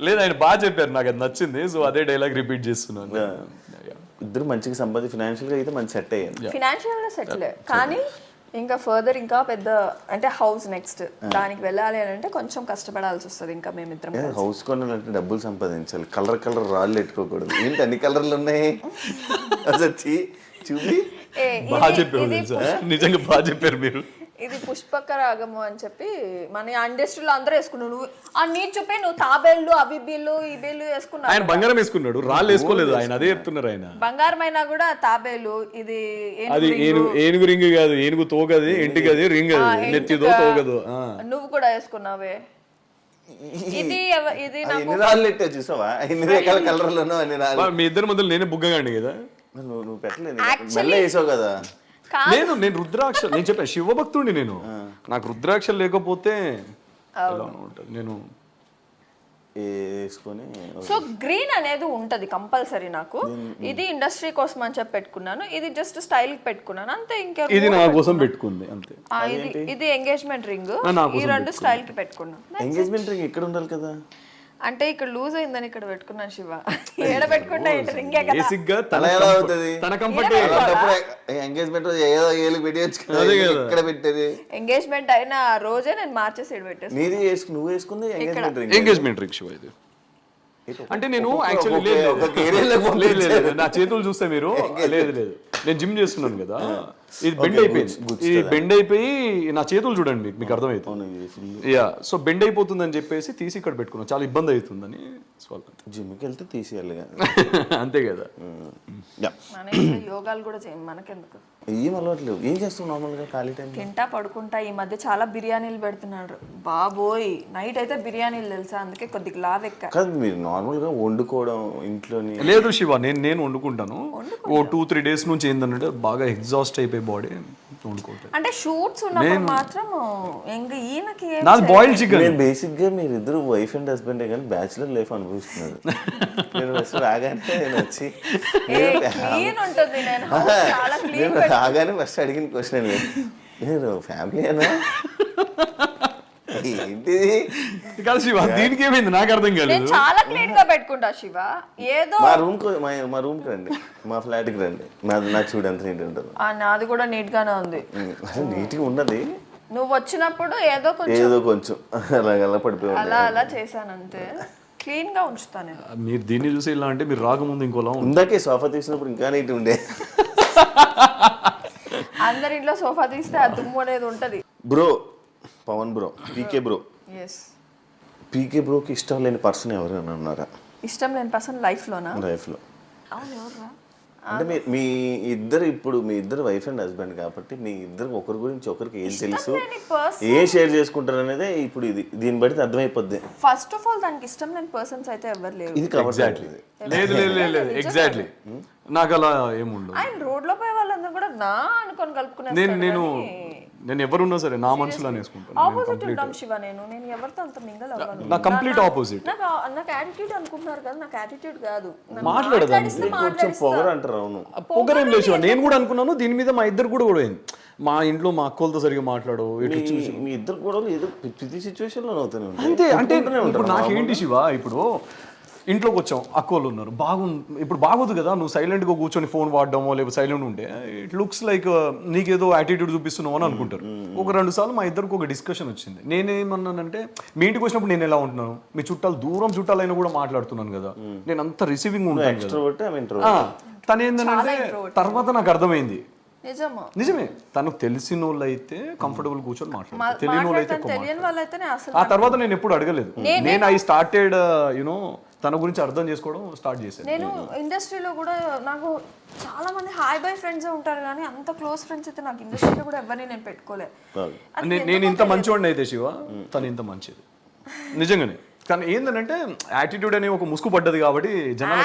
లేదు ఆయన బాగా చెప్పారు, నాకు అది నచ్చింది. సో అదే డైలాగ్ రిపీట్ చేస్తున్నాను. ఇద్దరు మంచిగా సంపాది ఫినాన్షియల్గా అయితే మంచి సెట్ అయ్యాను. ఫినాన్షియల్గా సెటిల్, కానీ ఇంకా ఫర్దర్ ఇంకా పెద్ద అంటే హౌస్ నెక్స్ట్ దానికి వెళ్ళాలి అని అంటే కొంచెం కష్టపడాల్సి వస్తుంది. ఇంకా మేమిద్దరం హౌస్ కొనాలంటే డబ్బులు సంపాదించాలి, కలర్ రాళ్ళు పెట్టుకోకూడదు. ఏంటి అన్ని కలర్లు ఉన్నాయి వచ్చి చూపి. బాగా చెప్పారు తెలుసా, నిజంగా బాగా చెప్పారు మీరు. ఇది పుష్పక రాగము అని చెప్పి మన ఇండస్ట్రీలో అందరూ వేసుకున్నావు. నువ్వు ఆ నీట్ చూపి నువ్వు తాబేళ్ళు అవి బీళ్ళు ఈ బీళ్ళు వేసుకున్నావు. ఆయన బంగారం వేసుకున్నాడు, రాళ్ళు వేసుకోలేదు. ఆయన అదే చెప్తున్నారు. ఆయన బంగారం అయినా కూడా తాబేలు. ఇది అది ఏనుగు రింగ్ కాదు, ఏనుగు తోగది, ఇంటికి అది రింగ్, నెత్తిదో తోగదు. నువ్వు కూడా వేసుకున్నావే. ఇది ఇది ఎన్ని రాళ్ళు పెట్టావు చూసావా? ఎన్ని రకాల కలర్లు అన్ని రాళ్ళు. మీ ఇద్దరి మధ్యలో నేనే బుగ్గగాండి కదా. నువ్వు పెట్టలేదు, మెల్ల వేసావు కదా. నేను రుద్రాక్ష, నేను చెప్పాను శివభక్తుడిని నేను. నాకు రుద్రాక్ష లేకపోతే ఎలా ఉంటుంది. నేను వేసుకొని సో గ్రీన్ అనేది ఉంటది కంపల్సరీ నాకు. ఇది ఇండస్ట్రీ కోసం అని చెప్పి పెట్టుకున్నాను, ఇది జస్ట్ స్టైల్ కి పెట్టుకున్నాను అంతే. ఇంకా ఇది నా కోసం పెట్టుకుంది అంతే. ఇది ఎంగేజ్మెంట్ రింగ్, ఈ రెండు స్టైల్ కి పెట్టుకున్నాను. ఎంగేజ్మెంట్ రింగ్ ఇక్కడ ఉండాలి కదా. అంటే ఇక్కడ లూజ్ అయిందని ఇక్కడ పెట్టుకున్నాను శివ. ఏడ పెట్టుకున్నా రింగే కదా. బేసిక్ గా అలా ఎలా అవుతుంది? తన కంఫర్ట్. ఎంగేజ్మెంట్ ఏదో ఏళ్ళు పెట్టేయచ్చు ఇక్కడ పెట్టేది. ఎంగేజ్మెంట్ అయిన రోజే నేను మార్చేసి ఇక్కడ పెట్టేసి. నీది నువ్వు వేసుకుంది engagement ring. Engagement ring Shiva ఇది. అంటే నేను యాక్చువల్లీ నా చేతులు చూస్తే మీరు లేదు నేను జిమ్ చేస్తున్నాను కదా, ఇది బెండ్ అయిపోయింది. ఇది బెండ్ అయిపోయి నా చేతులు చూడండి మీకు అర్థమవుతుంది. యా, సో బెండ్ అయిపోతుందని చెప్పేసి తీసి ఇక్కడ పెట్టుకున్నాను, చాలా ఇబ్బంది అవుతుందని. జిమ్కి వెళ్తే తీసేయాలి అంతే కదా. యోగాలు కూడా చేయం మనకెందుకు. ఏం అలవాట్లేవు. ఏం చేస్తావు నార్మల్గా ఖాళీ టైం? తింటా పడుకుంటా. ఈ మధ్య చాలా బిర్యానీలు పెడుతున్నాడు బాబోయ్. నైట్ అయితే బిర్యానీలు తెలుసా, అందుకే కొద్దిగా లావెక్క. కాదు మీరు నార్మల్గా వండుకోవడం ఇంట్లోని? లేదు శివ, నేను వండుకుంటాను. ఓ 2-3 days నుంచి ఏంటంటే బాగా ఎగ్జాస్ట్ అయిపోయి బాడీ వండుకుంటాను. అంటే షూట్స్ ఉన్నప్పుడు మాత్రం ఇంకా ఈయనకి నాది బాయిల్డ్ చికెన్. నేను బేసిక్గా మీరిద్దరు వైఫ్ అండ్ హస్బెండే కానీ బ్యాచులర్ లైఫ్ అనుభవిస్తున్నారు. నేను ఫస్ట్ రాగానే నేను వచ్చి క్లీన్ ఉంటుంది. నేను చాలా క్లీన్ రాగానే ఫస్ట్ అడిగిన క్వశ్చన్ మీరు ఫ్యామిలీ అనా ఏంటిది కాదు శివ, దీనికి ఏమైంది నాకు అర్థం కాలేదు. నేను చాలా క్లీన్ గా పెట్టుకుంటా శివ. ఏదో మా రూమ్ కి రండి, మా ఫ్లాట్ కి రండి, నా చూడు ఎంత నీట్ ఉంటుంది. నాది కూడా నీట్ గానే ఉంది. నీట్ గా ఉన్నది. నువ్వు వచ్చినప్పుడు ఏదో కొంచెం అలా పడిపోయి అలా చేశాను అంతే. క్లీన్ గా ఉంచుతాను నేను. మీరు దీన్ని చూసి ఇలా అంటే మీరు రాకముందు ఇంకోలా ఇందాకే సోఫా తీసినప్పుడు ఇంకా నీట్ ఉండే. అందరి ఇంట్లో సోఫా తీస్తే ఆ దుమ్ము అనేది ఉంటది. బ్రో పవన్ బ్రో, పీకే బ్రో. పీకే బ్రోకి ఇష్టం లేని పర్సన్ ఎవరైనా ఉన్నారా? ఇష్టం లేని పర్సన్ లైఫ్లోనా? లైఫ్లో అవును, ఎవర్రా? అంటే మీ ఇద్దరు వైఫ్ అండ్ హస్బెండ్ కాబట్టి మీ ఇద్దరు ఒకరి గురించి ఒకరికి ఏం తెలుసు, ఏ షేర్ చేసుకుంటారు అనేది ఇప్పుడు దీన్ని బట్టి అర్థమైపోద్ది. ఫస్ట్ ఆఫ్ ఆల్ దానికి ఇష్టం లేని పర్సన్స్ అయితే ఎవరు లేరు. ఇది ఎగ్జాక్ట్లీ లేదు ఎగ్జాక్ట్లీ నాకు అలా ఏముండదు. ఆయన రోడ్ లో పోయే వాళ్ళందరూ కూడా నా అనుకొని కలుపుకునే నేను ఎవరున్నా సరే నా మనసులో వేసుకుంటాను. ఆపోజిట్ ఉంటాం శివ. నేను ఎవరితో అంత మింగల్ అవ్వను. నా కంప్లీట్ ఆపోజిట్. నాకు యాటిట్యూడ్ అనుకుంటున్నారు కదా, నాకు యాటిట్యూడ్ కాదు. కొంచెం పొగరు అంటారు. అవును, పొగరేం లేదు. నేను కూడా అనుకున్నాను దీని మీద. మా ఇద్దరు కూడా పోయింది. మా ఇంట్లో మా అక్కలతో సరిగా మాట్లాడు. మీ ఇద్దరు కూడా ఏదో ప్రతి సిచ్యువేషన్ లో అవుతానే అంతే. అంటే ఇప్పుడు నాకేంటి శివ, ఇప్పుడు ఇంట్లోకి వచ్చాం, అక్కోళ్ళు ఉన్నారు, ఇప్పుడు బాగోదు కదా నువ్వు సైలెంట్గా కూర్చొని ఫోన్ వాడడమో లేకపోతే సైలెంట్ ఉంటే. ఇట్ లుక్స్ లైక్ నీకేదో యాటిట్యూడ్ చూపిస్తున్నావు అని అనుకుంటారు. ఒక 2 సార్లు మా ఇద్దరికి ఒక డిస్కషన్ వచ్చింది. నేనేమన్నానంటే మీ ఇంటికి వచ్చినప్పుడు నేను ఎలా ఉంటున్నాను, మీ చుట్టాలు దూరం చుట్టాలైనా కూడా మాట్లాడుతున్నాను కదా, నేను అంత రిసీవింగ్ ఉంటాను. తను ఏంటంటే తర్వాత నాకు అర్థమైంది నిజమే, తనకు తెలిసిన వాళ్ళు అయితే కంఫర్టబుల్ కూర్చొని మాట్లాడతారు, తెలియని వాళ్ళు అయితే. ఆ తర్వాత నేను ఎప్పుడు అడగలేదు. నేను ఐ స్టార్టెడ్ యునో తన గురించి అర్థం చేసుకోవడం స్టార్ట్ చేశాను. నేను ఇండస్ట్రీలో కూడా నాకు చాలా మంది హాయ్ బై ఫ్రెండ్స్ ఉంటారు కానీ అంత క్లోజ్ ఫ్రెండ్స్ అయితే నాకు ఇండస్ట్రీలో కూడా ఎవరిని నేను పెట్టుకోలేదు. నేను ఇంత మంచివాడిని అయితే శివ, తను ఇంత మంచిది నిజంగానే. కానీ ఏంటంటే యాటిట్యూడ్ అనే ఒక ముసుగు పడ్డది కాబట్టి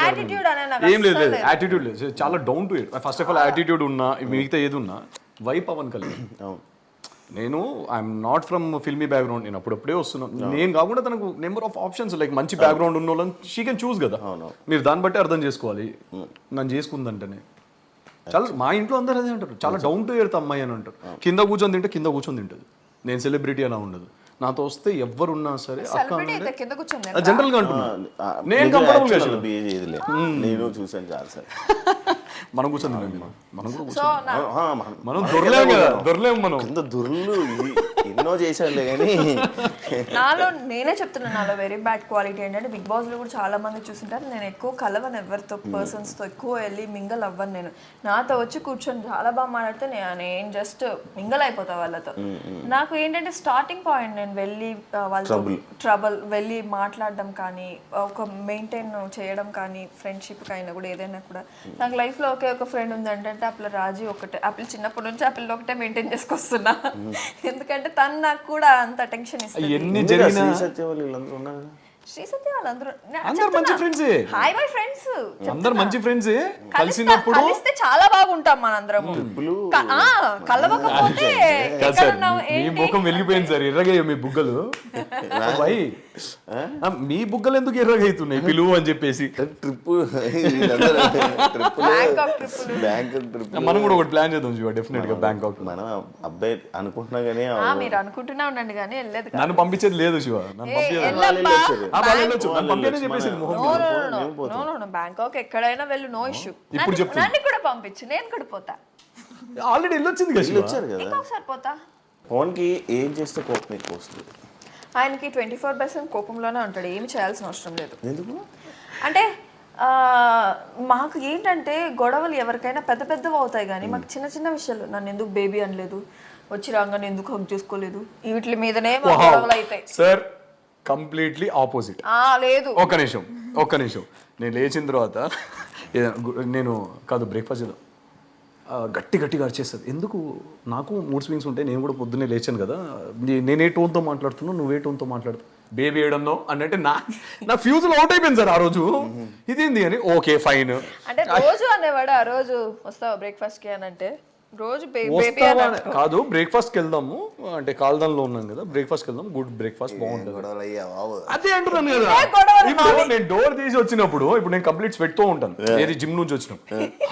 Attitude అనే నాకు ఏం లేదు లేదు యాటిట్యూడ్ లేదు, చాలా down to it. First of all attitude ఉన్నా మిగతా ఏది ఉన్నా వై పవన్ కళ్యాణ్. నేను I'm not from filmy background, నేను అప్పుడప్పుడే వస్తున్నాను. నేను కాకుండా తనకు నెంబర్ ఆఫ్ ఆప్షన్స్ లైక్ మంచి బ్యాక్గ్రౌండ్ ఉన్న వాళ్ళని షీ కెన్ చూస్ కదా. మీరు దాన్ని బట్టి అర్థం చేసుకోవాలి. నన్ను చేసుకుందంటేనే చాలా మా ఇంట్లో అందరూ అదే అంటారు, చాలా డౌన్ టు ఎర్త్ అమ్మాయి అని అంటారు. కింద కూర్చొని తింటే కింద కూర్చొని తింటుంది. నేను సెలబ్రిటీ అలా ఉండదు. నాతో వస్తే ఎవరున్నా సరే జనరల్ గా అంటున్నా, నేను కంఫర్టబుల్ గా నేను చూసాను చాలా సార్. మనం కూర్చొని మనం కూడా మనం దొరలేము కదా, దొరలేము మనం. కింద దొరలు ఎన్నో చేశాడులే కానీ నాలో నేనే చెప్తున్నాను, నాలో వెరీ బ్యాడ్ క్వాలిటీ ఏంటంటే బిగ్ బాస్ లో కూడా చాలా మంది చూస్తుంటారు, నేను ఎక్కువ కలవను ఎవరితో, పర్సన్స్ తో ఎక్కువ వెళ్ళి మింగల్ అవ్వను. నేను నాతో వచ్చి కూర్చొని చాలా బాగా మాట్లాడితే నేను జస్ట్ మింగల్ అయిపోతా వాళ్ళతో. నాకు ఏంటంటే స్టార్టింగ్ పాయింట్ నేను వెళ్ళి వాళ్ళతో ట్రబుల్ వెళ్ళి మాట్లాడడం కానీ ఒక మెయింటైన్ చేయడం కానీ ఫ్రెండ్షిప్ అయినా కూడా ఏదైనా కూడా. నాకు లైఫ్ లో ఒకే ఒక ఫ్రెండ్ ఉందంటే ఆ పిల్ల రాజీ ఒకటే. ఆ పిల్ల చిన్నప్పటి నుంచి ఆ పిల్ల ఒకటే మెయింటైన్ చేసుకొస్తున్నా, ఎందుకంటే తను నాకు కూడా అంత టెన్షన్ ఇస్తుంది. ఎన్ని జరిగినా శ్రీ సత్య వాళ్ళందరూ అందరు మంచి ఫ్రెండ్స్, హాయ్ బై ఫ్రెండ్స్, అందరు మంచి ఫ్రెండ్స్. కలిసినప్పుడు కలిస్తే చాలా బాగుంటాం మనందరం. కలవకపోతే మీ ముఖం వెలిగిపోయింది సార్, ఎర్రగయ్య మీ బుగ్గలు. మీ బుగ్గలు ఎందుకు ఎర్రగైతున్నాయి పిలువు అని చెప్పేసి. ట్రిప్ మనం కూడా ఒకటి ప్లాన్ చేద్దాం చూడ, డెఫినెట్ గా బ్యాంకాక్. మనం అబ్బాయి అనుకుంటున్నా కానీ మీరు అనుకుంటున్నా ఉండండి కానీ వెళ్ళలేదు. నన్ను పంపించేది లేదు శివ, నన్ను బ్యాంకాక్ ఎక్కడైనా వెళ్ళు, నో ఇష్యూ. ఇప్పుడు చెప్పు, నన్ను కూడా పంపించు, నేను కూడా పోతా. ఆల్రెడీ వెళ్ళొచ్చింది కదా, వచ్చారు కదా. ఇంకొకసారి పోతా. పవన్ కి ఏం చేస్తే కోపం ఎక్కువ వస్తుంది? ఆయనకి 24% కోపంలోనే ఉంటాడు, ఏమి చేయాల్సిన అవసరం లేదు. ఎందుకు అంటే మాకు ఏంటంటే గొడవలు ఎవరికైనా పెద్ద పెద్దవి అవుతాయి కానీ మాకు చిన్న చిన్న విషయాలు, నన్ను ఎందుకు బేబీ అనలేదు, వచ్చి రాగానే ఎందుకు హక్ చేసుకోలేదు, వీటి మీదనే గొడవలు అవుతాయి సార్. Completely opposite. లేదు ఒక్క నిమిషం నేను లేచిన తర్వాత నేను కాదు బ్రేక్ఫాస్ట్ చేద్దాం, గట్టిగా అరిచేస్తుంది. ఎందుకు? నాకు మూడ్ స్వింగ్స్ ఉంటాయి, నేను కూడా పొద్దున్నే లేచాను కదా, నేనే టోన్తో మాట్లాడుతున్నావు, నువ్వే టోన్తో మాట్లాడుతావు, బేబీ ఏడన్నో అంటే నా ఫ్యూజులు అవుట్ అయిపోయింది సార్ ఆ రోజు. ఇదేంది అని ఓకే ఫైన్ అంటే రోజు అనేవాడు. ఆ రోజు వస్తావా బ్రేక్ఫాస్ట్ కి అని అంటే రోజు కాదు, బ్రేక్ఫాస్ట్ కి వెళ్దాము అంటే కాల్దాన్లో ఉన్నాం కదా, బ్రేక్ఫాస్ట్ కి వెళ్దాం, గుడ్ బ్రేక్ఫాస్ట్ బాగుంటుంది అదే అంటున్నాను కదా. ఇప్పుడు నేను డోర్ తీసి వచ్చినప్పుడు ఇప్పుడు నేను కంప్లీట్ స్వెట్ తో ఉంటాను, ఏది జిమ్ నుంచి వచ్చిన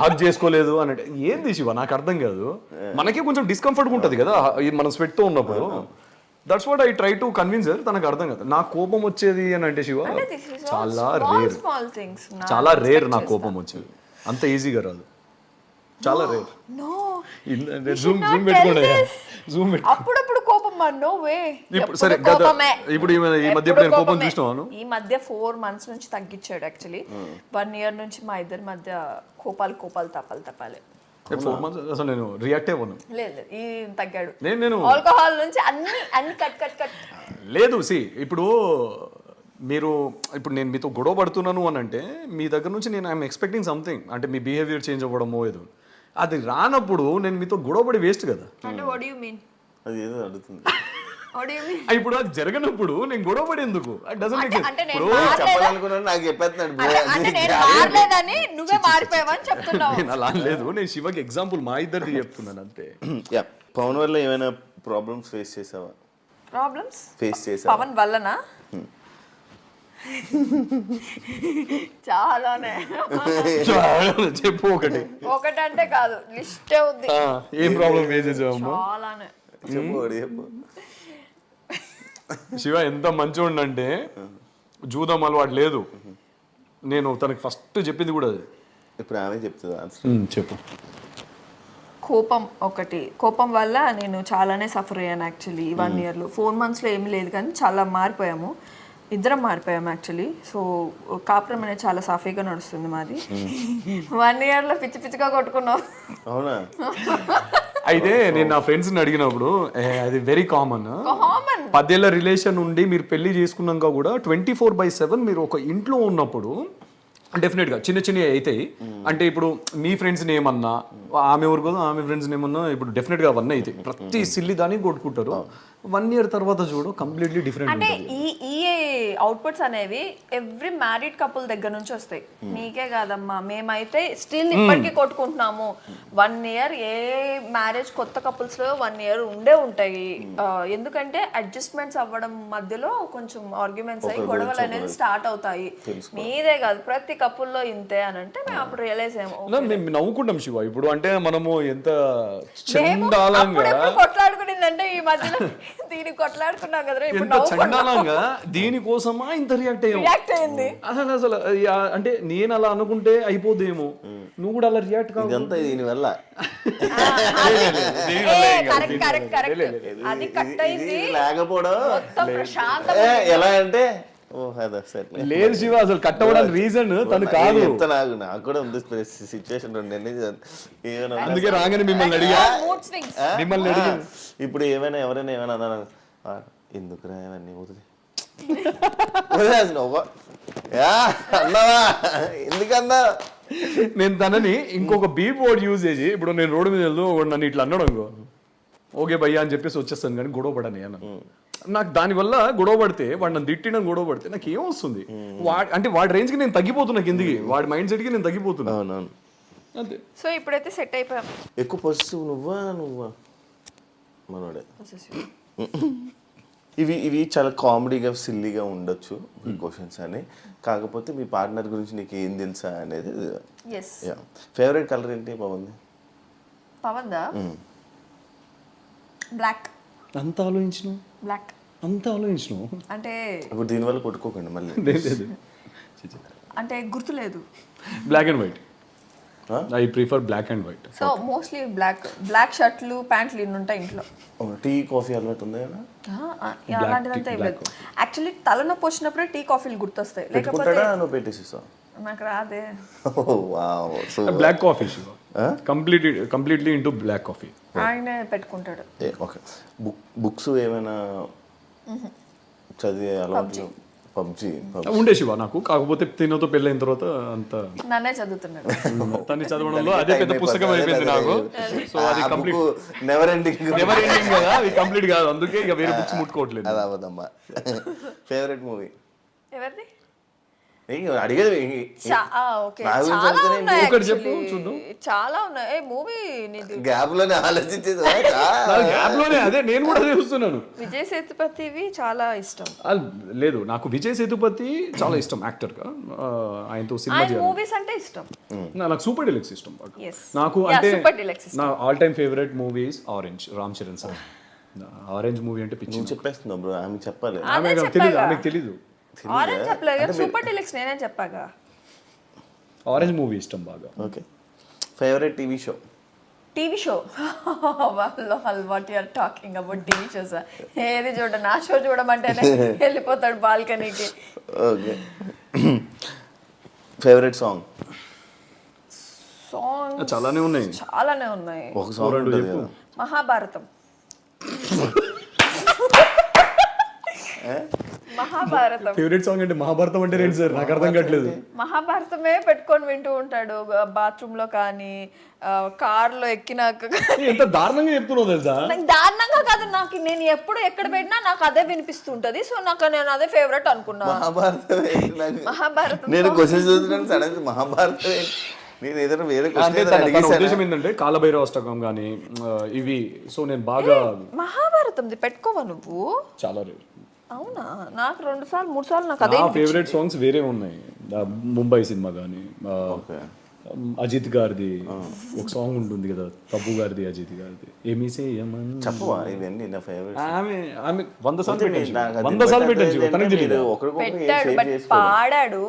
హగ్ చేసుకోలేదు అని అంటే ఏంది శివ, నాకు అర్థం కాదు. మనకి కొంచెం డిస్కంఫర్ట్ ఉంటుంది కదా మనం స్వెట్ తో ఉన్నప్పుడు. That's what I try to convince her. తనకు అర్థం కాదు. నాకు కోపం వచ్చేది అని అంటే శివ చాలా రేర్ నాకు కోపం వచ్చేది, అంత ఈజీగా రాదు, చాలా రేర్. అప్పుడప్పుడు కోపం నో వే. ఇప్పుడు సరే ఇప్పుడు ఈ మధ్య కోపం చూసినాను. ఈ మధ్య 4 months నుంచి తగ్గించాడు. యాక్చువల్లీ 1 year నుంచి మా ఇద్దరి మధ్య కోపాలు తప్పాలి. 4 months అసలు నేను రియాక్ట్ అవ్వను. లేదు ఈ తగ్గాడు. నేను ఆల్కహాల్ నుంచి అన్ని కట్ లేదు. సి ఇప్పుడు నేను మీతో గొడవ పడుతున్నాను అని అంటే మీ దగ్గర నుంచి నేను ఐఎమ్ ఎక్స్పెక్టింగ్ సంథింగ్, అంటే మీ బిహేవియర్ చేంజ్ అవ్వడమో ఏదో. అది రానప్పుడు నేను మీతో గొడవపడి వేస్ట్ కదా. అంటే వాట్ డు యు మీన్? అది ఏదో అడుగుతుంది. What do you mean? ఇప్పుడు అది జరగనప్పుడు నేను గొడవపడి ఎందుకు? అంటే నేను చెప్పాలనుకున్నాను, నాకు చెప్పేస్తున్నాడు. అంటే నేను మారలేదని నువ్వే మారిపోయావని చెప్తున్నావు. నేను అలా లేదు, నేను శివకి ఎగ్జాంపుల్ మా ఇద్దరిది చెప్తున్నాను అంతే. పవన్ వల్ల ఏమైనా ప్రాబ్లమ్స్ ఫేస్ చేసావా? ప్రాబ్లమ్స్ ఫేస్ చేసావా పవన్ వల్లనా? చాలానే. చెప్పు ఒకటంటే కాదు, లిస్టే ఉంది. ఏం ప్రాబ్లం ఫేస్ చేసావమ్మా? చాలానే. చెప్పు. శివ ఎంత మంచిగా అంటే జూదం అలవాటు లేదు. నేను తనకి ఫస్ట్ చెప్పింది కూడా అది. ఇప్పుడు ఆమె చెప్తుందా? చెప్పు. కోపం వల్ల నేను చాలానే సఫర్ అయ్యాను యాక్చువల్లీ. ఈ 1 year లో 4 months లో ఏమీ లేదు కానీ చాలా మారిపోయాము, ఇద్దరం మారిపోయాము యాక్చువల్లీ. సో కాపురం అనేది చాలా సాఫీగా నడుస్తుంది మాది. 1 year లో పిచ్చిగా కొట్టుకున్నాం. అవునా? అయితే నేను నా ఫ్రెండ్స్ ని అడిగినప్పుడు అది వెరీ కామన్. కామన్ 10 ఏళ్ల రిలేషన్ ఉండి మీరు పెళ్లి చేసుకున్నాక కూడా 24/7 మీరు ఒక ఇంట్లో ఉన్నప్పుడు డెఫినెట్ గా చిన్న చిన్నవి అవుతాయి. అంటే ఇప్పుడు మీ ఫ్రెండ్స్ ఏమన్నా ఆమె ఊరుకో ఆమె ఫ్రెండ్స్ ఏమన్నా ఇప్పుడు డెఫినెట్ గా అవన్నీ అవుతాయి. ప్రతి సిల్లి దానికి కొట్టుకుంటారు. 1 year తర్వాత చూడు కంప్లీట్లీ డిఫరెంట్ అంటే ఉంటుంది. ఈ అవుట్పుట్స్ అనేవి ఎవ్రీ మ్యారీడ్ కపుల్ దగ్గర నుంచి వస్తాయి. నీకే కాదమ్మా, మేమైతే స్టిల్ ఇప్పటికీ కొట్టుకుంటున్నాము. 1 year ఏ మ్యారేజ్ కొత్త కపుల్స్ లో 1 year ఉండే ఉంటాయి. ఎందుకంటే అడ్జస్ట్మెంట్స్ అవ్వడం మధ్యలో కొంచెం ఆర్గ్యుమెంట్స్ అయ్యి గొడవలు అనేది స్టార్ట్ అవుతాయి. మీదే కాదు ప్రతి కపుల్లో ఇంతే అని అంటే మేము అప్పుడు రియలైజ్ అయ్యాము. మేము నవ్వుకుంటాం శివ. ఇప్పుడు అంటే మనము ఎంత చండాలంగా కొట్లాడుకునిందంటే ఈ మధ్యలో దీన్ని కొట్లాడుకున్నాం కదా, ఎంత చండాలంగా దీనికోసమా ఇంత రియాక్ట్ అయింది. అసలు అంటే నేను అలా అనుకుంటే అయిపోదేమో, నువ్వు కూడా అలా రియాక్ట్ కావు. ఇదంతా దీనివల్ల అది కట్ అయింది లేకపోవడం ఎలా అంటే లేదు శివ, అసలు కట్ అవ్వడానికి రీజన్ తను కాదు. నాకు కూడా ఉంది సిచ్యువేషన్. అందుకే రాగానే మిమ్మల్ని అడిగా. ఇప్పుడు ఏమైనా ఎవరైనా ఏమైనా అన్నా ఎందుకురా ఇవన్నీ వదిలే అన్నావా ఎందుకన్నా. నేను తనని ఇంకొక బీప్ వర్డ్ యూజ్ చేసి ఇప్పుడు నేను రోడ్డు మీద వెళ్తూ నన్ను ఇట్లా అన్నాడు అనుకో, ఓకే భయ్యా అని చెప్పేసి వచ్చేస్తాను. కానీ గొడవ పడని అన్న నాకు దానివల్ల గొడవ పడితే వాడు నన్ను తిట్టిన గొడవ పడితే నాకు ఏమొస్తుంది? అంటే వాడి రేంజ్ కి నేను తగ్గిపోతున్నా, కిందికి వాడి మైండ్ సెట్ కి నేను తగ్గిపోతున్నా. అవునవును అంతే. సో ఇప్పుడైతే సెట్ అయిపోయాం. ఎక్కువ పొజిటివ్ నువ్వా మనోడే. ఇవి చాలా కామెడీగా సిల్లీగా ఉండొచ్చు క్వశ్చన్స్ అని. కాకపోతే మీ పార్ట్నర్ గురించి నీకు ఏం తెలుసా అనేది. ఫేవరెట్ కలర్ ఏంటి పవన్ది? పవన్దా బ్లాక్. అంత ఆలోచించను, బ్లాక్ అంత ఆలోచించను అంటే ఇప్పుడు దీనివల్ల కొట్టుకోకండి మళ్ళీ. అంటే గుర్తులేదు. Black and white. I prefer black and white. So mostly black షర్ట్లు ప్యాంట్లు ఇన్ని ఉంటాయి ఇంట్లో. టీ కాఫీ అలవాటు ఉంది కదా? అలాంటిదంతా ఏం లేదు. యాక్చువల్లీ తలనొప్పి వచ్చినప్పుడే టీ కాఫీలు గుర్తొస్తాయి. లేకపోతే నువ్వు పెట్టేసిస్తావు. నాకు రాదే. Black coffee completely into black coffee. ఆయనే పెట్టుకుంటాడు. ఓకే. బుక్స్ ఏమైనా చదివే అలవాటు? పబ్జీ ఉండే శివ నాకు. కాకపోతే తినతో పెళ్ళైన తర్వాత అంత నన్నే చదువుతున్నాడు. తన్ని చదవడంలో అదే పెద్ద పుస్తకం అయిపోయింది నాకు. సో అది కంప్లీట్ నెవర్ ఎండింగ్ కదా, అది కంప్లీట్ కాదు. అందుకే ఇక వేరే బుక్స్ ముట్టుకోవట్లేదు. అది అవ్వదమ్మా. ఫేవరెట్ మూవీ ఎవరిది అడిగేది? చాలా ఉన్నాయి మూవీ. గ్యాప్ లోనే ఆలోచించేది. గ్యాప్ లోనే అదే నేను కూడా చూస్తున్నాను. విజయ్ సేతుపతివి చాలా ఇష్టం. లేదు నాకు విజయ్ సేతుపతి చాలా ఇష్టం యాక్టర్ గా. ఆయనతో సినిమా మూవీస్ అంటే ఇష్టం. నాకు సూపర్ డిలక్స్ ఇష్టం నాకు. అంటే నా all time favourite movies orange, Ram Charan sir. Orange movie అంటే పిచ్చి. చెప్పేస్తున్నావు బ్రో, ఆమె చెప్పాలి. ఆమెకు తెలీదు. ఆరెంజ్ చెప్పలేదు, సూపర్ డిలక్స్ నేనే చెప్పాగా. ఆరెంజ్ మూవీ ఇష్టం బాగా. Okay. Favourite TV show? TV show what you are talking about TV shows? ఏది చూడ, నా షో చూడమంటేనే వెళ్ళిపోతాడు బాల్కనీకి. ఓకే. Favourite song? సాంగ్ చాలానే ఉన్నాయి. ఒక సాంగ్ చెప్పు. మహాభారతం. మహాభారతం ఫేవరెట్ సాంగ్ అంటే మహాభారతం అంటే ఏంటి సార్? నాకు అర్థం కావట్లేదు. మహాభారతమే పెట్టుకొని వింటూ ఉంటాడు బాత్రూమ్ లో కానీ కార్ లో ఎక్కినాక. ఎంత దారుణంగా చెప్తున్నావు తెలుసా? దారుణంగా కాదు, నాకు నేను ఎప్పుడు ఎక్కడ పెట్టినా నాకు అదే వినిపిస్తుంటది. సో నాకు నేను అదే ఫేవరెట్ అనుకున్నా. మహాభారతం నేను క్వశ్చన్ చూస్తున్నాను సడన్ మహాభారతం. నేను ఏదైనా వేరే ఉద్దేశం ఏంటంటే కాలభైరవ అష్టకం కానీ ఇవి. సో నేను బాగా మహాభారతం పెట్టుకోవా నువ్వు? చాలా రేరు. అవునా? నాకు 2 సార్లు 3 సార్లు నాకు అదే ఫేవరెట్ సాంగ్స్ వేరే ఉన్నాయి. ముంబై సినిమా కానీ అజిత్ గారిది ఒక సాంగ్ ఉంటుంది కదా, తబ్బు గారిది, అజిత్ గారిది. ఏమీ చెప్పవా ఇవన్నీ నా ఫేవరెట్? ఆమె 100 సార్లు పెట్టాడు. బట్ పాడాడు,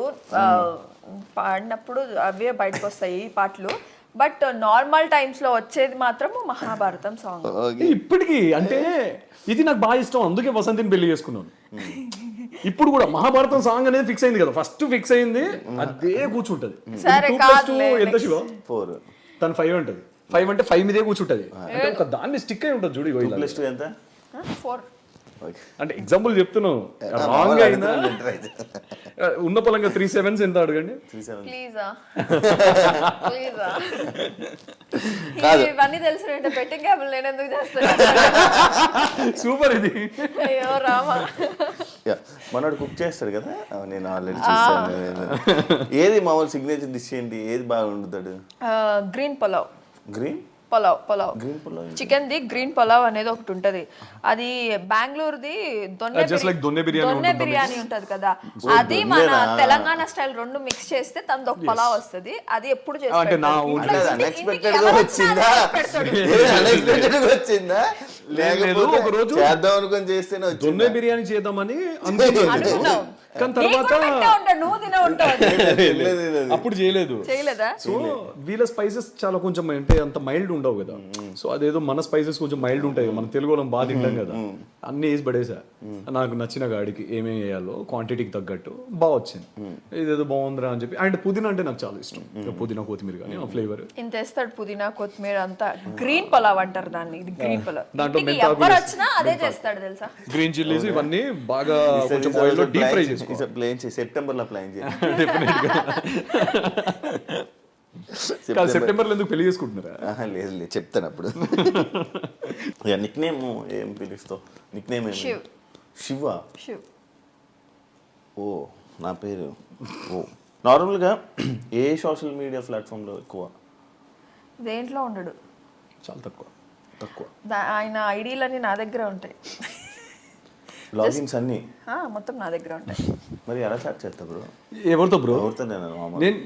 పాడినప్పుడు అవే బయటకు వస్తాయి ఈ పాటలు. బట్ నార్మల్ టైమ్స్ లో వచ్చేది మాత్రం మహాభారతం సాంగ్. ఇప్పటికీ అంటే ఇది నాకు బాగా ఇష్టం, అందుకే వసంతిని పెళ్లి చేసుకున్నాను. ఇప్పుడు కూడా మహాభారతం సాంగ్ అనేది ఫిక్స్ అయింది కదా, ఫస్ట్ ఫిక్స్ అయింది అదే కూర్చుంటది. సరే ఎంత శివ? 4. తను 5 ఉంటుంది. 5 అంటే 5 మీదే కూర్చుంటది అంటే ఒక దాన్ని స్టిక్ అయి ఉంటుంది చూడు ఇగో ఇలా. +2 ఎంత? 4. ఓకే. అంటే ఎగ్జాంపుల్ చెప్తున్నావు రాంగ్ అయినా ఉన్న పొలంగా 3 7s ఎంత అడగండి. 37. ప్లీజా ప్లీజా కాదు. ఇవన్నీ తెలిసినట్టు బెట్టింగ్ యాప్లు నేను ఎందుకు చేస్తాను? సూపర్ ఇది. అయ్యో రామా. మనోడు కుక్ చేస్తాడు కదా, నేను ఆల్రెడీ చూస్తాను. ఏది మామూలు సిగ్నేచర్ డిష్ ఏంటి, ఏది బాగా వండుతాడు? Green pulao. Green pulao green pulao. Chicken the green pulao అనేది ఒకటి ఉంటది. అది బెంగళూరుది Just like దొన్నె బిర్యానీ దొన్నె బిర్యానీ ఉంటది కదా, అది మన తెలంగాణ స్టైల్ రెండు మిక్స్ చేస్తే తనది ఒక పులావ్ వస్తది. అది ఎప్పుడు అంటే నా అన్ఎక్స్పెక్టెడ్ గా వచ్చిందా, అన్ఎక్స్పెక్టెడ్ గా వచ్చిందా, లేదు ఒక రోజు చేద్దాం అనుకొని చేస్తేనే వచ్చిందా? దొన్నె బిర్యానీ చేద్దామని అనుకున్నాను కానీ తర్వాత నువ్వు తినే ఉంటావు. అప్పుడు చేయలేదు. చేయలేదా? సో వీళ్ళ స్పైసెస్ చాలా కొంచెం అంటే అంత మైల్డ్ ఉండవు కదా. సో అదేదో మన స్పైసెస్ కొంచెం మైల్డ్ ఉంటాయి కదా, మన తెలుగు వాళ్ళం బాగా తింటాం కదా. అన్ని వేసి పడేసా, నాకు నచ్చిన గాడికి ఏమేమి వేయాలో క్వాంటిటీకి తగ్గట్టు బాగా వచ్చింది. ఇదేదో బాగుందిరా అని చెప్పి. అండ్ పుదీనా అంటే నాకు చాలా ఇష్టం. పుదీనా కొత్తిమీర కానీ ఆ ఫ్లేవర్ ఇంత వేస్తాడు, పుదీనా కొత్తిమీర అంతా. గ్రీన్ పులావ్ అంటారు దాన్ని. ఇది గ్రీన్ పులావ్. దాంట్లో ఇంటికి ఎవరు వచ్చినా అదే చేస్తాడు తెలుసా. గ్రీన్ చిల్లీస్ ఇవన్నీ బాగా కొంచెం ఆయిల్ లో డీప్ ఫ్రై చేసుకోవాలి. సెప్టెంబర్ లో ప్లాన్ చేయాలి. సెప్టెంబర్ లో ఎందుకు పెళ్లి చేసుకుంటున్నారా? లేదు లేదు చెప్తాను అప్పుడు. నిక్ నేమ్ ఏం పిలుస్తావు? Nickname Shiv. శివ. శివ్. ఓ నా పేరు. ఓ నార్మల్గా ఏ సోషల్ మీడియా ప్లాట్ఫామ్లో ఎక్కువ? దేంట్లో ఉండడు, చాలా తక్కువ. ఆయన ఐడీలన్నీ నా దగ్గర ఉంటాయి. లాగిన్స్ అన్ని మొత్తం నా దగ్గర ఉంటాయి. మరి ఎలా చాట్ చేస్తా బ్రో? ఎవరితో బ్రో? ఎవరితో? నేను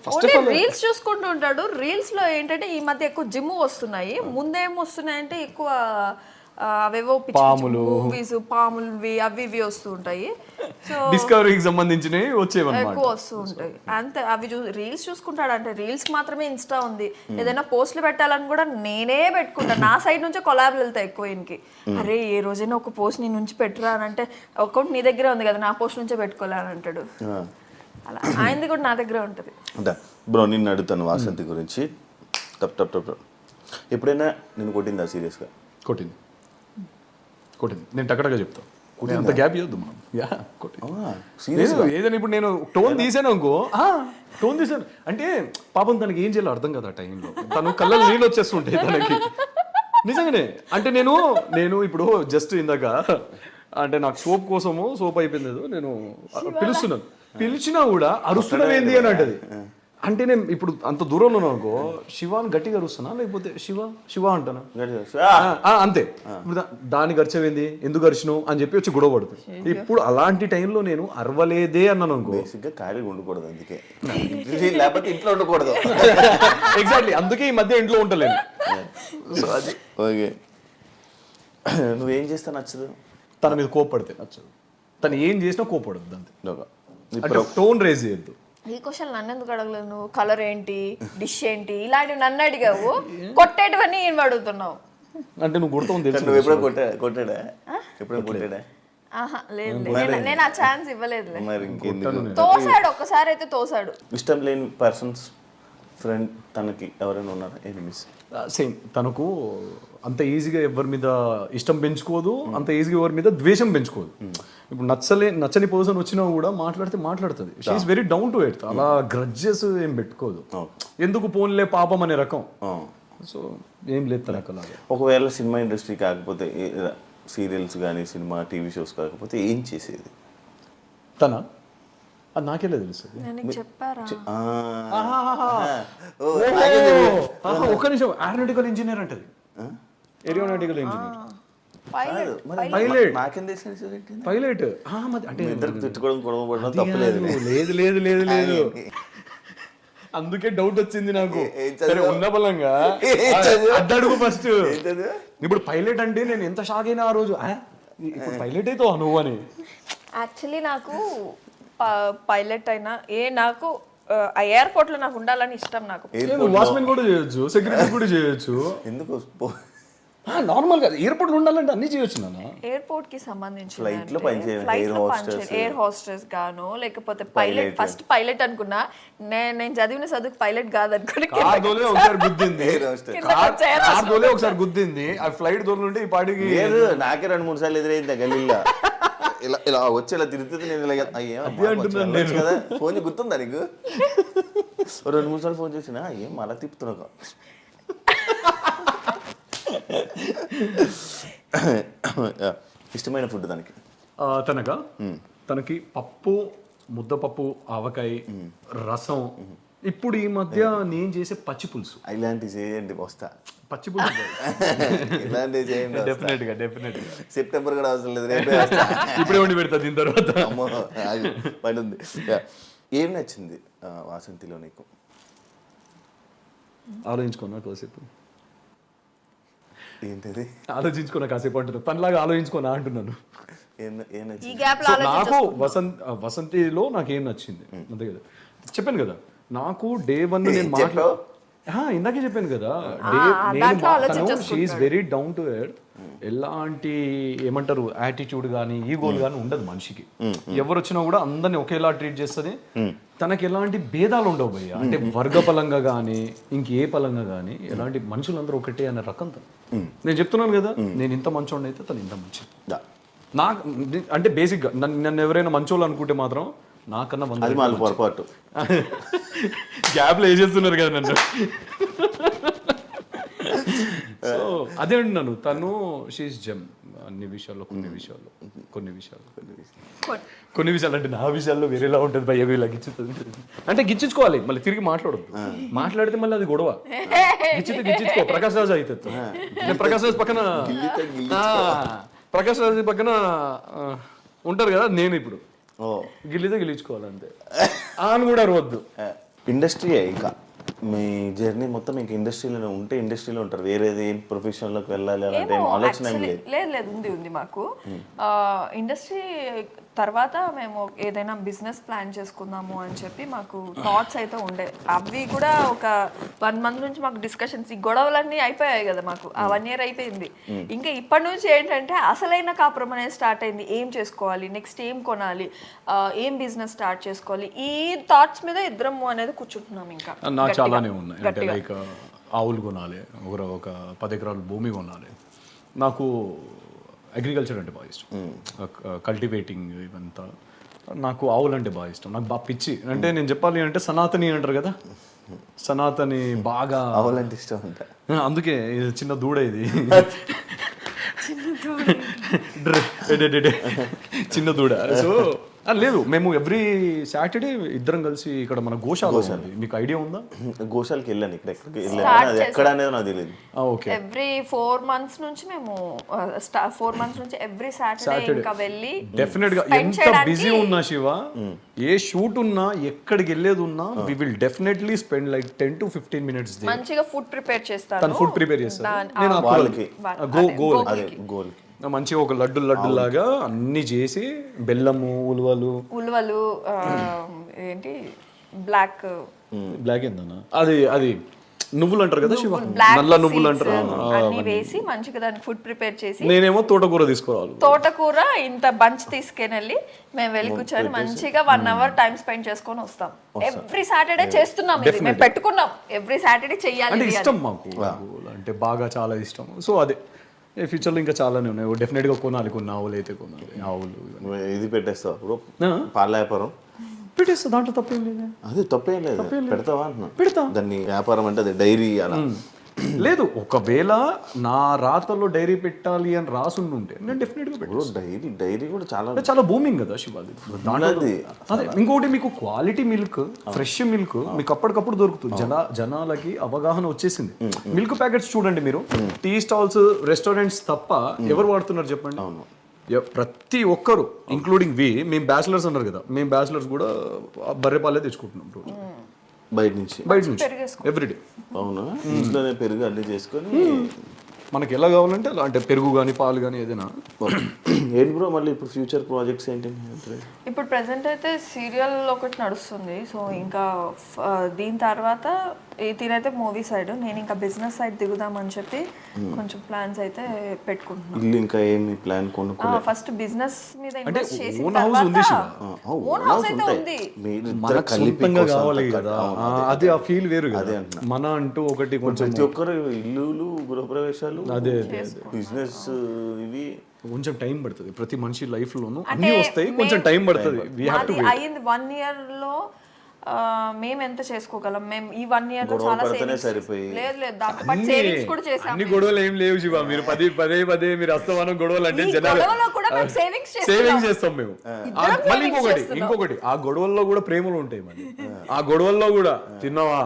ఫస్ట్ ఆఫ్ ఆల్ రీల్స్ చూసుకుంటూ ఉంటాడు. రీల్స్ లో ఏంటంటే ఈ మధ్య ఎక్కువ జిమ్ వస్తున్నాయి. ముందేం వస్తున్నాయంటే ఎక్కువ అవేవో పాములు, మూవీస్, పాములు అవి ఇవి వస్తూ ఉంటాయి. సో డిస్కవరీకి సంబంధించినవి వచ్చేవన్నమాట, ఎక్కువ వస్తూ ఉంటాయి. అంతే. అవి రీల్స్ చూసుకుంటాడు. అంటే రీల్స్ మాత్రమే ఇన్స్టా ఉంది. ఏదైనా పోస్టులు పెట్టాలని కూడా నేనే పెట్టుకుంటాను. నా సైడ్ నుంచే కొలాబ్లు వెళ్తాయి ఎక్కువ. ఈయనకి అరే ఏ రోజైనా ఒక పోస్ట్ నీ నుంచి పెట్టురా అని అంటే, అకౌంట్ నీ దగ్గరే ఉంది కదా, నా పోస్ట్ నుంచే పెట్టుకోలే అని అంటాడు. అలా ఆయనది కూడా నా దగ్గర ఉంటుంది. అంటే బ్రో నిన్ను అడుగుతాను వాసంతి గురించి. టప్ ఎప్పుడైనా నేను కొట్టిందా సీరియస్గా? కొట్టింది. నేను టక్కడగా చెప్తాను. అంత గ్యాప్ ఇవ్వద్దు మనం. ఏదైనా ఇప్పుడు నేను టోన్ తీసాను అనుకో, టోన్ తీసాను అంటే పాపం తనకి ఏం చేయాలో అర్థం కదా. టైంలో తను కళ్ళలో నీళ్ళు వచ్చేస్తుంటాయి తనకి. నిజంగానే. అంటే నేను ఇప్పుడు జస్ట్ ఇందాక అంటే నాకు సోప్ కోసము సోప్ అయిపోయింది, నేను పిలుస్తున్నాను, పిలిచినా కూడా అరుస్తున్నావు ఏంది అని అంటది. అంటే నేను ఇప్పుడు అంత దూరంలో ఉన్నాను అనుకో, శివాని గట్టిగా అరుస్తున్నా, లేకపోతే శివ అంటానా అంతే. ఇప్పుడు దాని గరిచవేంది, ఎందుకు గరిచినావు అని చెప్పి వచ్చి గొడవ పడుతుంది. ఇప్పుడు అలాంటి టైంలో నేను అరవలేదే అన్నాను అనుకో, ఖాళీగా ఉండకూడదు, అందుకే లేకపోతే ఇంట్లో ఉండకూడదు. ఎగ్జాక్ట్లీ, అందుకే ఈ మధ్య ఇంట్లో ఉండలేను. సో అది ఓకే. నువ్వేం చేస్తా నచ్చదు? తన మీద కోప్పడితే నచ్చదు. తను ఏం చేసినా కోప్పడద్దు అంతే. ఇప్పుడు టోన్ రేజ్ చేయొద్దు. ఈ క్వశ్చన్ నన్ను ఎందుకు అడగలేదు నువ్వు? కలర్ ఏంటి, డిష్ ఏంటి, ఇలాంటివి నన్ను అడిగావు. కొట్టేటివన్నీ ఏం అడుగుతున్నావు? అంటే నువ్వు కొడతావు తెలుసు. నువ్వు ఎప్పుడో కొట్టాడా? ఎప్పుడో కొట్టాడా? లేదు, నేను ఆ ఛాన్స్ ఇవ్వలేదు. మరి ఇంకెందుకు? తోసాడు, ఒక్కసారి అయితే తోసాడు. ఇష్టం లేని పర్సన్స్ ఫ్రెండ్ తనకి ఎవరైనా ఉన్నారా? ఎనిమిస్? సేమ్. తనకు అంత ఈజీగా ఎవరి మీద ఇష్టం పెంచుకోదు, అంత ఈజీగా ఎవరి మీద ద్వేషం పెంచుకోదు. ఇప్పుడు నచ్చని పర్సన్ వచ్చినా కూడా మాట్లాడుతుంది. She's very down to earth. అలా గ్రడ్జెస్ ఏం పెట్టుకోదు. ఎందుకు పోన్లే పాపం అనే రకం. సో ఏం లేదు తనకు అలాగే. ఒకవేళ సినిమా ఇండస్ట్రీ కాకపోతే, సీరియల్స్ కానీ సినిమా టీవీ షోస్ కాకపోతే ఏం చేసేది తన? అది నాకెలా తెలుసు? చెప్పారా? ఒక్క నిమిషం. ఏరోనాటికల్ ఇంజనీర్ అంటది. Aeronautical engineer, pilot. అంటే ఇద్దరు తిట్టుకోవడం గొడవ పడడం తప్పలేదు. లేదు అందుకే డౌట్ వచ్చింది నాకు. సరే ఉన్న బలంగా అడ్డడుగు ఫస్ట్. ఇప్పుడు పైలట్ అంటే నేను ఎంత షాక్ అయినా ఆ రోజు, ఇప్పుడు పైలట్ అయితే నువ్వు అని. యాక్చువల్లీ నాకు పైలట్ అయినా నాకు ఎయిర్పోర్ట్ లో నాకు ఉండాలని ఇష్టం. నాకు వాచ్మెన్ కూడా చేయొచ్చు, సెక్యూరిటీ కూడా చేయొచ్చు. ఎందుకు నార్మల్గా ఎయిర్పోర్ట్లో ఉండాలంటే అన్నీ చేయొచ్చు నాన్న. ఎయిర్పోర్ట్ కి సంబంధించి Flight లో పనిచేయండి, air hostess. ఎయిర్ హోస్టెస్ గాను లేకపోతే పైలట్, ఫస్ట్ పైలట్ అనుకున్నా, నేను చదివిన చదువుకు పైలట్ కాదనుకుని కార్ దోలే ఒకసారి గుద్దింది, Air hostess. కార్ దోలే ఒకసారి గుద్దింది, ఆ ఫ్లైట్ దోలుంటే ఈ పాటికి లేదు, నాకే 2-3 సార్లు ఎదురైంది గల్లీలో. ఇలా ఇలా వచ్చి ఇలా తిరుగుతుంది, నేను ఇలా అయ్యే కదా ఫోన్ గుర్తుందా నీకు? 2-3 సార్లు ఫోన్ చేసినా ఏం అలా తిప్పుతున్నావు. ఇష్టమైన ఫుడ్ దానికి తనకి పప్పు, ముద్దపప్పు, ఆవకాయ, రసం, ఇప్పుడు ఈ మధ్య నేను చేసే పచ్చి పులుసు. ఇలాంటివి చేయండి, వస్తా. పచ్చి పులుసు ఇలాంటివి చేయండి, డెఫినెట్ గా సెప్టెంబర్ కూడా అవసరం లేదు, రేపే వస్తా. ఇప్పుడే వండి పెడతా దీని తర్వాత. అమ్మో పని ఉంది. ఏం నచ్చింది వాసంతిలో నీకు? ఆలోచించుకున్నా కాసేపు. ఏంటిది ఆలోచించుకున్నా కాసేపు అంటున్నా, తనలాగా ఆలోచించుకున్నా అంటున్నాను. ఏం నచ్చింది? ఈ గ్యాప్ సో నాకు వసంతిలో నాకేం నచ్చింది అంతే కదా, చెప్పాను కదా. నాకు డే 1 నేను ఇందాకే చెప్పాను కదా, she's very down to earth. ఎలాంటి ఏమంటారు యాటిట్యూడ్ కానీ ఈగోలు కానీ ఉండదు మనిషికి. ఎవరు వచ్చినా కూడా అందరిని ఒకేలా ట్రీట్ చేస్తుంది. తనకి ఎలాంటి భేదాలు ఉండవు భయ్య, అంటే వర్గ పరంగా కానీ ఇంకే పరంగా కానీ ఎలాంటి మనుషులందరూ ఒకటే అనే రకం తను. నేను చెప్తున్నాను కదా, నేను ఇంత మంచోడిని అయితే తను ఇంత మంచి. నాకు అంటే బేసిక్గా నన్ను ఎవరైనా మంచోళ్ళు అనుకుంటే మాత్రం నాకన్నా పొరపాటు గ్యాప్లో వేసేస్తున్నారు కదా నన్ను. సో అదే అంటున్నాను, తను షీఈస్ జెమ్ అన్ని విషయాల్లో. కొన్ని విషయాలు అంటే నా విషయాల్లో వేరేలా ఉంటుంది భయ్య, ఇలా గిచ్చుతుంది అంటే గిచ్చుకోవాలి, మళ్ళీ తిరిగి మాట్లాడదు. మాట్లాడితే మళ్ళీ అది గొడవ. గిచ్చుకో ప్రకాష్ రాజు అవుతుంది. ప్రకాష్ రాజు పక్కన ఉంటారు కదా, నేను ఇప్పుడు గిల్లితే గెలిచుకోవాలంతే అని కూడా అరవద్దు. ఇండస్ట్రీ ఇంకా మీ జర్నీ మొత్తం ఇంకా ఇండస్ట్రీలో ఉంటే ఇండస్ట్రీలో ఉంటారు, వేరేది ఏం ప్రొఫెషన్లోకి వెళ్ళాలి అలాంటి ఆలోచన ఏం లేదు? లేదు, ఉంది మాకు. ఇండస్ట్రీ తర్వాత మేము ఏదైనా బిజినెస్ ప్లాన్ చేసుకుందాము అని చెప్పి మాకు థాట్స్ అయితే ఉండే. అవి కూడా ఒక 1 month నుంచి మాకు డిస్కషన్స్, ఈ గొడవలన్నీ అయిపోయాయి కదా మాకు. ఆ 1 year అయిపోయింది. ఇంకా ఇప్పటి నుంచి ఏంటంటే అసలైన కాపురం అనేది స్టార్ట్ అయింది. ఏం చేసుకోవాలి, నెక్స్ట్ ఏం కొనాలి, ఏం బిజినెస్ స్టార్ట్ చేసుకోవాలి, ఈ థాట్స్ మీద ఇద్దరం అనేది కూర్చుంటున్నాం. ఇంకా నాకు చాలానే ఉన్నాయి, అంటే లైక్ ఆవులు కొనాలి, ఒక 10 ఎకరాలు భూమి కొనాలి. నాకు అగ్రికల్చర్ అంటే బాగా ఇష్టం, కల్టివేటింగ్ ఇవంతా. నాకు ఆవులు అంటే బాగా ఇష్టం, నాకు బాగా పిచ్చి. అంటే నేను చెప్పాలి అంటే సనాతని అంటారు కదా, సనాతని బాగా ఆవులంటే ఇష్టం అంట. అందుకే చిన్న దూడ ఇది, చిన్న దూడ. సో లేదు, మేము ఎవ్రీ సాటర్డే ఇద్దరం కలిసి ఇక్కడ మన గోశాల ఉంది, మీకు ఐడియా ఉందా? గోశాలకి వెళ్ళాను, ఇక్కడ ఎక్కడికి వెళ్ళాను, అది ఎక్కడ అనేది నాకు తెలియదు. ఓకే, ఎవ్రీ 4 months నుంచి మేము 4 months నుంచి ఎవ్రీ సాటర్డే ఇంకా వెళ్ళి డెఫినెట్ గా ఎంత బిజీ ఉన్నా శివ, ఏ షూట్ ఉన్నా ఎక్కడికి వెళ్ళేది ఉన్నా we will definitely spend like 10 to 15 minutes day. మంచిగా ఫుడ్ ప్రిపేర్ చేస్తాను, తను ఫుడ్ ప్రిపేర్ చేస్తాను, నేను వాళ్ళకి గోల్ మంచిగా ఒక లడ్డు లాగా అన్ని చేసి, బెల్లము, ఉలువలు ఏంటి బ్లాక్ ఏందన్నా అది నువ్వులు అంటారు కదా శివ, నల్ల నువ్వులు అంటారు, అన్ని వేసి మంచిగా దాన్ని ఫుడ్ ప్రిపేర్ చేసి. నేనేమో తోటకూర తీసుకురావాలి, తోటకూర ఇంత బంచ్ తీసుకెళ్ళి మేము వెళ్ళి కూర్చొని మంచిగా 1 hour టైం స్పెండ్ చేసుకొని వస్తాం. ఎవ్రీ సాటర్డే చేస్తున్నాం, ఇది మేము పెట్టుకున్నాం, ఎవ్రీ సాటర్డే చెయ్యాలి. అంటే ఇష్టం మాకు, అంటే బాగా చాలా ఇష్టం. సో అదే ఫ్యూచర్లో ఇంకా చాలానే ఉన్నాయి, డెఫినెట్గా కొనాలి, కొన్ని ఆవులు అయితే కొనాలి. ఆవులు ఇది పెట్టేస్తావు ఇప్పుడు పాల వ్యాపారం పెట్టేస్తా, దాంట్లో తప్పేం లేదు. అదే తప్పేం లేదు, పెడతావా అంటున్నా. పెడతా, దాన్ని వ్యాపారం అంటే అది డైరీ అలా లేదు. ఒకవేళ నా రాతలో డైరీ పెట్టాలి అని రాసుంటే నేను డెఫినెట్గా పెట్టాను. డైరీ కూడా చాలా బూమింగ్ కదా శివాది. అదే ఇంకోటి, మీకు క్వాలిటీ మిల్క్, ఫ్రెష్ మిల్క్ మీకు అప్పటికప్పుడు దొరుకుతుంది. జనాలకి అవగాహన వచ్చేసింది. మిల్క్ ప్యాకెట్స్ చూడండి మీరు, టీ స్టాల్స్, రెస్టారెంట్స్ తప్ప ఎవరు వాడుతున్నారు చెప్పండి? ప్రతి ఒక్కరు ఇంక్లూడింగ్ మేము బ్యాచిలర్స్ అన్నారు కదా, మేము బ్యాచిలర్స్ కూడా బర్రె పాలే తెచ్చుకుంటున్నాం రోజు బయట నుంచి ఎవ్రీడే. అవునా? ఇంట్లోనే పెరుగు అన్ని చేసుకొని మనకి ఎలా కావాలంటే అలా, అంటే పెరుగు కానీ పాలు కానీ ఏదైనా. ఏంటి బ్రో మళ్ళీ ఇప్పుడు ఫ్యూచర్ ప్రాజెక్ట్స్ ఏంటి? ఇప్పుడు ప్రెసెంట్ అయితే సీరియల్ ఒకటి నడుస్తుంది. సో ఇంకా దీని తర్వాత తినైతే మూవీ సైడ్, నేను ఇంకా బిజినెస్ సైడ్ దిగుదామని చెప్పి కొంచెం ప్లాన్స్ అయితే పెట్టుకుంటున్నాను. ఇల్లు ఇంకా ఏమి ప్లాన్ కొనుక్కోలేదు. ఫస్ట్ బిజినెస్ మీద ఇన్వెస్ట్ చేసిన own house ఉంది శివ. ఓన్ హౌస్ అయితే ఉంది. మనకు సొంతంగా కావాలి కదా, అది ఆ ఫీల్ వేరు కదా. మన అంటూ ఒకటి కొంచెం ప్రతి ఒక్కరు ఇల్లులు గృహప్రవేశాలు అదే బిజినెస్ ఇవి కొంచెం టైం పడుతుంది. ప్రతి మనిషి లైఫ్ లోనూ అన్ని వస్తాయి, కొంచెం టైం పడుతుంది. అయింది 1 year లో మేము ఎంత చేసుకోగలం? మేము ఈ 1 year లో చాలా సేవింగ్స్ లేదు దాంతో పాటు సేవింగ్స్ కూడా చేసాం. అన్ని గొడవలు ఏం లేవు శివ. మీరు పదే మీరు అస్తమానం గొడవలు అంటే జనాలు సేవింగ్స్ చేస్తాం మేము. మళ్ళీ ఇంకొకటి ఆ గొడవల్లో కూడా ప్రేమలు ఉంటాయి. మళ్ళీ ఆ గొడవల్లో కూడా తిన్నావా,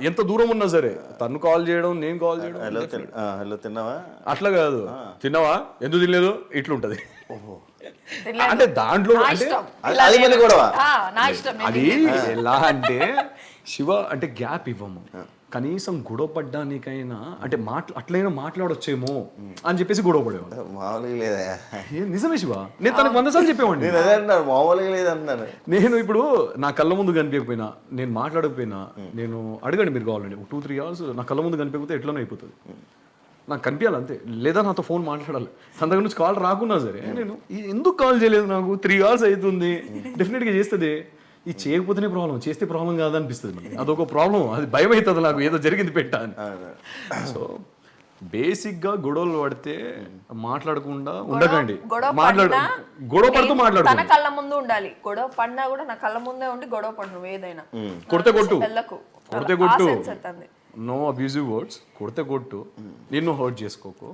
ఎంత దూరం ఉన్నా సరే తను కాల్ చేయడం, నేను కాల్ చేయడం, హలో తిన్నావా, అట్లా కాదు, తిన్నావా ఎందుకు తినలేదు ఇట్లుంటది. అంటే దాంట్లో అంటే అది ఎలా అంటే శివ అంటే గ్యాప్ ఇవ్వము, కనీసం గొడవ పడ్డానికైనా అంటే అట్లయినా మాట్లాడొచ్చేమో అని చెప్పేసి గొడవ పడేవాడు. మామూలుగా లేదా? నిజమే శివ, నేను తనకు 100 సార్లు చెప్పేవాడిని. మామూలుగా లేదన్నాను నేను ఇప్పుడు నా కళ్ళ ముందు కనిపించకపోయినా, నేను మాట్లాడకపోయినా, నేను అడగండి మీరు కావాలండి 2-3 hours నా కళ్ళ ముందు కనిపించకపోతే ఎట్లనో అయిపోతుంది. నాకు కనిపించాలి అంతే, లేదా నాతో ఫోన్ మాట్లాడాలి. తన దగ్గర నుంచి కాల్ రాకున్నా సరే నేను ఎందుకు కాల్ చేయలేదు, నాకు 3 hours అవుతుంది, డెఫినెట్గా చేస్తుంది. ఇది చేయకపోతేనే ప్రాబ్లం, చేస్తే ప్రాబ్లం కాదనిపిస్తుంది. అదొక ప్రాబ్లం, అది భయం అవుతుంది నాకు, ఏదో జరిగింది పెట్టా అని. సో బేసిక్గా గొడవలు పడితే మాట్లాడకుండా ఉండకండి. గొడవ పడుతూ మాట్లాడు, తన కళ్ళ ముందు ఉండాలి. గొడవ పడినా కూడా నా కళ్ళ ముందే ఉండి గొడవ పడరు. ఏదైనా కొడితే కొట్టు, కొట్టు, నో అబ్యూజివ్ వర్డ్స్, కొడితే కొట్టు, నిన్ను హర్ట్ చేసుకోకు.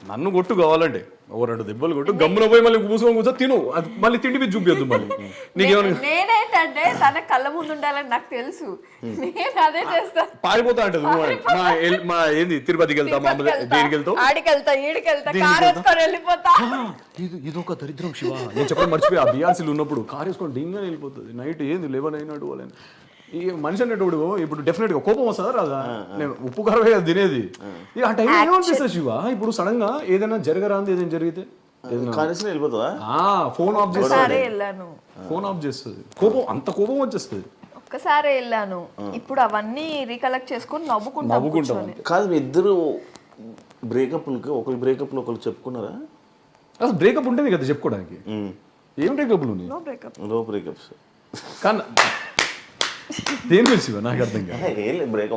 నన్ను కొట్టు కావాలంటే 2 దెబ్బలు కొట్టు, గమ్మున పోయి మళ్ళీ కూర్చొని కూర్చో తిను, అది మళ్ళీ తిండి మీద చూపియద్దు. మళ్ళీ నేనేంటంటే తన కళ్ళ ముందు ఉండాలని నాకు తెలుసు, నేను అదే చేస్తా. పారిపోతా అంటది. మా ఏంది తిరుపతికి వెళ్తా, దేనికి వెళ్తావు, ఆడికెళ్తా ఈడికెళ్తా, కారు వేసుకొని వెళ్ళిపోతా. ఇదొక దరిద్రం శివ. నేను చెప్పడం మర్చిపోయి, ఆ బీఆర్సీలు ఉన్నప్పుడు కారు వేసుకొని డింగా వెళ్ళిపోతుంది. నైట్ ఏంది 11 అయినాడు వాళ్ళని. ఈ మనిషి అనేటప్పుడు ఇప్పుడు డెఫినెట్ గా కోపం వస్తుందా రాదా? నేను ఉప్పు కారమే తినేది. ఆ టైం ఏమనిపిస్తుంది శివ? ఇప్పుడు సడన్ గా ఏదైనా జరగరాంది, ఏదైనా జరిగితే వెళ్ళిపోతావా, ఫోన్ ఆఫ్ చేస్తుంది. ఫోన్ ఆఫ్ చేస్తుంది, కోపం అంత కోపం వచ్చేస్తుంది. ఒక్కసారి వెళ్ళాను, ఇప్పుడు అవన్నీ రీకలెక్ట్ చేసుకొని నవ్వుకుంటాం. కాదు మీ ఇద్దరు బ్రేకప్లకి, ఒకరు బ్రేకప్ లో ఒకరు చెప్పుకున్నారా? అసలు బ్రేకప్ ఉంటుంది కదా చెప్పుకోవడానికి. ఏం బ్రేకప్లు ఉన్నాయి? No breakups. కానీ దేని గురించి నాకు అర్థం కాదు.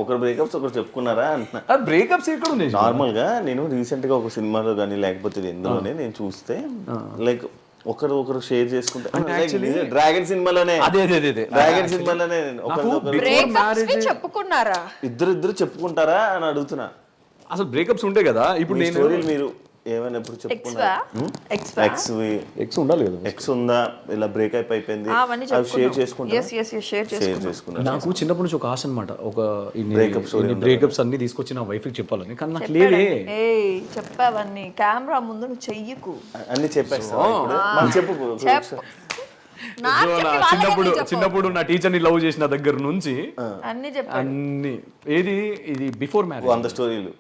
ఒకరు బ్రేకప్స్ ఒకరు చెప్పుకున్నారా అంటున్నా. బ్రేకప్స్ ఎక్కడ ఉన్నాయి? నార్మల్ గా నేను రీసెంట్ గా ఒక సినిమాలో కానీ లేకపోతే ఎందులోనే నేను చూస్తే లైక్ ఒకరు షేర్ చేసుకుంటే డ్రాగన్ సినిమాలోనే, డ్రాగన్ సినిమాలోనే చెప్పుకున్నారా, ఇద్దరు చెప్పుకుంటారా అని అడుగుతున్నా. అసలు బ్రేకప్స్ ఉంటాయి కదా. ఇప్పుడు నేను మీరు ఏమైనా ఎప్పుడు చెప్పుకున్నారా? ఎక్స్ ఉండాలి కదా, ఎక్స్ ఉందా, ఇలా బ్రేకప్ అయిపోయింది, షేర్ చేసుకుంటా. నాకు చిన్నప్పటి నుంచి ఒక ఆశ అనమాట, ఒక బ్రేకప్స్ అన్ని తీసుకొచ్చి నా వైఫ్ కి చెప్పాలని. కానీ నాకు లేదే. చెప్పావన్నీ కెమెరా ముందు నువ్వు చెయ్యకు, అన్ని చెప్పేస్తా. చెప్పు. చిన్నప్పుడు నా టీచర్ ని లవ్ చేసిన దగ్గర నుంచి అన్ని ఏది ఇది బిఫోర్ మ్యారేజ్ 100 స్టోరీలు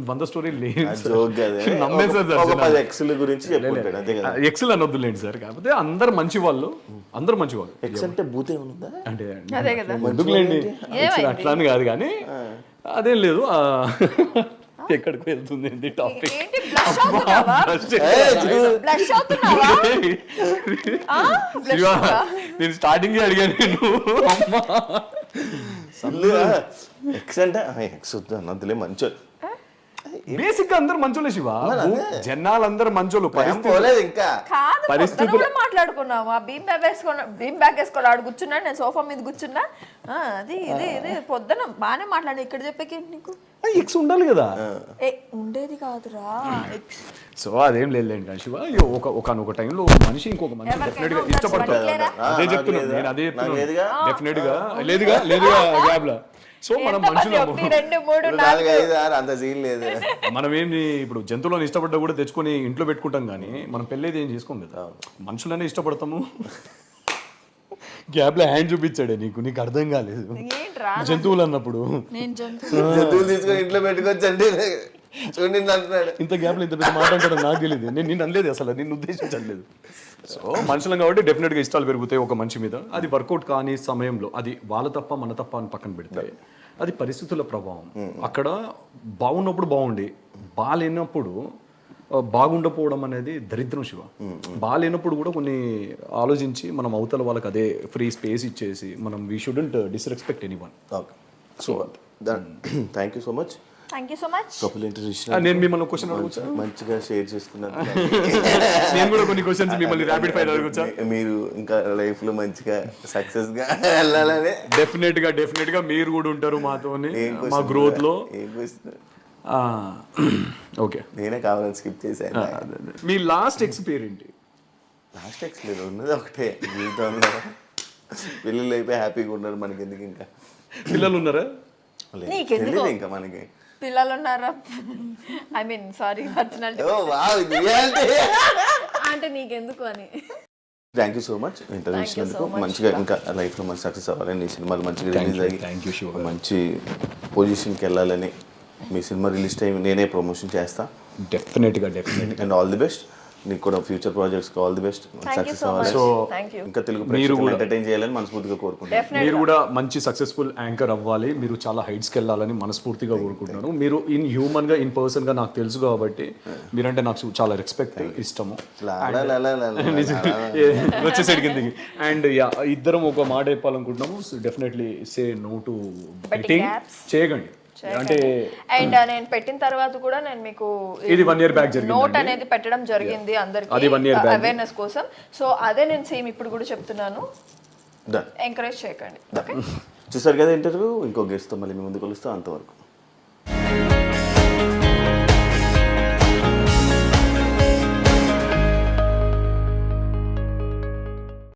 100 స్టోరీలు లేదు. ఎక్స్ఎల్ అనొద్దులేండి సార్. కాకపోతే అందరు మంచి వాళ్ళు, ఎక్స్ అంటే భూతే ఉందా అంటే ఎందుకులేండి, అట్లా అని కాదు కానీ అదేం లేదు. ఎక్కడికి వెళ్తుంది టాపిక్? నేను స్టార్టింగ్ అడిగాను ఎక్స్ అంటే ఎక్స్ వద్దు అన్నదిలే మంచి. బేసిక్ గా అందరు మంచోళ్ళే శివ, జనాలందరూ మంచోళ్ళు. పరిస్థితులు మాట్లాడుకున్నావా? బీమ్ బ్యాగ్ వేసుకొని ఆడు కూర్చున్నా, నేను సోఫా మీద కూర్చున్నా, అది ఇది పొద్దున బాగానే మాట్లాడి. ఇక్కడ చెప్పేకేంటి నీకు? ఎక్స్ ఉండాలి కదా. ఉండేది కాదురా ఎక్స్. సో అదేం లేదులేండి శివ. ఒక టైంలో మనిషి ఇంకొక మనిషి డెఫినెట్ గా ఇష్టపడతాడు. అదే చెప్తున్నాను నేను, అదే చెప్తున్నాను. డెఫినెట్ గా లేదుగా గ్యాప్ లా. సో మనం మనుషులు, మనం ఏంటి ఇప్పుడు జంతువులను ఇష్టపడ్డా కూడా తెచ్చుకొని ఇంట్లో పెట్టుకుంటాం కానీ మనం పెళ్ళైతే ఏం చేసుకోం కదా. మనుషులనే ఇష్టపడతాము. గ్యాప్ లో హ్యాండ్ చూపించాడే నీకు అర్థం కాలేదు. జంతువులు అన్నప్పుడు జంతువులు తీసుకొని ఇంట్లో పెట్టుకోవచ్చండి అంటున్నాడు. ఇంత గ్యాప్ లో ఇంత పెద్ద మాట అంటాడు నాకు తెలియదు. నేను అనలేదు అసలు, నిన్ను ఉద్దేశించలేదు. సో మనుషులం కాబట్టి డెఫినెట్ గా ఇష్టాలు పెరుగుతాయి ఒక మనిషి మీద. అది వర్కౌట్ కాని సమయంలో అది వాళ్ళ తప్ప మన తప్ప అని పక్కన పెడితే అది పరిస్థితుల ప్రభావం. అక్కడ బాగున్నప్పుడు బాగుండి బాగాలేనప్పుడు బాగుండకపోవడం అనేది దరిద్రం శివ. బాగాలేనప్పుడు కూడా కొన్ని ఆలోచించి మనం అవతల వాళ్ళకి అదే ఫ్రీ స్పేస్ ఇచ్చేసి మనం we shouldn't disrespect anyone. Okay, so thank you so much. Thank you so much. Couple interviews నేను మిమ్మల్ని క్వశ్చన్ అడగచ్చా? మంచిగా షేర్ చేసుకున్నారు. నేను కూడా కొన్ని క్వశ్చన్స్ మిమ్మల్ని ర్యాపిడ్ ఫైర్ అడగచ్చా? మీరు ఇంకా లైఫ్ లో మంచిగా సక్సెస్ గా వెళ్ళాలని. డెఫినెట్ గా మీరు కూడా ఉంటారు మాతోని మా గ్రోత్ లో. ఏం క్వశ్చన్? ఓకే, నేనే కావాలని స్కిప్ చేశాను. మీ లాస్ట్ ఎక్స్పీరియన్స్ ఏంటి? లాస్ట్ ఎక్స్పీరియన్స్ ఉన్నది ఒకటే జీవితంలో. పిల్లలు అయిపోయి హ్యాపీగా ఉన్నారు, మనకి ఎందుకు ఇంకా? పిల్లలు ఉన్నారా? తెలియదు ఇంకా మనకి. పిల్లలు ఉన్నారా? I mean sorry personality oh wow, reality. అంటే నీకెందుకు అని. Thank you so much interview ఇచ్చినందుకు. మంచిగా ఇంకా లైఫ్లో మంచి సక్సెస్ అవ్వాలని, ఈ సినిమాలు మంచిగా రిలీజ్ అయ్యి మంచి పొజిషన్కి వెళ్ళాలని, మీ సినిమా రిలీజ్ టైం నేనే ప్రమోషన్ చేస్తా. డెఫినెట్గా అండ్ ఆల్ ది బెస్ట్. నీకు కూడా future projects all the best, success అవ్వాలి. సో ఇంకా తెలుగు ప్రేక్షకులను ఎంటర్టైన్ చేయాలని మనస్ఫూర్తిగా కోరుకుంటున్నాను. మీరు కూడా మంచి సక్సెస్ఫుల్ యాంకర్ అవ్వాలి, మీరు చాలా హైట్స్కి వెళ్ళాలని మనస్ఫూర్తిగా కోరుకుంటున్నాను. మీరు హ్యూమన్గా పర్సన్గా నాకు తెలుసు కాబట్టి మీరంటే నాకు చాలా రెస్పెక్ట్, ఇష్టము. వచ్చేసరికి కిందకి. అండ్ ఇద్దరం ఒక మాట చెప్పాలనుకుంటున్నాము. Definitely say no to betting. చేయకండి అంటే. అండ్ నేను పెట్టిన తర్వాత కూడా నేను మీకు ఇది 1 year బ్యాక్ జరిగింది, నోట్ అనేది పెట్టడం జరిగింది అందరికి అవేర్నెస్ కోసం. సో అదే నేను సేమ్ ఇప్పుడు కూడా చెప్తున్నాను, ఎంకరేజ్ చేయకండి. చూసారు కదా ఇంటర్వ్యూ. ఇంకో గెస్ట్తో మళ్ళీ మీ ముందు కలుస్తాం. అంతవరకు